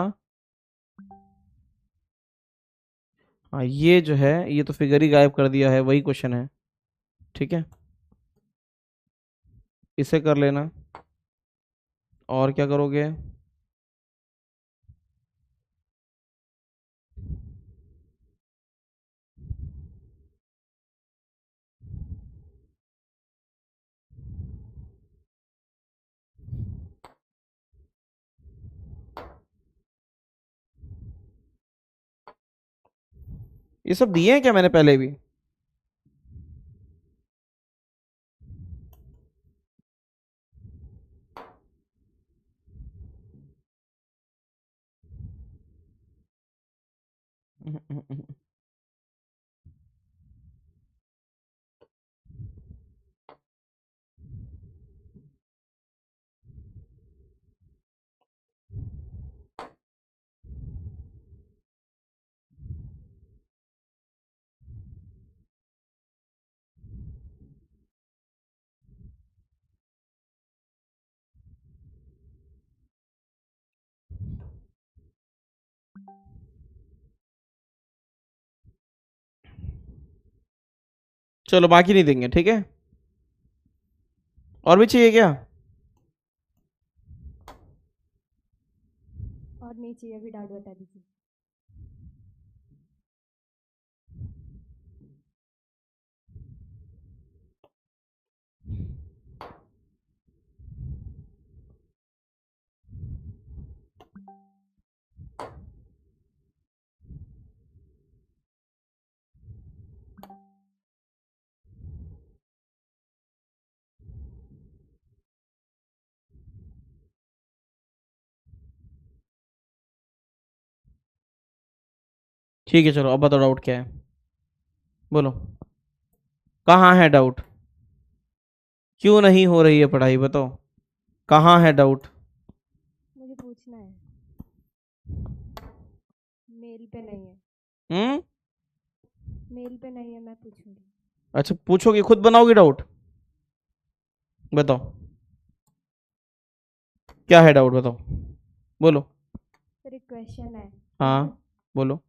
हाँ ये जो है ये तो फिगर ही गायब कर दिया है, वही क्वेश्चन है। ठीक है इसे कर लेना। और क्या करोगे? ये सब दिए हैं क्या मैंने पहले भी? चलो बाकी नहीं देंगे, ठीक है? और भी चाहिए क्या? और नहीं चाहिए, अभी डाउट बता दीजिए। ठीक है चलो, अब बताओ डाउट क्या है, बोलो कहाँ है डाउट? क्यों नहीं हो रही है पढ़ाई बताओ, कहाँ है डाउट? मुझे पूछना है, मेल पे नहीं है। मेल पे नहीं है, मैं पूछूंगी। अच्छा पूछोगी, खुद बनाओगी डाउट? बताओ क्या है डाउट, बताओ बोलो। सर एक क्वेश्चन है। हाँ बोलो।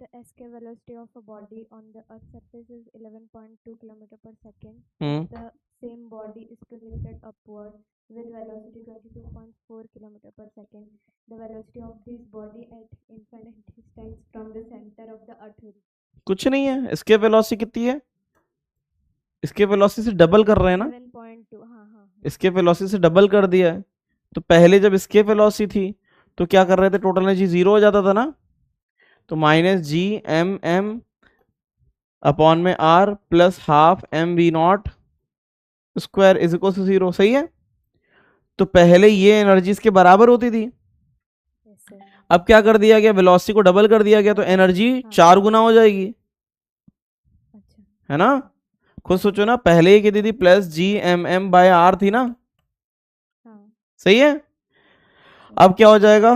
The escape velocity of a body on the Earth's surface is 11.2 km per second. The same body is projected upward with velocity 22.4 km per second. The velocity of this body at infinite distance from the center of the Earth will be। कुछ नहीं है, escape velocity कितनी है? escape velocity से double कर रहे हैं ना? 11.2 हाँ। escape velocity से डबल कर दिया है, तो पहले जब escape velocity थी तो क्या कर रहे थे, टोटल एनर्जी जीरो हो जाता था ना, तो -gmm अपॉन में r plus half mv naught square is equal to 0, सही है? तो पहले ये एनर्जी इसके बराबर होती थी, यस सर। अब क्या कर दिया गया, वेलोसिटी को डबल कर दिया गया, तो एनर्जी 4 गुना हो जाएगी, अच्छा है ना। खुद सोचो ना, पहले ये कितनी थी, plus G M M by R थी ना, हाँ सही है। अब क्या हो जाएगा,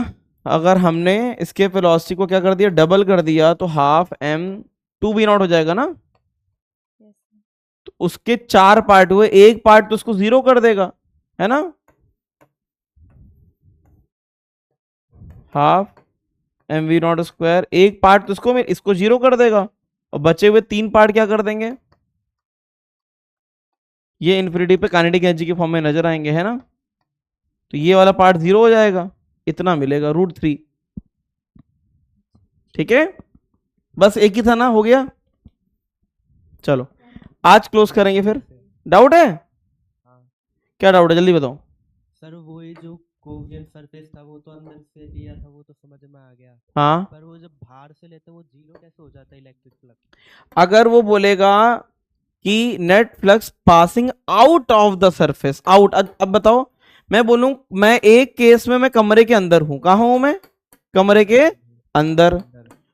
अगर हमने इसके वेलोसिटी को क्या कर दिया, डबल कर दिया, तो हाफ एम 2v0 हो जाएगा ना। Yes sir. तो उसके 4 पार्ट हुए, एक पार्ट तो उसको 0 कर देगा, है ना, half M V naught square, एक पार्ट तो इसको 0 कर देगा, और बचे हुए 3 पार्ट क्या कर देंगे, ये इन्फिनिटी पे काइनेटिक एनर्जी के फॉर्म में नजर आएंगे, है ना। तो ये वाला पार्ट 0 हो जाएगा, इतना मिलेगा √3, ठीक है। बस एक ही था ना, हो गया। चलो आज क्लोज करेंगे फिर। डाउट है, हाँ क्या डाउट है, जल्दी बताओ। सर, वो ये जो कोवियन सरफेस था वो तो अंदर से लिया था, वो तो समझ में आ गया, हाँ, पर वो जब बाहर से लेते हैं वो जीरो कैसे हो जाता है इलेक्ट्रिक फ्लक्स? अगर वो बोलेगा कि net flux passing out of the surface, out, अब बताओ, मैं बोलूं, मैं एक केस में मैं कमरे के अंदर हूं, कहां हूं मैं, कमरे के अंदर,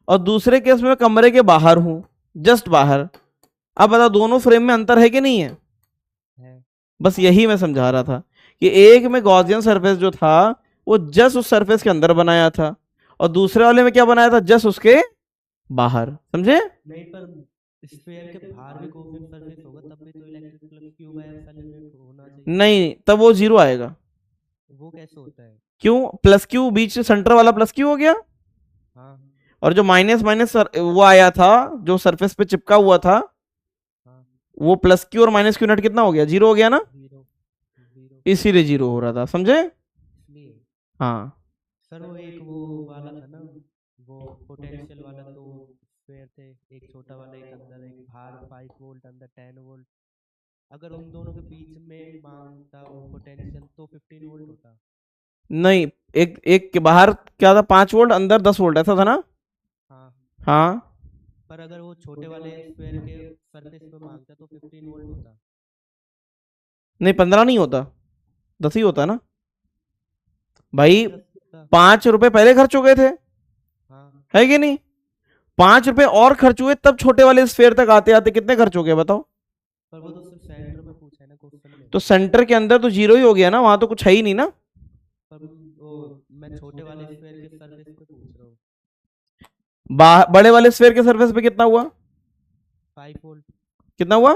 और दूसरे केस में मैं कमरे के बाहर हूं, जस्ट बाहर। अब बताओ दोनों फ्रेम में अंतर है कि नहीं है? बस यही मैं समझा रहा था कि एक में गॉसियन सरफेस जो था वो जस्ट उस सरफेस के अंदर बनाया था, और दूसरे वाले में क्या बनाया था, जस्ट उसके बाहर, समझे। नहीं, पर स्फीयर के बाहर भी कोवियन सरफेस होगा, तब भी तो electric flux Q by epsilon होना चाहिए। नहीं, तब वो 0 आएगा। वो कैसे होता है? क्यों, प्लस क्यू, बीच से सेंटर वाला प्लस क्यू हो गया, हाँ और जो माइनस माइनस वो आया था, जो सरफेस पे चिपका हुआ था, हाँ, वो प्लस क्यू और माइनस क्यू नेट कितना हो गया, 0 हो गया ना, जीरो जीरो इसीलिए 0 हो रहा था, समझे। इसलिए। हाँ, सर वो एक वो वाला था ना, वो पोटेंशियल वाला, तो स्फीयर थे, एक छोटा वाला, एक अंदर, एक बाहर 5 वोल्ट, अंदर 10 वोल्ट। अगर उन दोनों के बीच में मांगता वो पोटेंशियल तो 15 वोल्ट होता। नहीं, एक एक के बाहर क्या था, 5 वोल्ट, अंदर 10 वोल्ट, ऐसा था ना। हाँ, हाँ, पर अगर वो छोटे वाले स्फीयर के सरफेस पे मांगता तो 15 वोल्ट होता। नहीं 15 नहीं होता, 10 ही होता ना भाई। 10 होता। 5 रुपए पहले खर्च हो गए थे, हाँ, है कि नहीं, 5 रुपए और खर्च हुए, तब छोटे वाले स्फीयर तक आते आते कितने खर्च हो गए बताओ। पर वो तो सिर्फ सेंटर में पूछा है ना क्वेश्चन में। तो सेंटर के अंदर तो 0 ही हो गया ना, वहां तो कुछ है ही नहीं ना। पर वो मैं छोटे वाले स्फीयर के सरफेस पे पूछ रहा हूँ। बड़े वाले स्फीयर के सरफेस पे कितना हुआ, 5 वोल्ट, कितना हुआ,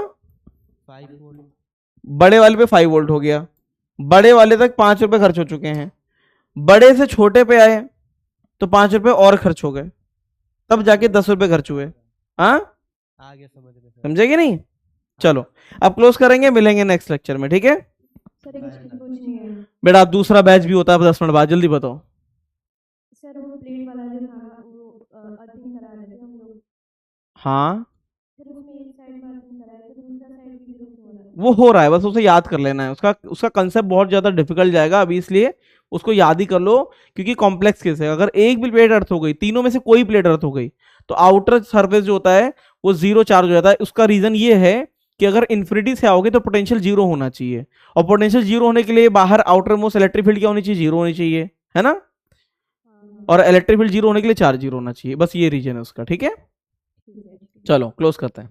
5 वोल्ट। बड़े वाले पे 5 वोल्ट हो गया, बड़े वाले तक 5 रुपए खर्च हो चुके हैं, बड़े से छोटे पे आए तो 5 रुपए और खर्च हो गए, तब जाके 10 रुपए खर्च हुए। हाँ, आ गया समझ में सर। समझे कि नहीं। चलो अब क्लोज करेंगे, मिलेंगे नेक्स्ट लेक्चर में, ठीक है। सर एक चीज पूछनी है। बेटा आप दूसरा बैच भी होता है 10 मिनट बाद, जल्दी बताओ। सर वो प्लेट वाला जो था वो अर्थिंग करा रहे थे हम लोग, हाँ, सर उसमें एक साइड में अर्थिंग करा है तो दूसरा साइड भी जीरो क्यों हो रहा है? वो हो रहा है, बस उसे याद कर लेना है, उसका कंसेप्ट बहुत ज्यादा डिफिकल्ट जाएगा अभी, इसलिए उसको याद ही कर लो, क्योंकि कॉम्प्लेक्स केस है। अगर एक भी प्लेट अर्थ हो गई, तीनों में से कोई प्लेट अर्थ हो गई, तो आउटर सरफेस जो होता है वो 0 चार्ज हो जाता है। उसका रीजन ये है कि अगर इन्फिनिटी से आओगे तो पोटेंशियल 0 होना चाहिए, और पोटेंशियल 0 होने के लिए बाहर आउटर मोस्ट इलेक्ट्रिक फील्ड क्या होनी चाहिए, 0 होनी चाहिए, है ना, और इलेक्ट्रिक फील्ड 0 होने के लिए चार्ज 0 होना चाहिए, बस ये रीजन है उसका, ठीक है। चलो क्लोज करते हैं।